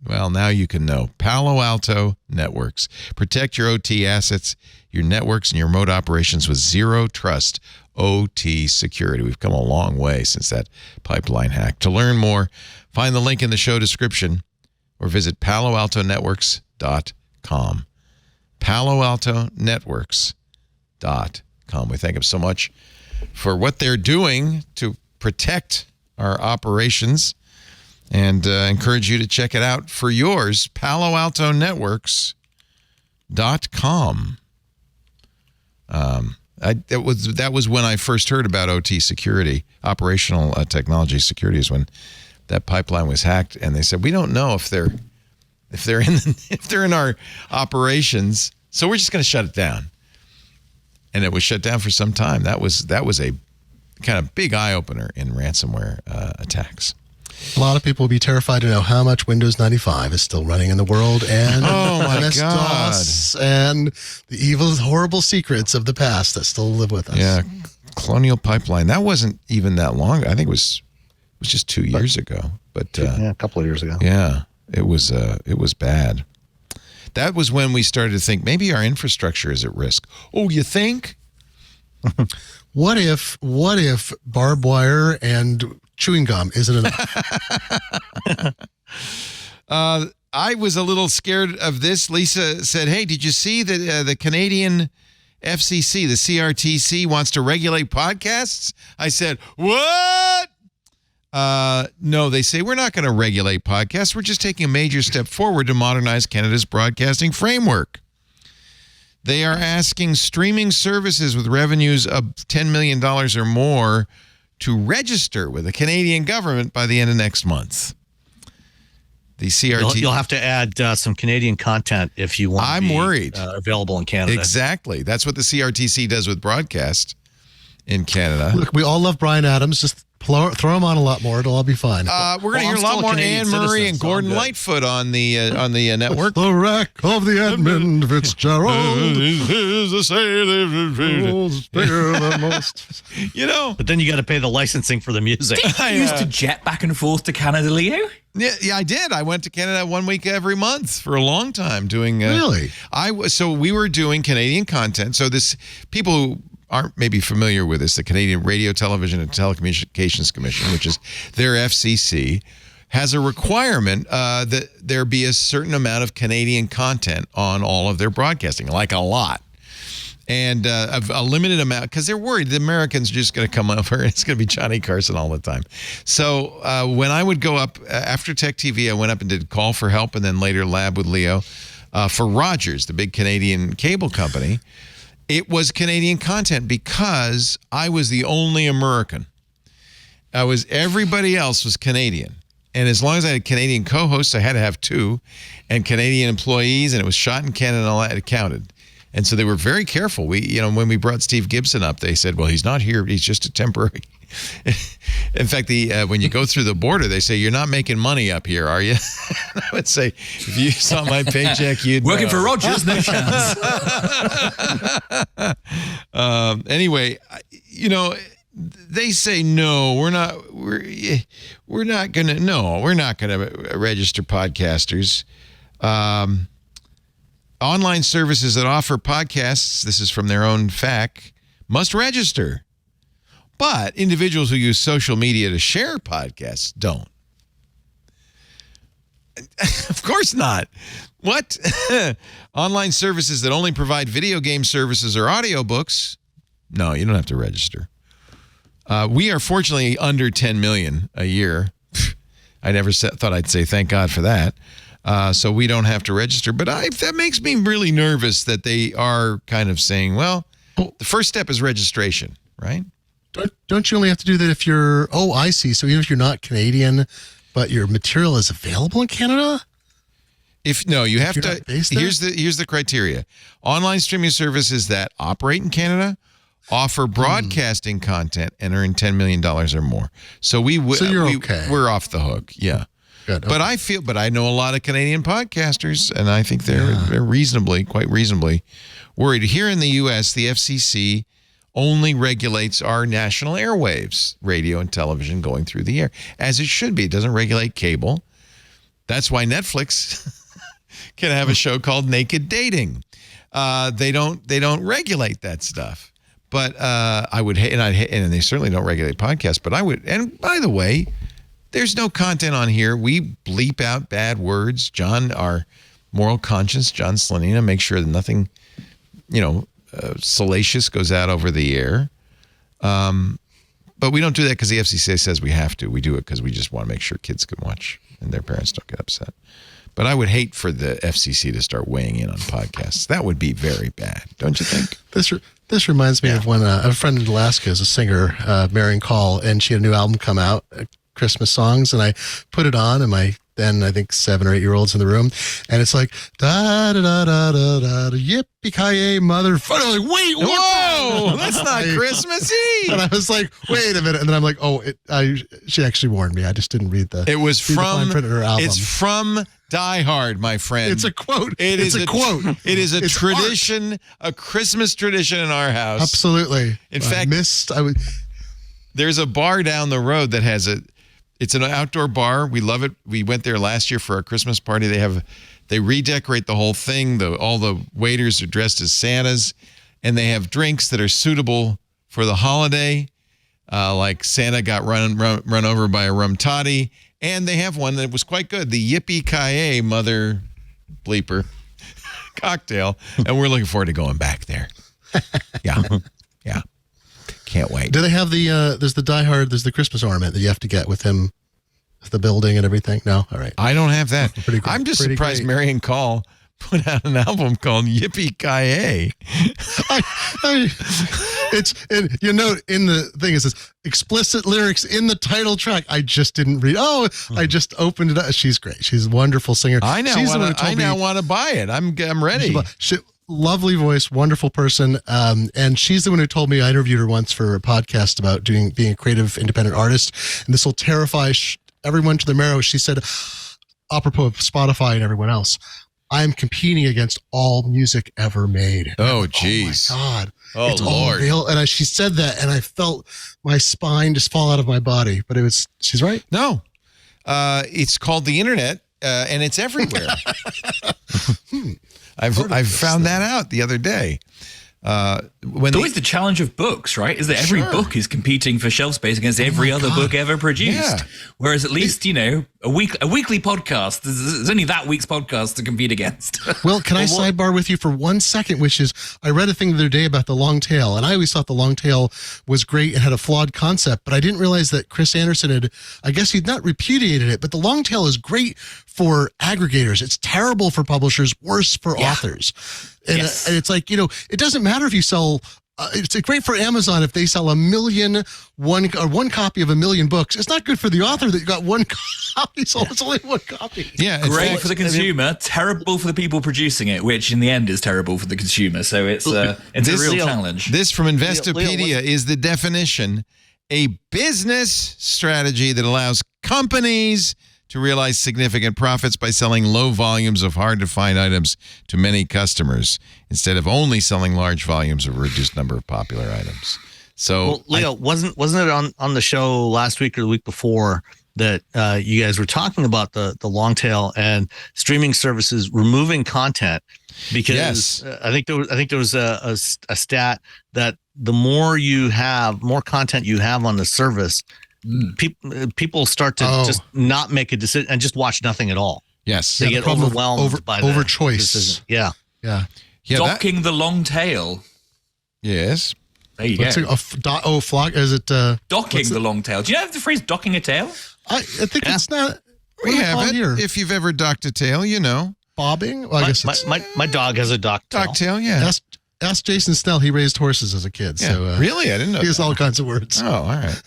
Well, now you can know. Palo Alto Networks. Protect your OT assets, your networks, and your remote operations with zero trust OT security. We've come a long way since that pipeline hack. To learn more, find the link in the show description or visit paloaltonetworks.com. paloaltonetworks.com. We thank them so much for what they're doing to protect our operations. And encourage you to check it out for yours, paloaltonetworks.com. That was when I first heard about OT security, operational technology security, is when that pipeline was hacked, and they said we don't know if they're in our operations, so we're just going to shut it down. and it was shut down for some time. That was a kind of big eye opener in ransomware attacks. A lot of people will be terrified to know how much Windows 95 is still running in the world, and MS-DOS and the evil, horrible secrets of the past that still live with us. Yeah, Colonial Pipeline. That wasn't even that long. I think it was just 2 years ago. But a couple of years ago. Yeah, it was bad. That was when we started to think maybe our infrastructure is at risk. Oh, you think? What if barbed wire and chewing gum isn't enough? I was a little scared of this. Lisa said, hey, did you see that the Canadian FCC, the CRTC, wants to regulate podcasts? I said, what? No, they say we're not going to regulate podcasts. We're just taking a major step forward to modernize Canada's broadcasting framework. They are asking streaming services with revenues of $10 million or more to register with the Canadian government by the end of next month. The CRT. You'll have to add some Canadian content if you want to be worried. Available in Canada. Exactly. That's what the CRTC does with broadcast in Canada. Look, we all love Bryan Adams. Just throw him on a lot more. It'll all be fine. We're going to hear a lot more Anne Murray and Gordon Lightfoot on the network. The wreck of the Edmund Fitzgerald. Bigger than most. But then you got to pay the licensing for the music. You used to jet back and forth to Canada, Leo? Yeah, I did. I went to Canada 1 week every month for a long time doing. Really? So we were doing Canadian content. So people who aren't maybe familiar with this, the Canadian Radio, Television, and Telecommunications Commission, which is their FCC, has a requirement that there be a certain amount of Canadian content on all of their broadcasting, like a lot. And a limited amount, because they're worried the Americans are just going to come over and it's going to be Johnny Carson all the time. So when I would go up, after Tech TV, I went up and did Call for Help and then later Lab with Leo for Rogers, the big Canadian cable company. It was Canadian content because I was the only American. Everybody else was Canadian. And as long as I had Canadian co-hosts, I had to have 2, and Canadian employees, and it was shot in Canada and all that, it counted. And so they were very careful. When we brought Steve Gibson up, they said, well, he's not here. He's just a temporary. In fact, when you go through the border, they say, you're not making money up here, are you? I would say, if you saw my paycheck, you'd working for Rogers, no chance. Anyway, they say, no, we're not going to register podcasters. Online services that offer podcasts, this is from their own FAQ, must register. But individuals who use social media to share podcasts don't. Of course not. What? Online services that only provide video game services or audiobooks? No, you don't have to register. We are fortunately under 10 million a year. I never thought I'd say thank God for that. So we don't have to register. But that makes me really nervous that they are kind of saying, well, the first step is registration, right? Don't you only have to do that if you're, I see. So even if you're not Canadian, but your material is available in Canada? You have to, here's the criteria. Online streaming services that operate in Canada offer broadcasting content and earn $10 million or more. So okay. We're off the hook. Yeah. Good. Okay. But I know a lot of Canadian podcasters, and I think they're quite reasonably worried. Here in the U.S., the FCC only regulates our national airwaves, radio and television going through the air, as it should be. It doesn't regulate cable. That's why Netflix can have a show called Naked Dating. They don't regulate that stuff. But I would hate, and they certainly don't regulate podcasts. But I would, and by the way, there's no content on here. We bleep out bad words. John, our moral conscience, John Slanina, makes sure that nothing, salacious goes out over the air. But we don't do that because the FCC says we have to. We do it because we just want to make sure kids can watch and their parents don't get upset. But I would hate for the FCC to start weighing in on podcasts. That would be very bad, don't you think? This reminds me of when a friend in Alaska is a singer, Marion Call, and she had a new album come out, Christmas songs, and I put it on, and my then I think 7 or 8 year olds in the room, and it's like da da da da da da yippee ki yay motherfucker! Like, wait, what? No, that's not Christmassy. And I was like, wait a minute. And then I'm like, she actually warned me. I just didn't read the. It was from. Print in her album. It's from Die Hard, my friend. It's a quote. It's a quote. It is a It's tradition, a Christmas tradition in our house. Absolutely. In fact, there's a bar down the road that has it's an outdoor bar. We love it. We went there last year for our Christmas party. They redecorate the whole thing. All the waiters are dressed as Santas, and they have drinks that are suitable for the holiday. Like Santa got run over by a rum toddy. And they have one that was quite good, the Yippee-Ki-Yay Mother Bleeper cocktail. And we're looking forward to going back there. Yeah. Can't wait. Do they have there's the Die Hard, there's the Christmas ornament that you have to get with him, with the building and everything? No? All right. I don't have that. I'm just surprised Marion Call put out an album called Yippee-Ki-Yay. You know, in the thing it says explicit lyrics in the title track. I just didn't read. I just opened it up. She's great. She's a wonderful singer. I now want to buy it. I'm ready. Lovely voice, wonderful person. And she's the one who told me, I interviewed her once for a podcast about being a creative independent artist. And this will terrify everyone to the marrow. She said, apropos of Spotify and everyone else, I'm competing against all music ever made. Oh, geez. Oh, my God. Oh, it's Lord. All real. And she said that, and I felt my spine just fall out of my body. But she's right. No. It's called the internet, and it's everywhere. I've found that out the other day. It's always the challenge of books, right? Is that every book is competing for shelf space against every other book ever produced. Yeah. Whereas at least, a weekly podcast, there's only that week's podcast to compete against. Well, can I sidebar with you for 1 second, which is I read a thing the other day about the long tail, and I always thought the long tail was great and had a flawed concept, but I didn't realize that Chris Anderson he'd not repudiated it, but the long tail is great for aggregators. It's terrible for publishers, worse for authors. And it's like, it doesn't matter if you sell, it's great for Amazon if they sell one copy of 1 million books. It's not good for the author that you got one copy sold. It's only one copy. Yeah, great for the consumer, terrible for the people producing it, which in the end is terrible for the consumer. So it's a real challenge. This from Investopedia is the definition: a business strategy that allows companies to realize significant profits by selling low volumes of hard-to-find items to many customers instead of only selling large volumes of a reduced number of popular items. So, Leo, wasn't it on the show last week or the week before that you guys were talking about the long tail and streaming services removing content because I think there was a stat that the more content you have on the service, people start to just not make a decision and just watch nothing at all. Yes. They get overwhelmed by over choice. Decision. Yeah. Docking the long tail. Yes. There you go. Flock. Is it docking the long tail? Do you know the phrase docking a tail? I think it's not. We have it. Here. If you've ever docked a tail, bobbing. Well, I guess my dog has a dock tail. Dock tail, yeah. Ask Jason Snell. He raised horses as a kid. Yeah. So really, I didn't know. He has all kinds of words. Oh, all right.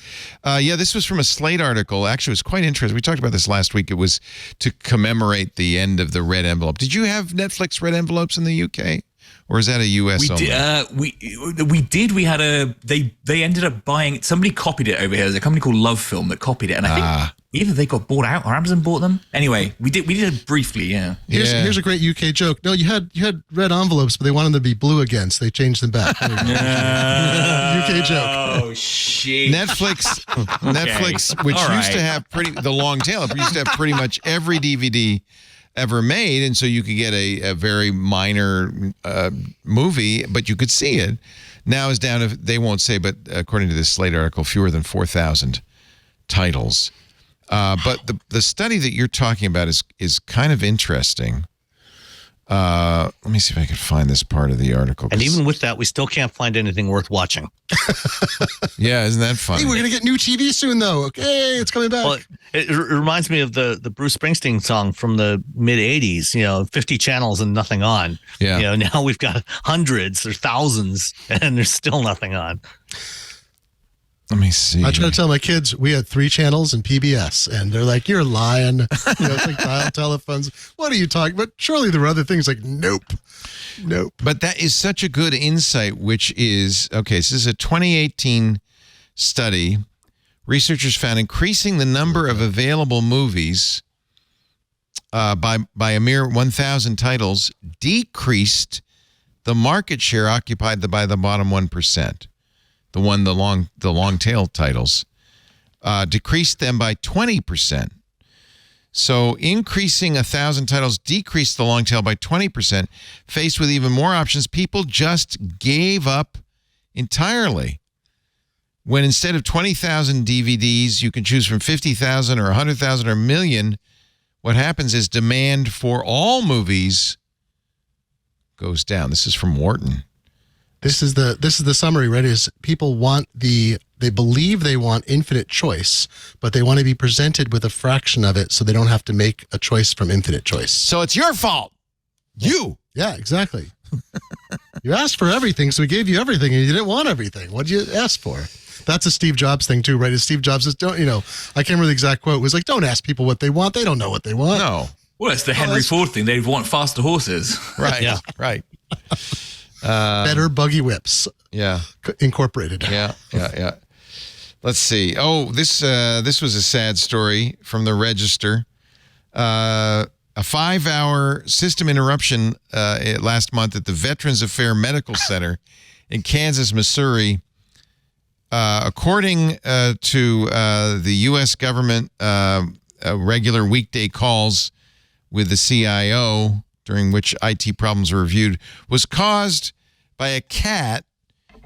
This was from a Slate article. Actually, it was quite interesting. We talked about this last week. It was to commemorate the end of the red envelope. Did you have Netflix red envelopes in the UK, or is that a US only? We did. We had they ended up buying. Somebody copied it over here. There's a company called Love Film that copied it, and I think either they got bought out or Amazon bought them. Anyway, we did it briefly. Yeah. Here's a great UK joke. No, you had red envelopes, but they wanted them to be blue again, so they changed them back. UK joke. Oh shit. Netflix, which used to have the long tail. It used to have pretty much every DVD ever made, and so you could get a very minor movie, but you could see it. Now is down to, they won't say, but according to this Slate article, fewer than 4,000 titles. But the study that you're talking about is kind of interesting. Let me see if I can find this part of the article. And even with that, we still can't find anything worth watching. Yeah, isn't that funny? Hey, we're going to get new TV soon, though. Okay, it's coming back. Well, it reminds me of the Bruce Springsteen song from the mid-'80s, 50 channels and nothing on. Yeah. Now we've got hundreds or thousands, and there's still nothing on. Let me see. I try to tell my kids we had 3 channels and PBS, and they're like, "You're lying." It's like dial telephones. What are you talking about? Surely there were other things. Like, nope. But that is such a good insight, which is, okay, this is a 2018 study. Researchers found increasing the number of available movies by a mere 1,000 titles decreased the market share occupied by the bottom 1%. The long tail titles, decreased them by 20%. So increasing 1,000 titles decreased the long tail by 20%. Faced with even more options, people just gave up entirely. When instead of 20,000 DVDs, you can choose from 50,000 or 100,000 or a million, what happens is demand for all movies goes down. This is from Wharton. This is the summary, right? Is people they believe they want infinite choice, but they want to be presented with a fraction of it so they don't have to make a choice from infinite choice. So it's your fault. Yeah, exactly. You asked for everything, so we gave you everything, and you didn't want everything. What did you ask for? That's a Steve Jobs thing too, right? As Steve Jobs says, I can't remember the exact quote. It was like, don't ask people what they want. They don't know what they want. No. Well, it's the Henry Ford thing. They want faster horses. Right. Yeah. Right. Better buggy whips. Yeah. Incorporated. Yeah. Let's see. Oh, this was a sad story from the Register. A 5-hour system interruption last month at the Veterans Affairs Medical Center in Kansas, Missouri. According to the U.S. government, regular weekday calls with the CIO, during which IT problems were reviewed, was caused by a cat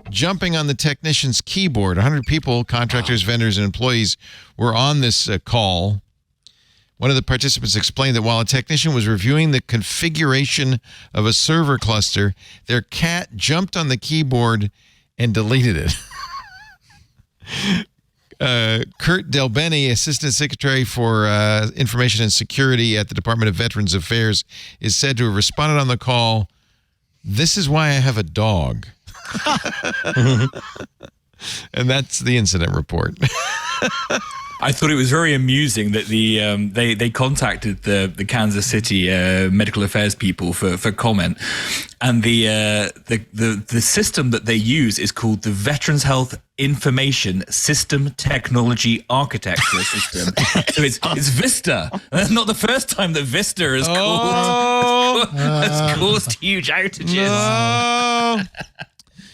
jumping on the technician's keyboard. 100 people, contractors, vendors, and employees were on this call. One of the participants explained that while a technician was reviewing the configuration of a server cluster, their cat jumped on the keyboard and deleted it. Kurt Delbeni, Assistant Secretary for Information and Security at the Department of Veterans Affairs, is said to have responded on the call, "This is why I have a dog." And that's the incident report. I thought it was very amusing that they contacted the Kansas City medical affairs people for comment, and the system that they use is called the Veterans Health Information System Technology Architecture System. So it's Vista. And that's not the first time that Vista has caused huge outages.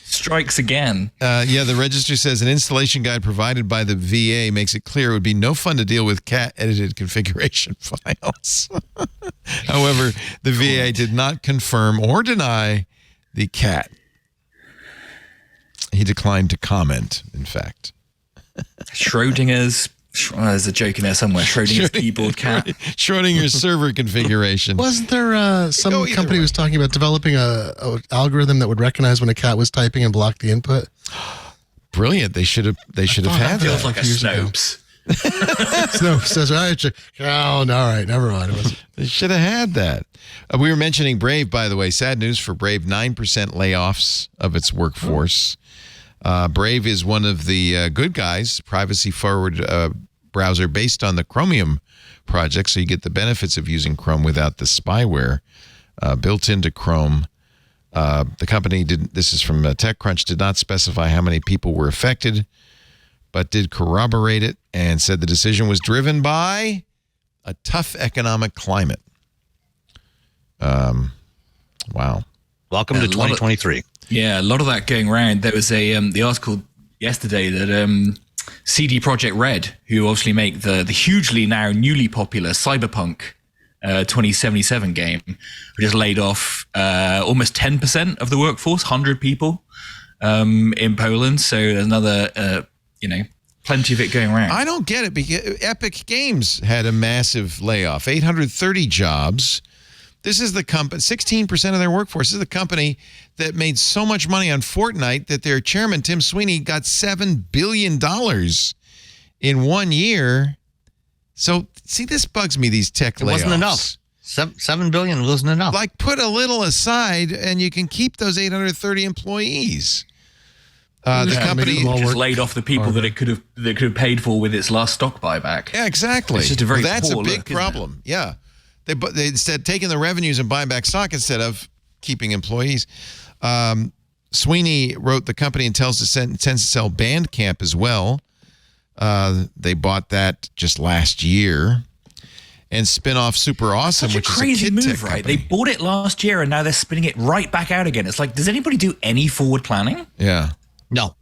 Strikes again. The Register says an installation guide provided by the VA makes it clear it would be no fun to deal with cat-edited configuration files. However, the VA did not confirm or deny the cat. He declined to comment, in fact. Schrodinger's... there's a joke in there somewhere. Schrodinger's keyboard cat. Schrodinger's server configuration. Wasn't there some company was talking about developing a algorithm that would recognize when a cat was typing and block the input? Brilliant. They should have had that. Feels like a Snopes. Snopes says, all right, never mind. They should have had that. We were mentioning Brave, by the way. Sad news for Brave, 9% layoffs of its workforce. Brave is one of the good guys, privacy-forward browser based on the Chromium project, so you get the benefits of using Chrome without the spyware built into Chrome. The company this is from TechCrunch, did not specify how many people were affected, but did corroborate it and said the decision was driven by a tough economic climate. Wow. Welcome to 2023. Yeah, a lot of that going around. There was the article yesterday that CD Projekt Red, who obviously make the hugely now newly popular Cyberpunk 2077 game, just laid off almost 10% of the workforce, 100 people in Poland. So there's another, plenty of it going around. I don't get it because Epic Games had a massive layoff, 830 jobs. This is the company, 16% of their workforce. This is the company that made so much money on Fortnite that their chairman, Tim Sweeney, got $7 billion in 1 year. So, see, this bugs me, these tech layoffs. It wasn't enough. $7 billion wasn't enough. Like, put a little aside and you can keep those 830 employees. The company just laid off the people that it could have paid for with its last stock buyback. Yeah, exactly. It's just a very that's a poor big look, isn't problem. Yeah, they instead taking the revenues and buying back stock instead of keeping employees. Sweeney wrote the company intends to sell Bandcamp as well. They bought that just last year. And spin off Super Awesome, Such which a is crazy a kid move, tech right? company. They bought it last year and now they're spinning it right back out again. It's like, does anybody do any forward planning? Yeah. No.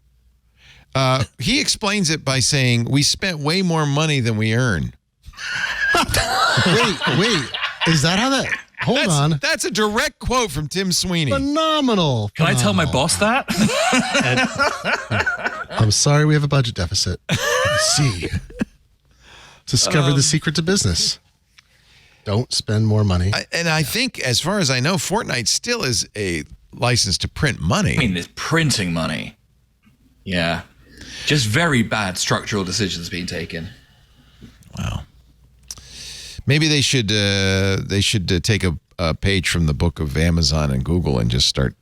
He explains it by saying, we spent way more money than we earn. Wait. Is that how that? Hold on. That's a direct quote from Tim Sweeney. Phenomenal. Can I tell my boss that? I'm sorry we have a budget deficit. See. Discover the secret to business. Don't spend more money. I think, as far as I know, Fortnite still is a license to print money. I mean, there's printing money. Yeah. Just very bad structural decisions being taken. Wow. Maybe they should take a page from the book of Amazon and Google and just start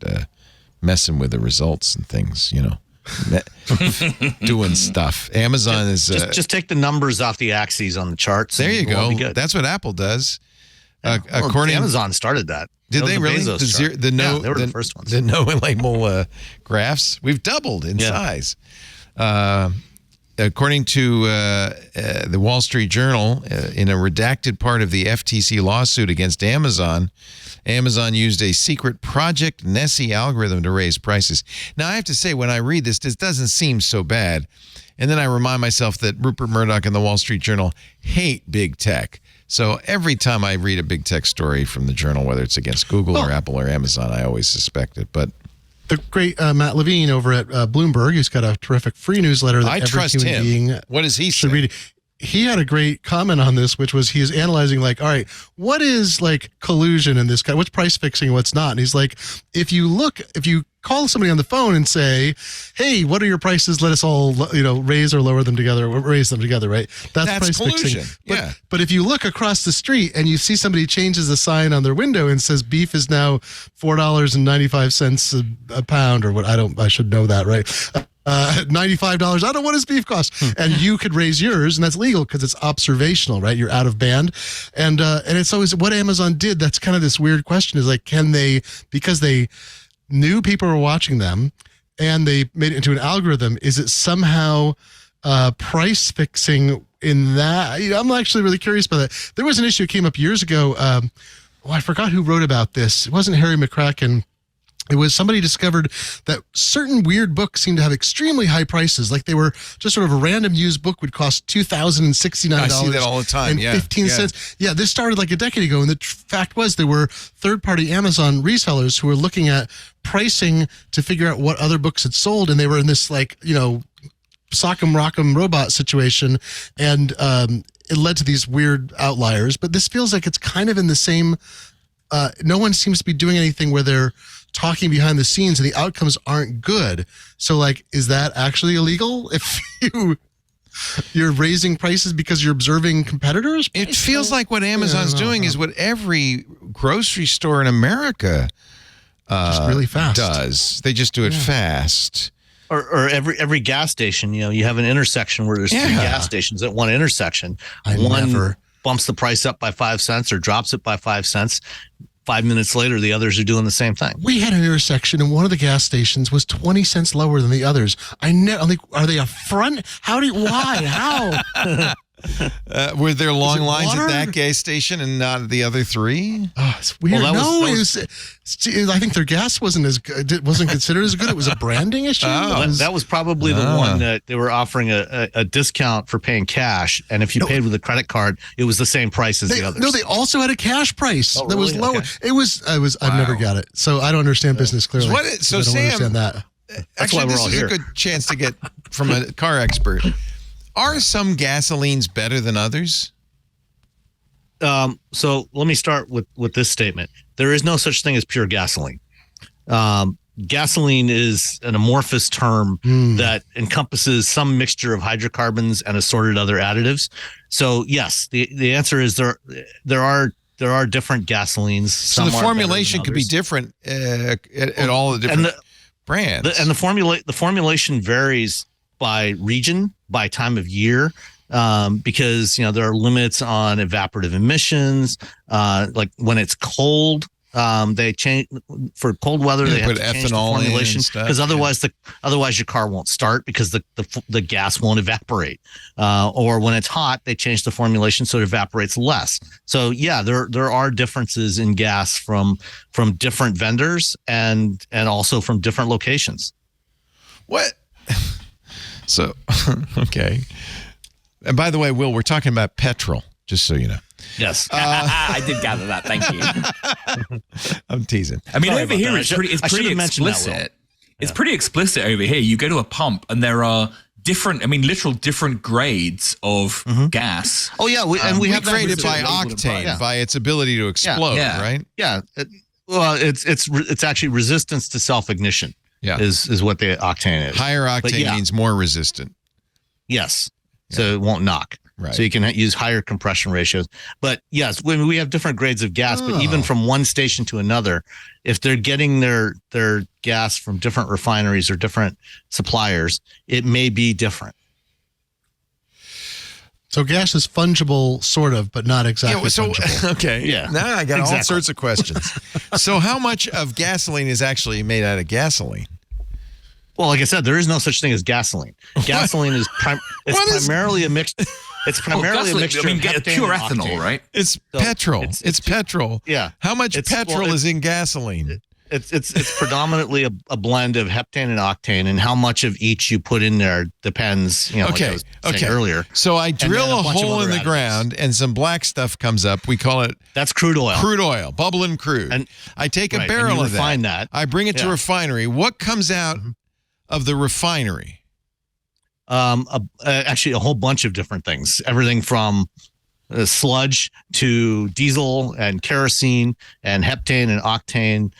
messing with the results and things, doing stuff. Amazon is just take the numbers off the axes on the charts. There you go. Good. That's what Apple does. According Amazon started that. Did they really? Bezos chart. They were the first ones. The no label graphs. We've doubled in size. According to the Wall Street Journal, in a redacted part of the FTC lawsuit against Amazon, Amazon used a secret Project Nessie algorithm to raise prices. Now, I have to say, when I read this doesn't seem so bad. And then I remind myself that Rupert Murdoch and the Wall Street Journal hate big tech. So every time I read a big tech story from the Journal, whether it's against Google or Apple or Amazon, I always suspect it. But the great Matt Levine over at Bloomberg, he's got a terrific free newsletter that I every trust human him. being What does he should say? read. He had a great comment on this, which was he is analyzing all right, what is collusion in this guy? What's price fixing? What's not? And he's like, if you call somebody on the phone and say, hey, what are your prices? Let us all, raise or lower them together, or raise them together, right? That's price collusion. fixing. Yeah. But if you look across the street and you see somebody changes a sign on their window and says beef is now $4.95 a pound, or what, I should know that, right? $95. I don't know what his beef costs. And you could raise yours, and that's legal because it's observational, right? You're out of band. And it's always what Amazon did. That's kind of this weird question is can they, because they knew people were watching them and they made it into an algorithm, is it somehow price fixing in that? I'm actually really curious about that. There was an issue that came up years ago. I forgot who wrote about this. It wasn't Harry McCracken. It was somebody discovered that certain weird books seemed to have extremely high prices. Like they were just sort of a random used book would cost $2,069. I see that all the time. And 15 cents. Yeah, this started like a decade ago. And the fact was there were third-party Amazon resellers who were looking at pricing to figure out what other books had sold. And they were in this sock'em rock'em robot situation. And it led to these weird outliers. But this feels like it's kind of in the same, no one seems to be doing anything where they're talking behind the scenes and the outcomes aren't good. So is that actually illegal if you're raising prices because you're observing competitors? It feels like what Amazon's doing is what every grocery store in America just really fast does. They just do it fast. Or every gas station, you have an intersection where there's 3 gas stations at one intersection. One bumps the price up by 5 cents or drops it by 5 cents. 5 minutes later, the others are doing the same thing. We had an intersection, and one of the gas stations was 20 cents lower than the others. I'm like, are they a front? Why? How? Were there long lines water? at that gas station and not at the other 3? Oh, it's weird. I think their gas wasn't as good. It wasn't considered as good. It was a branding issue. That was probably the one that they were offering a discount for paying cash, and if you paid with a credit card, it was the same price as the others. No, they also had a cash price that was lower. Okay. I've never got it, so I don't understand business clearly. So I don't Sam, understand that. Actually, why we're all this is here. a good chance to get from a car expert. Are some gasolines better than others? So let me start with this statement. There is no such thing as pure gasoline. Gasoline is an amorphous term that encompasses some mixture of hydrocarbons and assorted other additives. So yes, the answer is there are different gasolines. So the formulation could be different at all the different brands. And the formulation varies by region, by time of year, because there are limits on evaporative emissions. Like when it's cold, they change for cold weather. They have put to change the ethanol formulation because yeah. otherwise your car won't start because the gas won't evaporate. Or when it's hot, they change the formulation so it evaporates less. So yeah, there are differences in gas from different vendors and also from different locations. What? So okay. And by the way, Will, we're talking about petrol, just so you know. Yes. I did gather that. Thank you. I'm teasing. I mean, Sorry over about here, that. it's pretty explicit. It's pretty explicit over here. You go to a pump and there are literal different grades of gas. Oh, yeah. We have that rated by octane, by its ability to explode, right? Yeah. It's actually resistance to self-ignition is what the octane is. Higher octane means more resistant. Yes. So it won't knock. Right. So you can use higher compression ratios. But yes, when we have different grades of gas, but even from one station to another, if they're getting their gas from different refineries or different suppliers, it may be different. So gas is fungible, sort of, but not exactly fungible. Okay. Yeah. Now I got all sorts of questions. So how much of gasoline is actually made out of gasoline? Well, like I said, there is no such thing as gasoline. Gasoline is primarily a mixture. It's primarily a mixture. I mean, of pure heptane ethanol, right? It's petrol. It's petrol. Yeah. How much petrol is in gasoline? It's predominantly a blend of heptane and octane, and how much of each you put in there depends. Like I was saying earlier. So I drill a hole in the ground, and some black stuff comes up. We call it crude oil. Crude oil, bubbling crude. And I take a barrel of that. I bring it to refinery. What comes out of the refinery? Actually, a whole bunch of different things. Everything from sludge to diesel and kerosene and heptane and octane.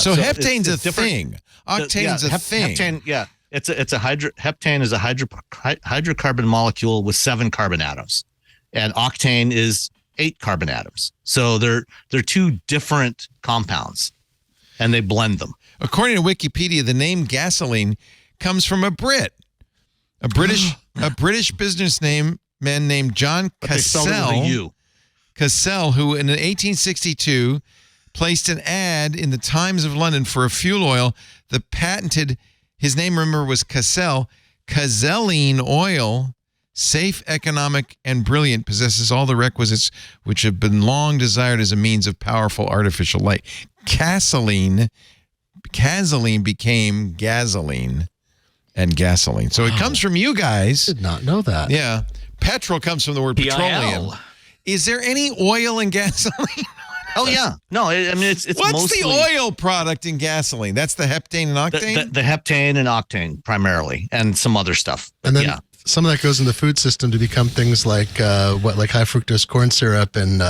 So heptane's a thing. Octane's a thing. Heptane, heptane is a hydrocarbon molecule with 7 carbon atoms, and octane is 8 carbon atoms. So they're two different compounds, and they blend them. According to Wikipedia, the name gasoline comes from a British businessman named John Cassell, who in 1862 placed an ad in the Times of London for a fuel oil that patented, his name, remember, was Cassell. Cazelline oil, safe, economic, and brilliant, possesses all the requisites which have been long desired as a means of powerful artificial light. Cazelline became gasoline and gasoline. So it comes from you guys. Did not know that. Yeah. Petrol comes from the word petroleum. Is there any oil in gasoline? Oh, yeah. No, I mean, it's What's mostly the oil product in gasoline? That's the heptane and octane? The heptane and octane primarily, and some other stuff. And then some of that goes in the food system to become things like like high fructose corn syrup and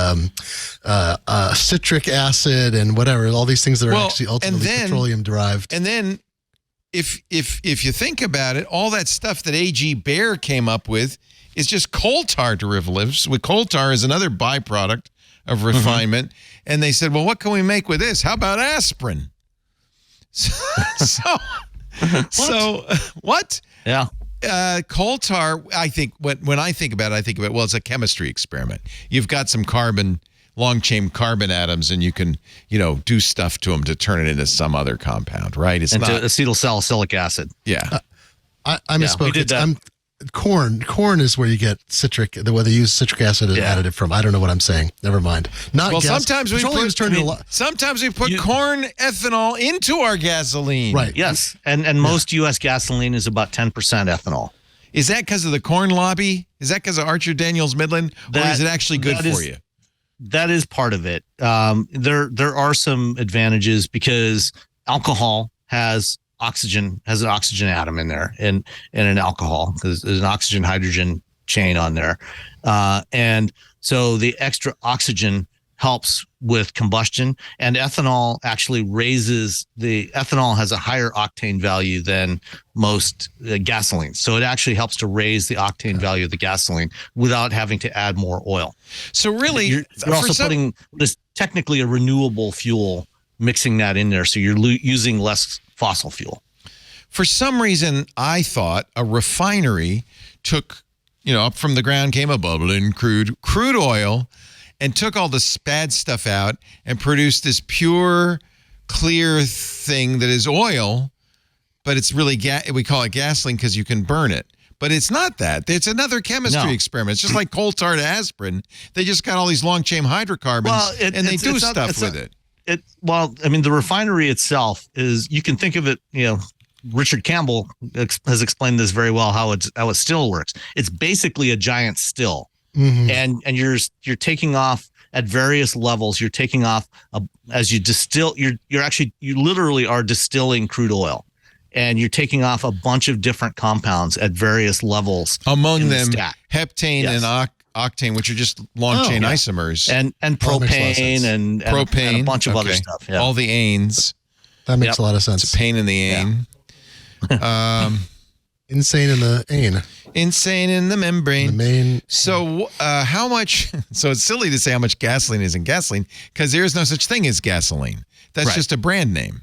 citric acid and whatever, all these things that are actually ultimately petroleum derived. And then if you think about it, all that stuff that A.G. Baer came up with is just coal tar derivatives. With coal tar is another byproduct of refinement. And they said, well, what can we make with this? How about aspirin? So what? Yeah. Coal tar, I think, when I think about it, well, it's a chemistry experiment. You've got some long chain carbon atoms, and you can, do stuff to them to turn it into some other compound, right? It's not acetylsalicylic acid. Yeah. I misspoke. We did that. Corn is where you get where they use citric acid as additive from. I don't know what I'm saying. Never mind. Gas. Sometimes we put corn ethanol into our gasoline. Right. Yes. And most U.S. gasoline is about 10% ethanol. Is that because of the corn lobby? Is that because of Archer Daniels Midland? Or is it actually good for you? That is part of it. There are some advantages because alcohol has an oxygen atom in there in an alcohol, because there's an oxygen hydrogen chain on there. And so the extra oxygen helps with combustion, and ethanol actually ethanol has a higher octane value than most gasoline. So it actually helps to raise the octane value of the gasoline without having to add more oil. So really, you're also putting this technically a renewable fuel, mixing that in there. So you're using less fossil fuel. For some reason, I thought a refinery took, up from the ground came a bubbling crude oil and took all the bad stuff out and produced this pure, clear thing that is oil, but it's really, we call it gasoline because you can burn it. But it's not that. It's another chemistry experiment. It's just like coal tar to aspirin. They just got all these long-chain hydrocarbons, and they do stuff with it. The refinery itself is, you can think of it, Richard Campbell has explained this very well, how it still works. It's basically a giant still. Mm-hmm. And you're taking off at various levels. You're taking off as you distill. You literally are distilling crude oil, and you're taking off a bunch of different compounds at various levels. Among them, heptane and octane, which are just long chain isomers, and propane and a bunch of other stuff. Yeah. All the anes. That makes a lot of sense. It's a pain in the ane. Insane in the ane. Insane in the membrane. The main. So how much? So it's silly to say how much gasoline is in gasoline because there is no such thing as gasoline. That's just a brand name.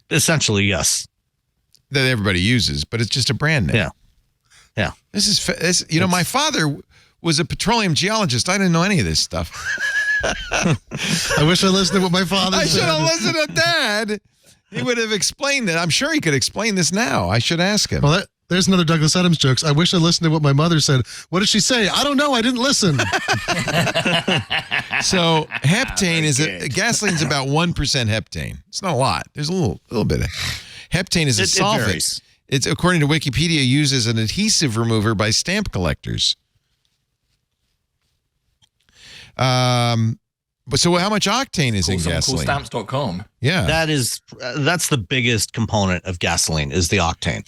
Essentially, yes. That everybody uses, but it's just a brand name. Yeah. This is my father was a petroleum geologist. I didn't know any of this stuff. I wish I listened to what my father said. I should have listened to Dad. He would have explained it. I'm sure he could explain this now. I should ask him. Well, there's another Douglas Adams jokes. I wish I listened to what my mother said. What did she say? I don't know. I didn't listen. So heptane gasoline's about 1% heptane. It's not a lot. There's a little bit of heptane is a solvent. It's, according to Wikipedia, used as an adhesive remover by stamp collectors. But so how much octane is in gasoline? Stamps.com. Yeah. That's the biggest component of gasoline is the octane.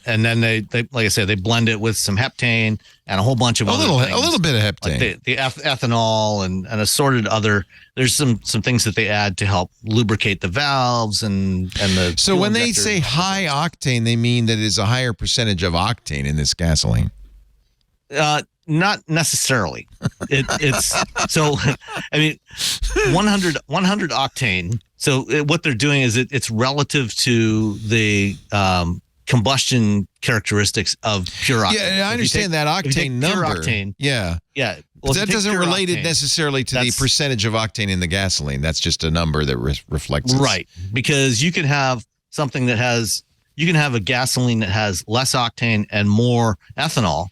And then they like I said, they blend it with some heptane and a whole bunch of other things. A little bit of heptane. Like the ethanol and assorted other, there's some things that they add to help lubricate the valves and the. So when they say high octane, they mean that it is a higher percentage of octane in this gasoline. Not necessarily. It's so. I mean, 100 octane. So what they're doing is it's relative to the combustion characteristics of pure octane. Yeah, I understand that octane number. Pure octane. Yeah. Well, that doesn't relate it necessarily to the percentage of octane in the gasoline. That's just a number that reflects it. Right, because you can have something that has. You can have a gasoline that has less octane and more ethanol.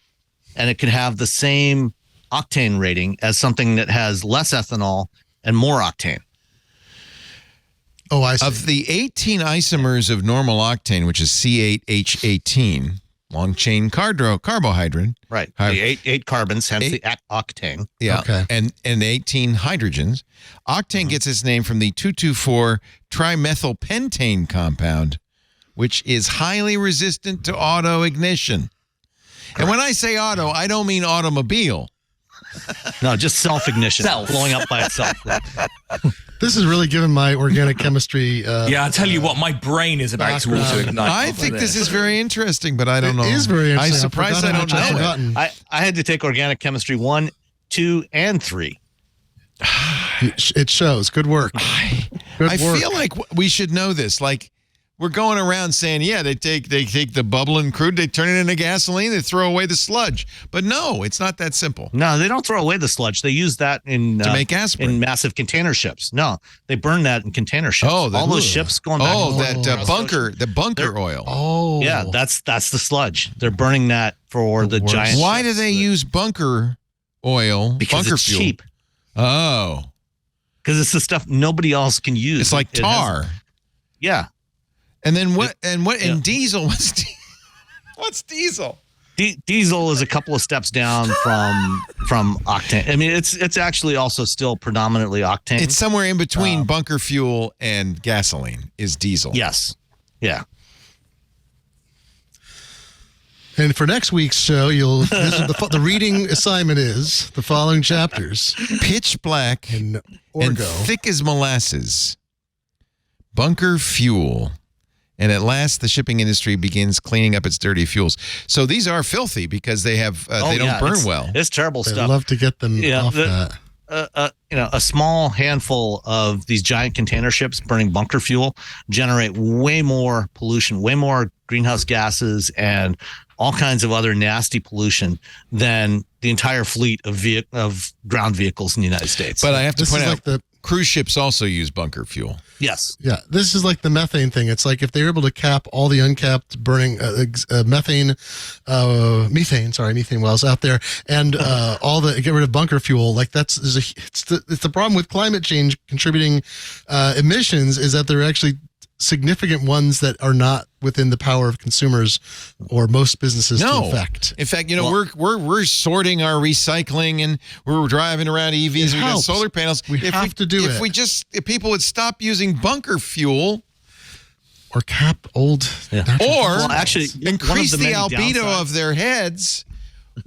And it can have the same octane rating as something that has less ethanol and more octane. Oh, I see. Of the 18 isomers of normal octane, which is C8H18, long chain carbohydrate. Right. The eight carbons, hence the octane. Yeah. Okay. And 18 hydrogens. Octane gets its name from the 2,2,4 trimethylpentane compound, which is highly resistant to auto ignition. Correct. And when I say auto, I don't mean automobile. No, just self-ignition. Blowing up by itself. This is really giving my organic chemistry. I tell you what, my brain is about to auto-ignite. I think this is very interesting, but I don't know. It is very interesting. I'm surprised I don't know it. I had to take organic chemistry 1, 2, and 3. It shows. Good work. I feel like we should know this. Like, we're going around saying, they take the bubbling crude, they turn it into gasoline, they throw away the sludge. But no, it's not that simple. No, they don't throw away the sludge. They use that to make aspirin in massive container ships. No, they burn that in container ships. Oh, all those ships going back. The bunker oil. Oh, yeah, that's the sludge. They're burning that for the giant. Why do they use bunker oil? Because bunker it's fuel? Cheap. Oh, because it's the stuff nobody else can use. It's like tar. Yeah. And then what? And diesel? What's diesel? Diesel is a couple of steps down from octane. I mean, it's actually also still predominantly octane. It's somewhere in between bunker fuel and gasoline. Is diesel? Yes. Yeah. And for next week's show, the reading assignment is the following chapters: pitch black and thick as molasses, bunker fuel. And at last, the shipping industry begins cleaning up its dirty fuels. So these are filthy because they have they don't burn well. It's terrible stuff. I'd love to get them off that. a small handful of these giant container ships burning bunker fuel generate way more pollution, way more greenhouse gases, and all kinds of other nasty pollution than the entire fleet of ground vehicles in the United States. But I have to point out, like cruise ships also use bunker fuel. Yes. Yeah, this is like the methane thing. It's like if they're able to cap all the uncapped burning methane wells out there, and get rid of bunker fuel. Like it's the problem with climate change contributing emissions is that they're actually significant ones that are not within the power of consumers or most businesses to affect. In fact, we're sorting our recycling and we're driving around EVs. We got solar panels. We have to do it. If people would stop using bunker fuel, or cap old, actually increase the albedo of their heads,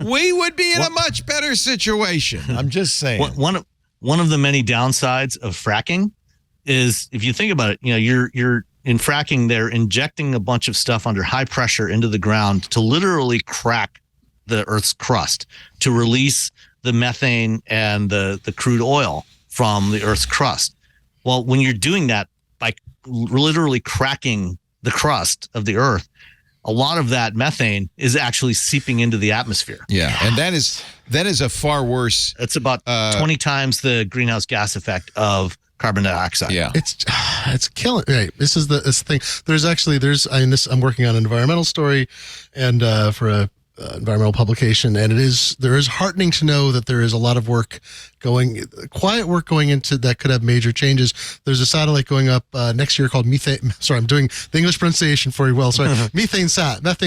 we would be in a much better situation. I'm just saying. One of the many downsides of fracking is, if you think about it, you're in fracking, they're injecting a bunch of stuff under high pressure into the ground to literally crack the Earth's crust to release the methane and the crude oil from the Earth's crust. Well, when you're doing that by literally cracking the crust of the Earth, a lot of that methane is actually seeping into the atmosphere. Yeah, and that is a far worse. It's about 20 times the greenhouse gas effect of carbon dioxide. Yeah, it's killing. Right, this is the thing. I'm working on an environmental story, and for a environmental publication, and there is heartening to know that there is a lot of quiet work going into that could have major changes. There's a satellite going up next year called methane. Sorry, I'm doing the English pronunciation for you well. Sorry, methane sat, that's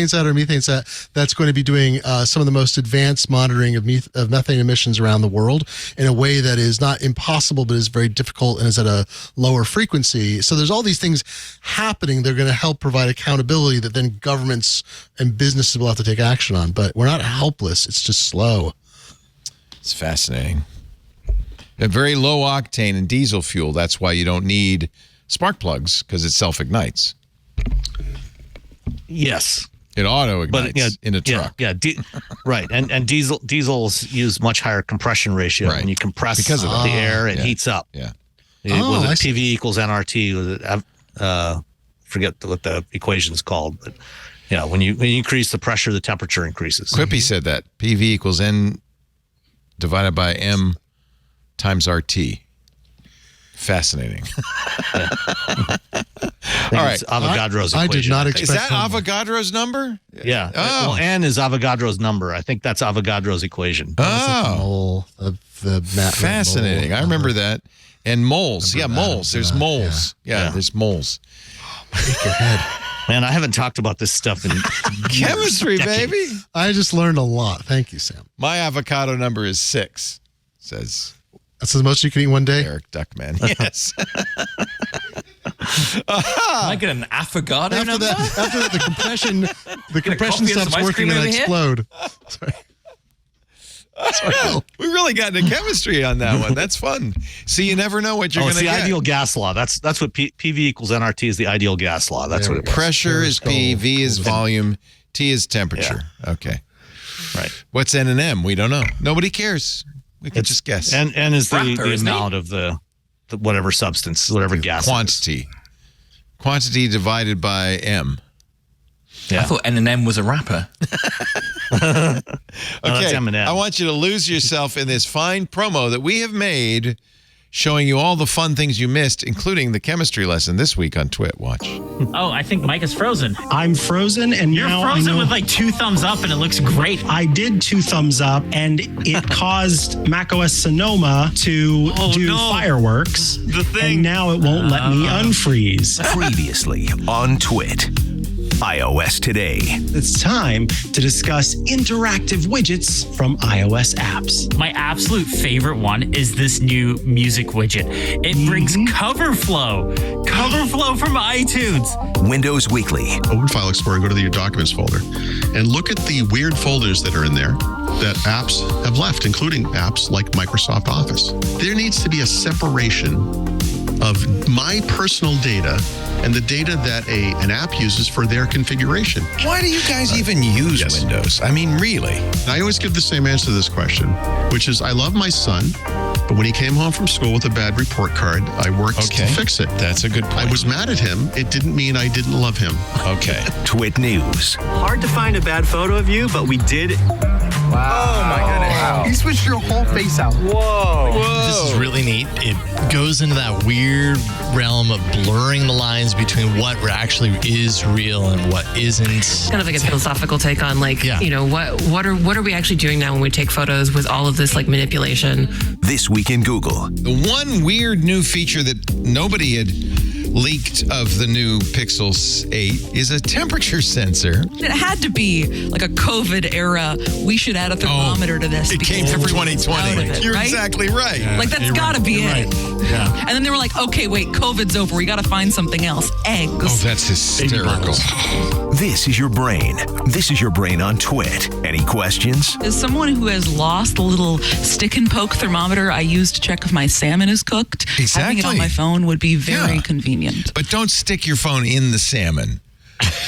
going to be doing some of the most advanced monitoring of methane emissions around the world in a way that is not impossible, but is very difficult and is at a lower frequency. So there's all these things happening. They're going to help provide accountability that then governments and businesses will have to take action on. But we're not helpless. It's just slow. It's fascinating. A very low octane and diesel fuel. That's why you don't need spark plugs, because it self-ignites. Yes. It auto-ignites in a truck. Yeah, right. And diesels use much higher compression ratio. Right. When you compress because of the air, it heats up. Yeah. Was it PV equals nRT? Forget what the equation is called. But when you increase the pressure, the temperature increases. Quippy said that. PV equals N divided by M times RT. Fascinating. All right. Avogadro's equation. I did not expect. Is that Avogadro's number? Yeah. Oh. Well, N is Avogadro's number. I think that's Avogadro's equation. Oh. Fascinating. I remember that. And moles. Yeah, moles. There's moles. Yeah, there's moles. Shake your head. Man, I haven't talked about this stuff in chemistry, baby. I just learned a lot. Thank you, Sam. My avocado number is 6. Says that's the most you can eat one day. Eric Duckman. Yes. Can I get an affogato after number? After that, the compression stops working and I explode. Sorry. We really got into chemistry on that one. That's fun. See, you never know what you're going to get. It's the ideal gas law. That's what PV equals nRT is, the ideal gas law. That's what it was. Pressure is P, V is volume, T is temperature. Yeah. Okay. Right. What's N and M? We don't know. Nobody cares. We can just guess. N is the amount of the whatever substance, whatever gas. Quantity. Quantity divided by M. Yeah. I thought N and M was a rapper. Okay, Eminem. I want you to lose yourself in this fine promo that we have made showing you all the fun things you missed, including the chemistry lesson this week on Twit. Watch. Oh, I think Mike is frozen. I'm frozen, and you're now frozen with like 2 thumbs up, and it looks great. I did 2 thumbs up, and it caused macOS Sonoma to do fireworks. The thing. And now it won't let me unfreeze. Previously on Twit. iOS Today. It's time to discuss interactive widgets from iOS apps. My absolute favorite one is this new music widget. It brings cover flow from iTunes. Windows Weekly. Open File Explorer, go to your Documents folder, and look at the weird folders that are in there that apps have left, including apps like Microsoft Office. There needs to be a separation of my personal data and the data that an app uses for their configuration. Why do you guys even use Windows? I mean, really? I always give the same answer to this question, which is I love my son, But when he came home from school with a bad report card, I worked to fix it. That's a good point. I was mad at him. It didn't mean I didn't love him. Okay. Twit News. Hard to find a bad photo of you, but we did. Wow. Oh my goodness. Wow. You switched your whole face out. Whoa. This is really neat. It goes into that weird realm of blurring the lines between what actually is real and what isn't. Kind of like a philosophical take on what are we actually doing now when we take photos with all of this like manipulation? This Week in Google. The one weird new feature that nobody had leaked of the new Pixel 8 is a temperature sensor. It had to be like a COVID era. We should add a thermometer to this. It came from 2020. You're right? exactly right. Yeah, like that's got to be it. Right. Yeah. And then they were like, okay, wait, COVID's over. We got to find something else. Eggs. Oh, that's hysterical. This is your brain. This is your brain on Twit. Any questions? As someone who has lost the little stick and poke thermometer I use to check if my salmon is cooked, having it on my phone would be very convenient. But don't stick your phone in the salmon.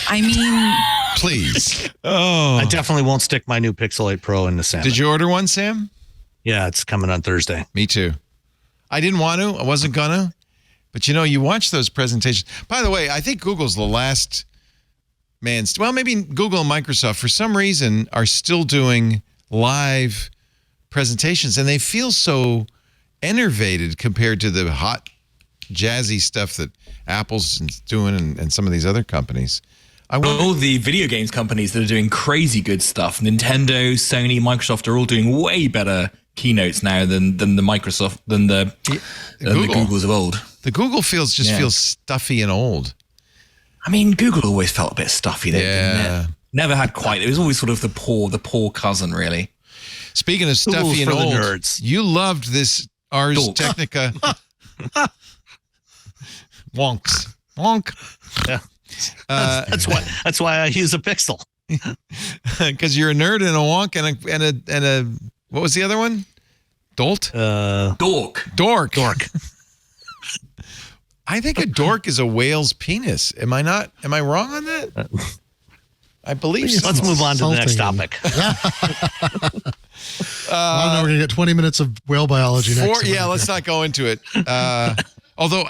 I mean, please. Oh, I definitely won't stick my new Pixel 8 Pro in the salmon. Did you order one, Sam? Yeah, it's coming on Thursday. Me too. I didn't want to. I wasn't gonna. But you watch those presentations. By the way, I think Google's the last maybe Google and Microsoft for some reason are still doing live presentations, and they feel so enervated compared to the hot, jazzy stuff that Apple's doing and some of these other companies. All the video games companies that are doing crazy good stuff, Nintendo, Sony, Microsoft are all doing way better keynotes now than the Microsoft, than the Googles of old. The Google feels stuffy and old. I mean, Google always felt a bit stuffy. Never had quite. It was always sort of the poor cousin, really. Speaking of stuffy and old, nerds. You loved this Ars Technica. Wonks. Wonk. Yeah. That's why I use a Pixel. Because you're a nerd and a wonk and a what was the other one? Dolt? Dork. I think a dork is a whale's penis. Am I wrong on that? I believe so. Let's move on to the next topic. I know we're going to get 20 minutes of whale biology next. Let's not go into it. Although,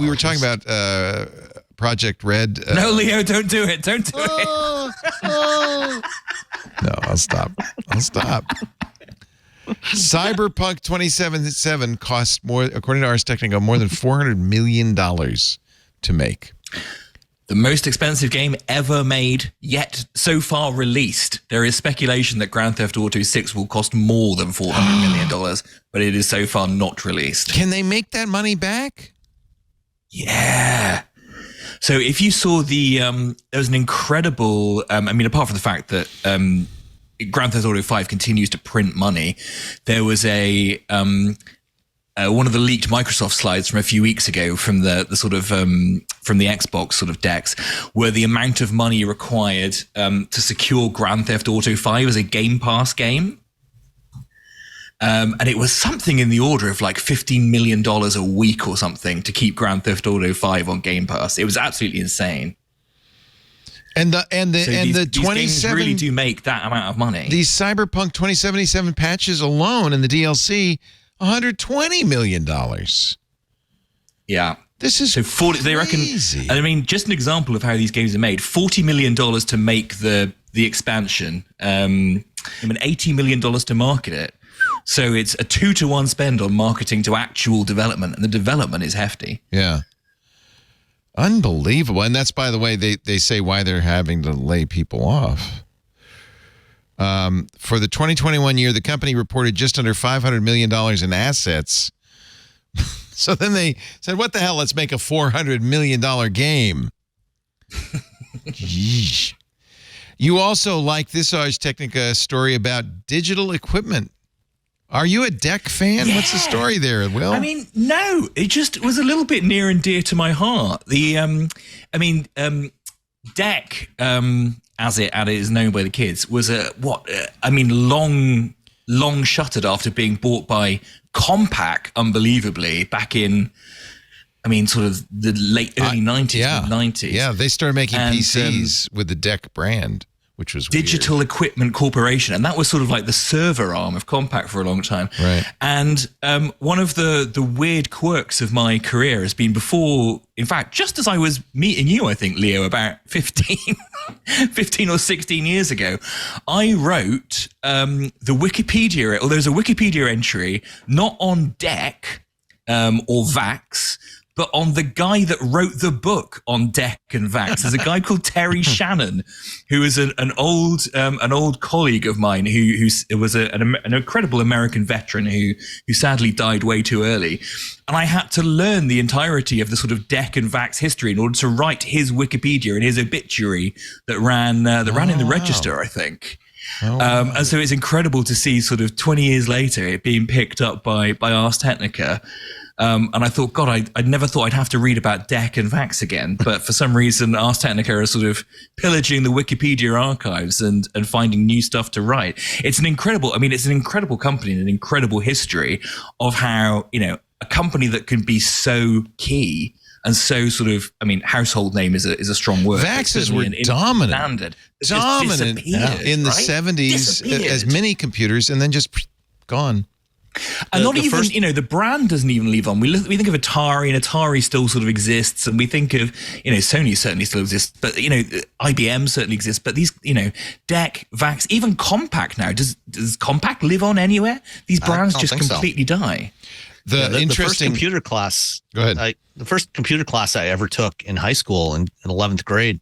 we were talking about Project Red. No, Leo, don't do it. Don't do it. No, I'll stop. Cyberpunk 2077 cost more, according to Ars Technica, more than $400 million to make. The most expensive game ever made, yet so far released. There is speculation that Grand Theft Auto 6 will cost more than $400 million, but it is so far not released. Can they make that money back? Yeah. So if you saw there was an incredible, apart from the fact that Grand Theft Auto 5 continues to print money, there was one of the leaked Microsoft slides from a few weeks ago from the sort of from the Xbox sort of decks, where the amount of money required to secure Grand Theft Auto 5 as a Game Pass game, and it was something in the order of like $15 million a week or something to keep Grand Theft Auto 5 on Game Pass. It was absolutely insane. And the these 27 games really do make that amount of money. These Cyberpunk 2077 patches alone and the DLC, $120 million. Yeah. This is they reckon. I mean, just an example of how these games are made: $40 million to make the expansion, and $80 million to market it. So it's a 2-to-1 spend on marketing to actual development, and the development is hefty. Yeah. Unbelievable. And that's, by the way, they say why they're having to lay people off. For the 2021 year, the company reported just under $500 million in assets. So then they said, what the hell? Let's make a $400 million game. Yeesh. You also like this Ars Technica story about digital equipment. Are you a DEC fan? Yeah. What's the story there, Will? I mean, no, it just was a little bit near and dear to my heart. The, DEC, as it is known by the kids, was long shuttered after being bought by Compaq, unbelievably, back in, sort of the early 90s, mid-90s. Yeah, they started making PCs with the DEC brand. which was Digital weird. Equipment Corporation, and that was sort of like the server arm of Compaq for a long time. Right. And one of the weird quirks of my career has been before, in fact, just as I was meeting you, I think, Leo, about 15 or 16 years ago, I wrote the Wikipedia, or there's a Wikipedia entry, not on DEC or VAX, but on the guy that wrote the book on DEC and VAX. There's a guy called Terry Shannon, who is an old colleague of mine who was an incredible American veteran who sadly died way too early. And I had to learn the entirety of the sort of DEC and VAX history in order to write his Wikipedia and his obituary that ran in the Register, I think. And so it's incredible to see sort of 20 years later it being picked up by Ars Technica. And I thought, God, I never thought I'd have to read about DEC and VAX again. But for some reason, Ars Technica are sort of pillaging the Wikipedia archives and finding new stuff to write. It's an incredible company and an incredible history of how, a company that can be so key and so sort of, household name is a strong word. VAXs were dominant in the 70s as mini computers, and then just gone. And the brand doesn't even leave on. We think of Atari, and Atari still sort of exists, and we think of, Sony certainly still exists, but, IBM certainly exists, but these, DEC, VAX, even Compaq now, does Compaq live on anywhere? These brands just completely die. The first computer class. Go ahead. The first computer class I ever took in high school in 11th grade,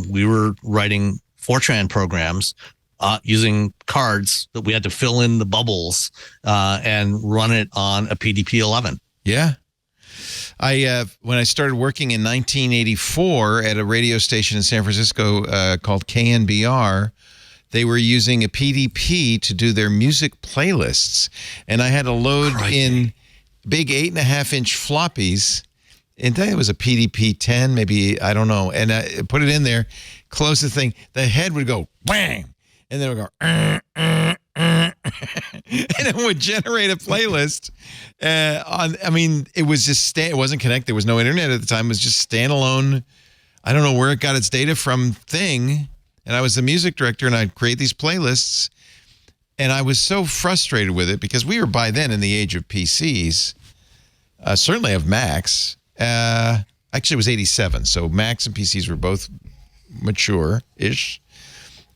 we were writing Fortran programs using cards that we had to fill in the bubbles and run it on a PDP-11. Yeah. When I started working in 1984 at a radio station in San Francisco called KNBR, they were using a PDP to do their music playlists. And I had to load in big 8.5-inch floppies. And it was a PDP-10, maybe, I don't know. And I put it in there, close the thing. The head would go, bang. And then it would go, and it would generate a playlist. It was just, it wasn't connected. There was no internet at the time. It was just standalone. I don't know where it got its data from thing. And I was the music director, and I'd create these playlists. And I was so frustrated with it because we were by then in the age of PCs, certainly of Macs. Actually, it was 87. So Macs and PCs were both mature-ish.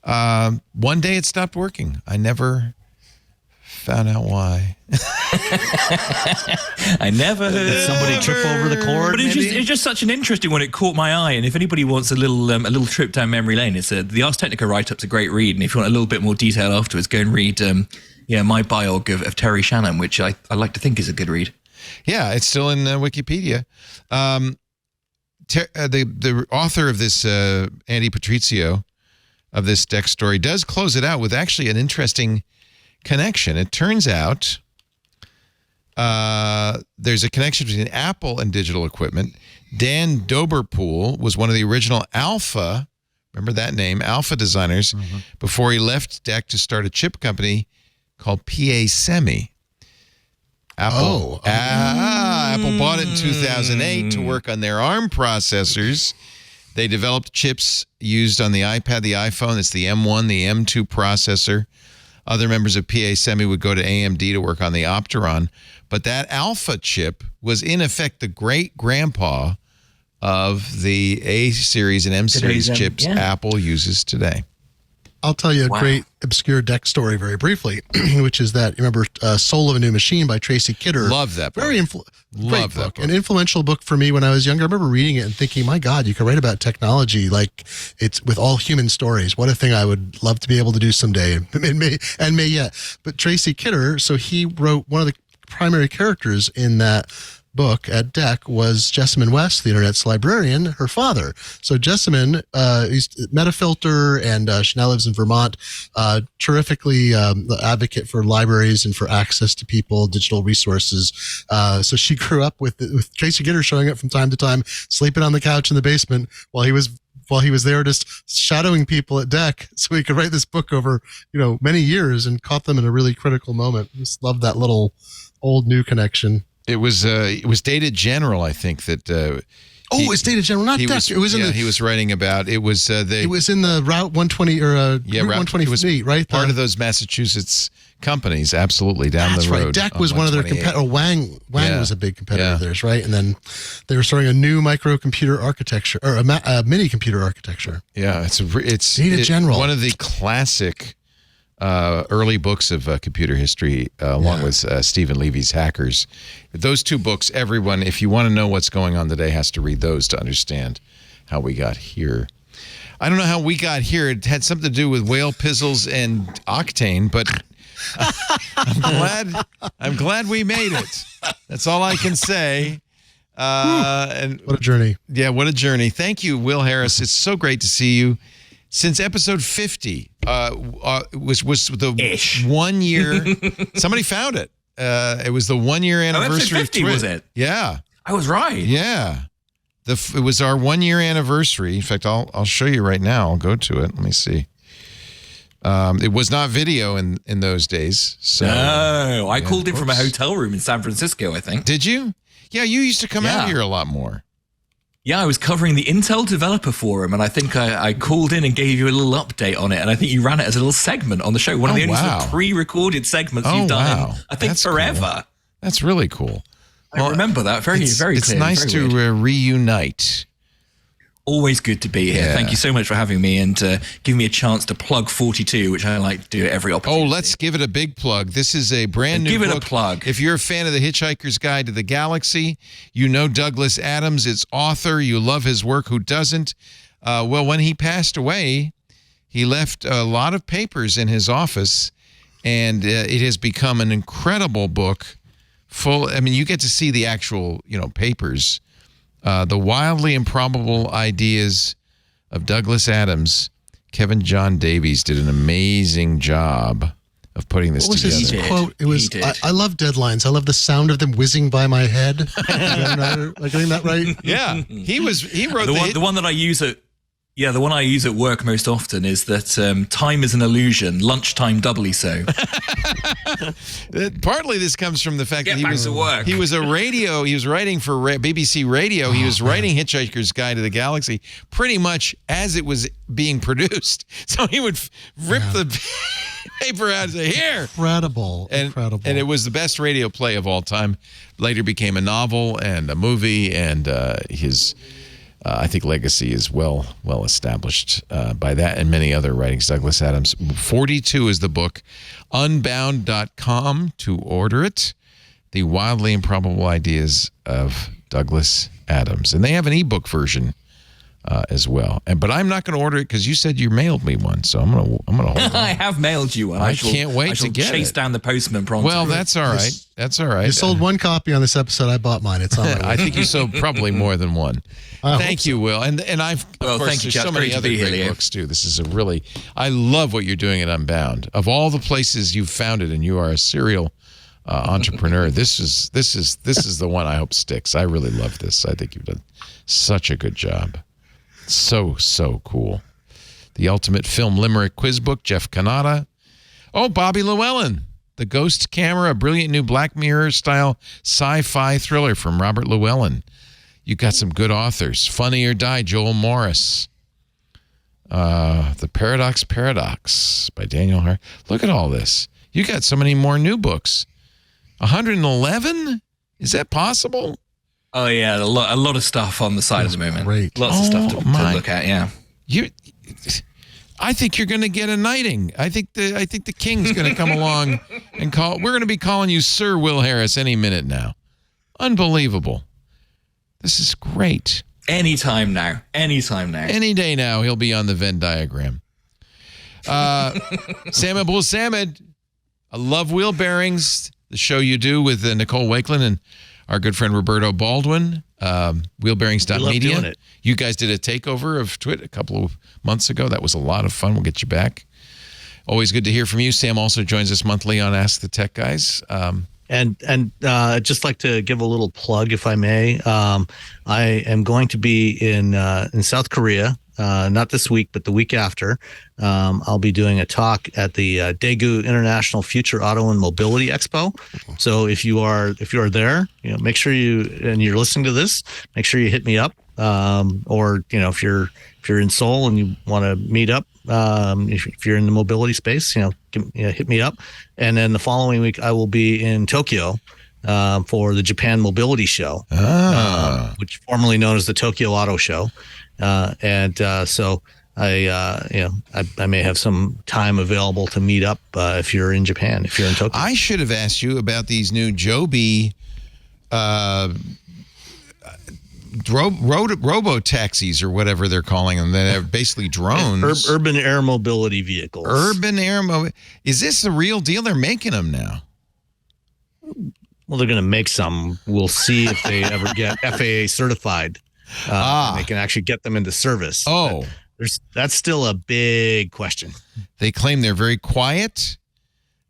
One day it stopped working. I never found out why. I never heard. Did somebody trip over the cord? But it's just such an interesting one. It caught my eye. And if anybody wants a little trip down memory lane, it's the Ars Technica write-up's a great read. And if you want a little bit more detail afterwards, go and read my biog of Terry Shannon, which I like to think is a good read. Yeah, it's still in Wikipedia. The author of this, Andy Patrizio, of this DEC story, does close it out with actually an interesting connection. It turns out there's a connection between Apple and digital equipment. Dan Doberpool was one of the original Alpha, remember that name, Alpha designers, before he left DEC to start a chip company called PA Semi. Apple bought it in 2008 to work on their ARM processors. They developed chips used on the iPad, the iPhone. It's the M1, the M2 processor. Other members of PA Semi would go to AMD to work on the Opteron. But that Alpha chip was, in effect, the great-grandpa of the A-series and M-series chips Apple uses today. I'll tell you a great obscure DEC story very briefly, which is that, you remember Soul of a New Machine by Tracy Kidder. Love that book. Great book. An influential book for me when I was younger. I remember reading it and thinking, my God, you could write about technology like it's with all human stories. What a thing I would love to be able to do someday and may yet. But Tracy Kidder, so he wrote one of the primary characters in that book at DEC was Jessamine West, the internet's librarian, her father. So Jessamine, he's Metafilter, and she now lives in Vermont. Terrifically advocate for libraries and for access to people, digital resources. So she grew up with Tracy Kidder showing up from time to time, sleeping on the couch in the basement while he was there just shadowing people at DEC so he could write this book over, many years and caught them in a really critical moment. Just love that little old new connection. It was Data General, I think, that Oh, it's Data General, not Duck. It was in the. He was writing about it. Was It was in the Route 120 or Route 120 fleet, right? Part of those Massachusetts companies, absolutely down the road. Right. DEC was one of their competitors. Wang was a big competitor of theirs, right? And then they were starting a new microcomputer architecture or a mini computer architecture. Yeah, it's Data General, one of the classic early books of computer history, along with Stephen Levy's Hackers. Those two books, everyone, if you want to know what's going on today, has to read those to understand how we got here. I don't know how we got here. It had something to do with whale pizzles and octane, but I'm glad we made it. That's all I can say. And what a journey. Yeah, what a journey. Thank you, Will Harris. It's so great to see you. Since episode 50 was the 1 year. Somebody found it. It was the 1 year anniversary. Episode 50 was it? Yeah, I was right. Yeah, it was our 1 year anniversary. In fact, I'll show you right now. I'll go to it. Let me see. It was not video in those days. So no, I called in from a hotel room in San Francisco, I think. Did you? Yeah, you used to come out here a lot more. Yeah, I was covering the Intel Developer Forum, and I think I called in and gave you a little update on it, and I think you ran it as a little segment on the show. One of the only sort of pre-recorded segments you've done in, I think, forever. Cool. That's really cool. I remember that very clearly. It's nice to reunite. Always good to be here. Thank you so much for having me and giving me a chance to plug 42, which I like to do at every opportunity. Oh, let's give it a big plug. This is a brand new book. Give it a plug. If you're a fan of The Hitchhiker's Guide to the Galaxy, you know Douglas Adams, its author. You love his work. Who doesn't? Well, when he passed away, he left a lot of papers in his office, and it has become an incredible book. I mean, you get to see the actual, papers. The wildly improbable ideas of Douglas Adams. Kevin John Davies did an amazing job of putting this together. His quote? It was, I love deadlines. I love the sound of them whizzing by my head. Am I getting that right? Yeah. He wrote the one that I use at the one I use at work most often is that time is an illusion, lunchtime doubly so. Partly this comes from the fact that he was writing for BBC Radio. He was writing Hitchhiker's Guide to the Galaxy pretty much as it was being produced. So he would rip the paper out and say, here. Incredible. And it was the best radio play of all time. Later became a novel and a movie, and his... I think legacy is well established by that and many other writings. Douglas Adams. 42 is the book. Unbound.com to order it. The wildly improbable ideas of Douglas Adams. And they have an ebook version as well. But I'm not going to order it because you said you mailed me one, so I'm gonna hold on. I have mailed you one. I can't wait to get chase down the postman pronto. Well, that's all right. That's all right. You sold one copy on this episode. I bought mine. It's on my way. I think you sold probably more than one. Thank you, Will. And I've of course, there's so many other great books too. This is I love what you're doing at Unbound. Of all the places you've founded, and you are a serial entrepreneur, this is the one I hope sticks. I really love this. I think you've done such a good job. So cool. The Ultimate Film Limerick Quiz Book, Jeff Kanata. Oh, Bobby Llewellyn. The Ghost Camera, a brilliant new Black Mirror-style sci-fi thriller from Robert Llewellyn. You got some good authors. Funny or Die, Joel Morris. The Paradox by Daniel Hart. Look at all this. You got so many more new books. 111? Is that possible? Oh, yeah, a lot of stuff on the side at the moment. Great. Lots of stuff to look at, yeah. I think you're going to get a knighting. I think the king's going to come along and we're going to be calling you Sir Will Harris any minute now. Unbelievable. This is great. Anytime now. Any day now, he'll be on the Venn diagram. Sam Abuelsamid, I love Wheel Bearings, the show you do with Nicole Wakelin and our good friend Roberto Baldwin, wheelbearings.media. You guys did a takeover of Twit a couple of months ago. That was a lot of fun. We'll get you back. Always good to hear from you. Sam also joins us monthly on Ask the Tech Guys. And I'd just like to give a little plug, if I may. I am going to be in South Korea, not this week, but the week after. I'll be doing a talk at the Daegu International Future Auto and Mobility Expo. So if you are there, make sure and you're listening to this, make sure you hit me up. or if you're in Seoul and you want to meet up, if you're in the mobility space, hit me up. And then the following week I will be in Tokyo for the Japan Mobility Show, which formerly known as the Tokyo Auto Show, so I may have some time available to meet up if you're in Japan, if you're in Tokyo. I should have asked you about these new Joby robo taxis or whatever they're calling them. That are basically drones. Urban air mobility vehicles. Is this the real deal? They're making them now. Well, they're going to make some. We'll see if they ever get FAA certified. And they can actually get them into service. Oh. That's still a big question. They claim they're very quiet.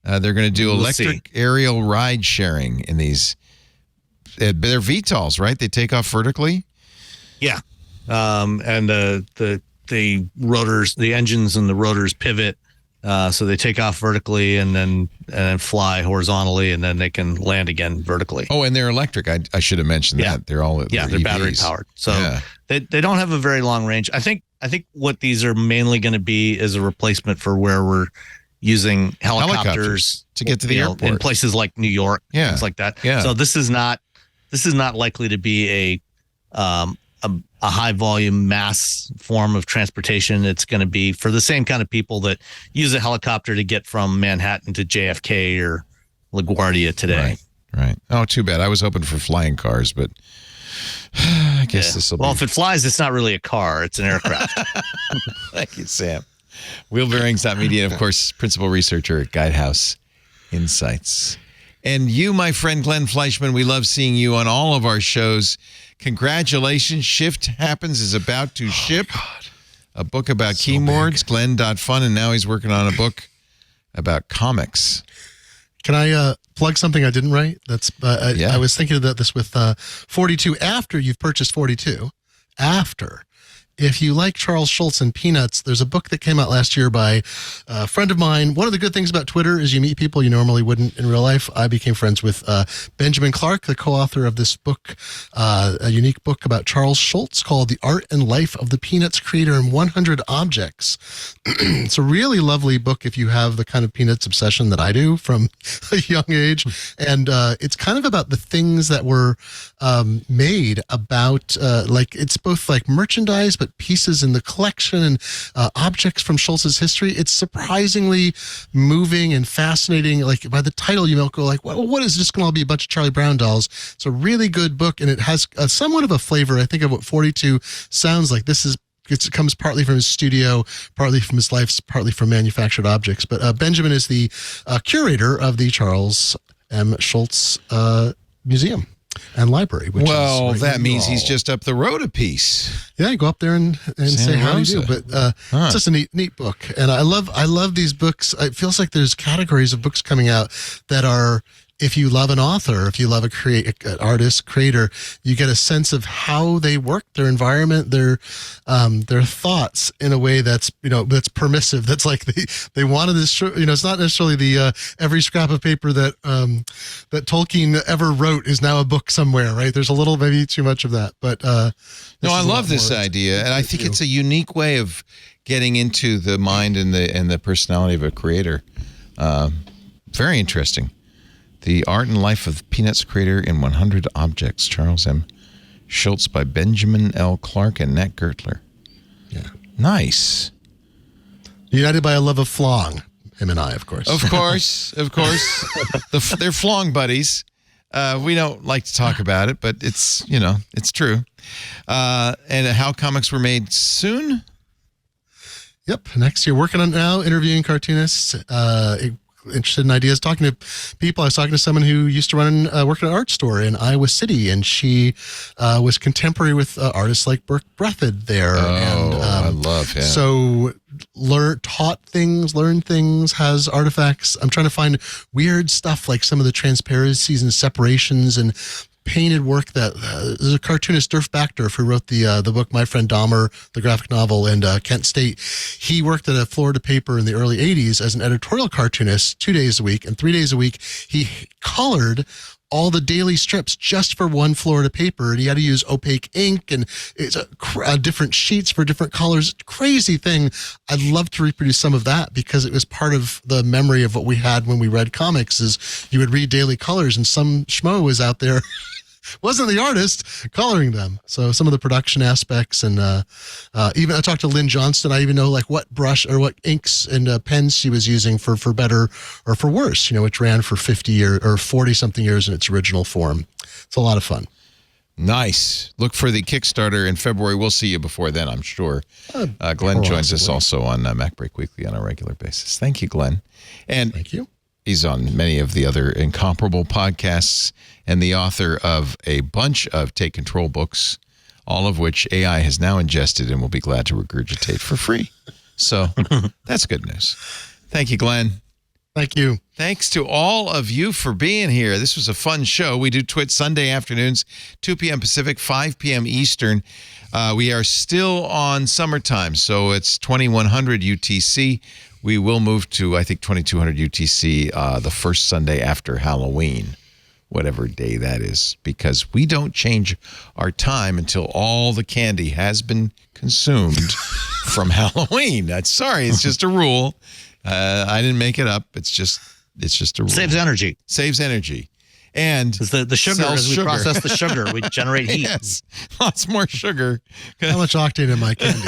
They're going to do electric aerial ride sharing in these. They're VTOLs, right? They take off vertically. Yeah, and the rotors, the engines and the rotors pivot, so they take off vertically and then fly horizontally, and then they can land again vertically. Oh, and they're electric. I should have mentioned that. They're all they're battery powered. So they don't have a very long range. I think what these are mainly going to be is a replacement for where we're using helicopters to get to the airport in places like New York, things like that. Yeah. So this is not likely to be a high volume mass form of transportation. It's going to be for the same kind of people that use a helicopter to get from Manhattan to JFK or LaGuardia today. Right. Oh, too bad. I was hoping for flying cars, but I guess this will be. Well, if it flies, it's not really a car. It's an aircraft. Thank you, Sam. Wheelbearings.media, and of course, principal researcher at Guidehouse Insights. And you, my friend Glenn Fleishman, we love seeing you on all of our shows. Congratulations. Shift Happens is about to ship a book about keyboards, Glenn.fun, and now he's working on a book about comics. Can I plug something I didn't write? That's I was thinking about this with 42. After you've purchased 42, if you like Charles Schulz and Peanuts, there's a book that came out last year by a friend of mine. One of the good things about Twitter is you meet people you normally wouldn't in real life. I became friends with Benjamin Clark, the co-author of this book, a unique book about Charles Schulz called The Art and Life of the Peanuts Creator in 100 Objects. It's a really lovely book if you have the kind of Peanuts obsession that I do from a young age. And it's kind of about the things that were made about, it's both like merchandise, but pieces in the collection and objects from Schulz's history. It's surprisingly moving and fascinating. Like by the title, you might go like, well, what is this going to all be a bunch of Charlie Brown dolls? It's a really good book, and it has somewhat of a flavor, I think, of what 42 sounds like. It comes partly from his studio, partly from his life, partly from manufactured objects. But Benjamin is the curator of the Charles M. Schulz Museum and Library. Which is that means he's just up the road a piece. Yeah, go up there and say how you do. But it's just a neat book, and I love these books. It feels like there's categories of books coming out that are. If you love an author, if you love an artist, creator, you get a sense of how they work, their environment, their thoughts in a way that's permissive. That's like they wanted this. It's not necessarily the every scrap of paper that Tolkien ever wrote is now a book somewhere, right? There's a little, maybe too much of that, but I love this idea, and I think it's a unique way of getting into the mind and the personality of a creator. Very interesting. The Art and Life of Peanuts Creator in 100 Objects, Charles M. Schulz by Benjamin L. Clark and Nat Gertler. Yeah. Nice. United by a love of Flong. Him and I, of course. Of course. They're Flong buddies. We don't like to talk about it, but it's true. And how comics were made soon? Yep. Next year. Working on it now, interviewing cartoonists. Interested in ideas, talking to people. I was talking to someone who used to work at an art store in Iowa City, and she was contemporary with artists like Burke Breathed there. I love him. So learn things, has artifacts. I'm trying to find weird stuff like some of the transparencies and separations and painted work that there's a cartoonist, Durf Backdorf, who wrote the book My Friend Dahmer, the graphic novel, and Kent State. He worked at a Florida paper in the early 80s as an editorial cartoonist 2 days a week, and 3 days a week he colored all the daily strips just for one Florida paper, and he had to use opaque ink, and it's different sheets for different colors. Crazy thing. I'd love to reproduce some of that because it was part of the memory of what we had when we read comics. Is you would read Daily Colors, and some schmo was out there. Wasn't the artist coloring them. So some of the production aspects, and even I talked to Lynn Johnston. I even know like what brush or what inks and pens she was using for better or for worse, which ran for 50 years or 40 something years in its original form. It's a lot of fun. Nice. Look for the Kickstarter in February. We'll see you before then, I'm sure. Glenn joins us also on Mac Break Weekly on a regular basis. Thank you, Glenn. And thank you. He's on many of the other incomparable podcasts and the author of a bunch of Take Control books, all of which AI has now ingested and will be glad to regurgitate for free. So that's good news. Thank you, Glenn. Thank you. Thanks to all of you for being here. This was a fun show. We do Twit Sunday afternoons, 2 p.m. Pacific, 5 p.m. Eastern. We are still on summertime, so it's 2100 UTC. We will move to, I think, 2200 UTC the first Sunday after Halloween, whatever day that is, because we don't change our time until all the candy has been consumed from Halloween. Sorry, it's just a rule. I didn't make it up. It's just a rule. Saves energy. Saves energy. And the sugar, as we process the sugar, we generate heat. Yes, lots more sugar. How much octane in my candy?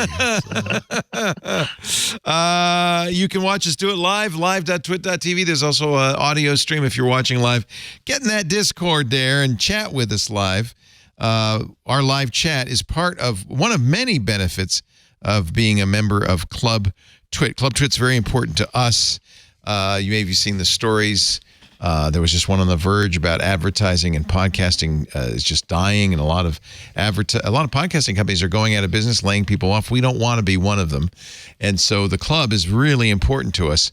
You can watch us do it live, live.twit.tv. There's also an audio stream if you're watching live. Get in that Discord there and chat with us live. Our live chat is part of one of many benefits of being a member of Club Twit. Club Twit's very important to us. You may have seen the stories. There was just one on The Verge about advertising and podcasting is just dying, and a lot of podcasting companies are going out of business, laying people off. We don't want to be one of them, and so the club is really important to us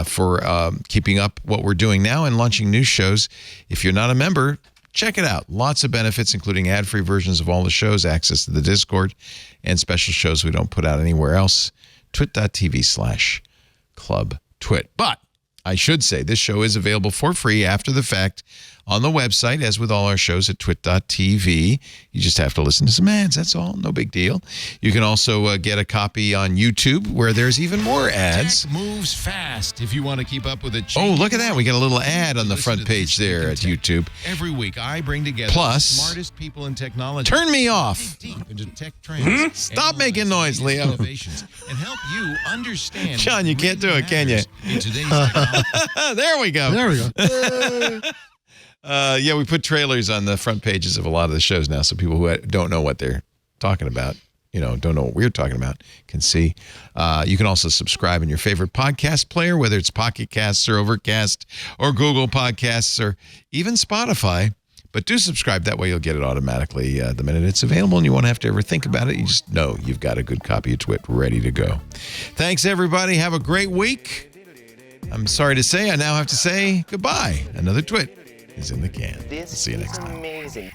for keeping up what we're doing now and launching new shows. If you're not a member, check it out. Lots of benefits, including ad-free versions of all the shows, access to the Discord, and special shows we don't put out anywhere else. twit.tv/clubtwit. But I should say this show is available for free after the fact on the website, as with all our shows at twit.tv. You just have to listen to some ads. That's all. No big deal. You can also get a copy on YouTube where there's even more ads. Tech moves fast if you want to keep up with it. Oh, look at that. We got a little ad on the front page there at YouTube. Every week, I bring together Plus, the smartest people in technology. Turn me off. Deep into tech trends. Stop making noise, Leo. Innovations, and help you understand. John, you can't do it, can you? In today's technology. There we go. There we go. Yeah, we put trailers on the front pages of a lot of the shows now, so people who don't know what they're talking about, don't know what we're talking about, can see. You can also subscribe in your favorite podcast player, whether it's Pocket Casts or Overcast or Google Podcasts or even Spotify. But do subscribe. That way you'll get it automatically the minute it's available, and you won't have to ever think about it. You just know you've got a good copy of Twit ready to go. Thanks, everybody. Have a great week. I'm sorry to say, I now have to say goodbye. Another Twit is in the can. See you next time. Amazing.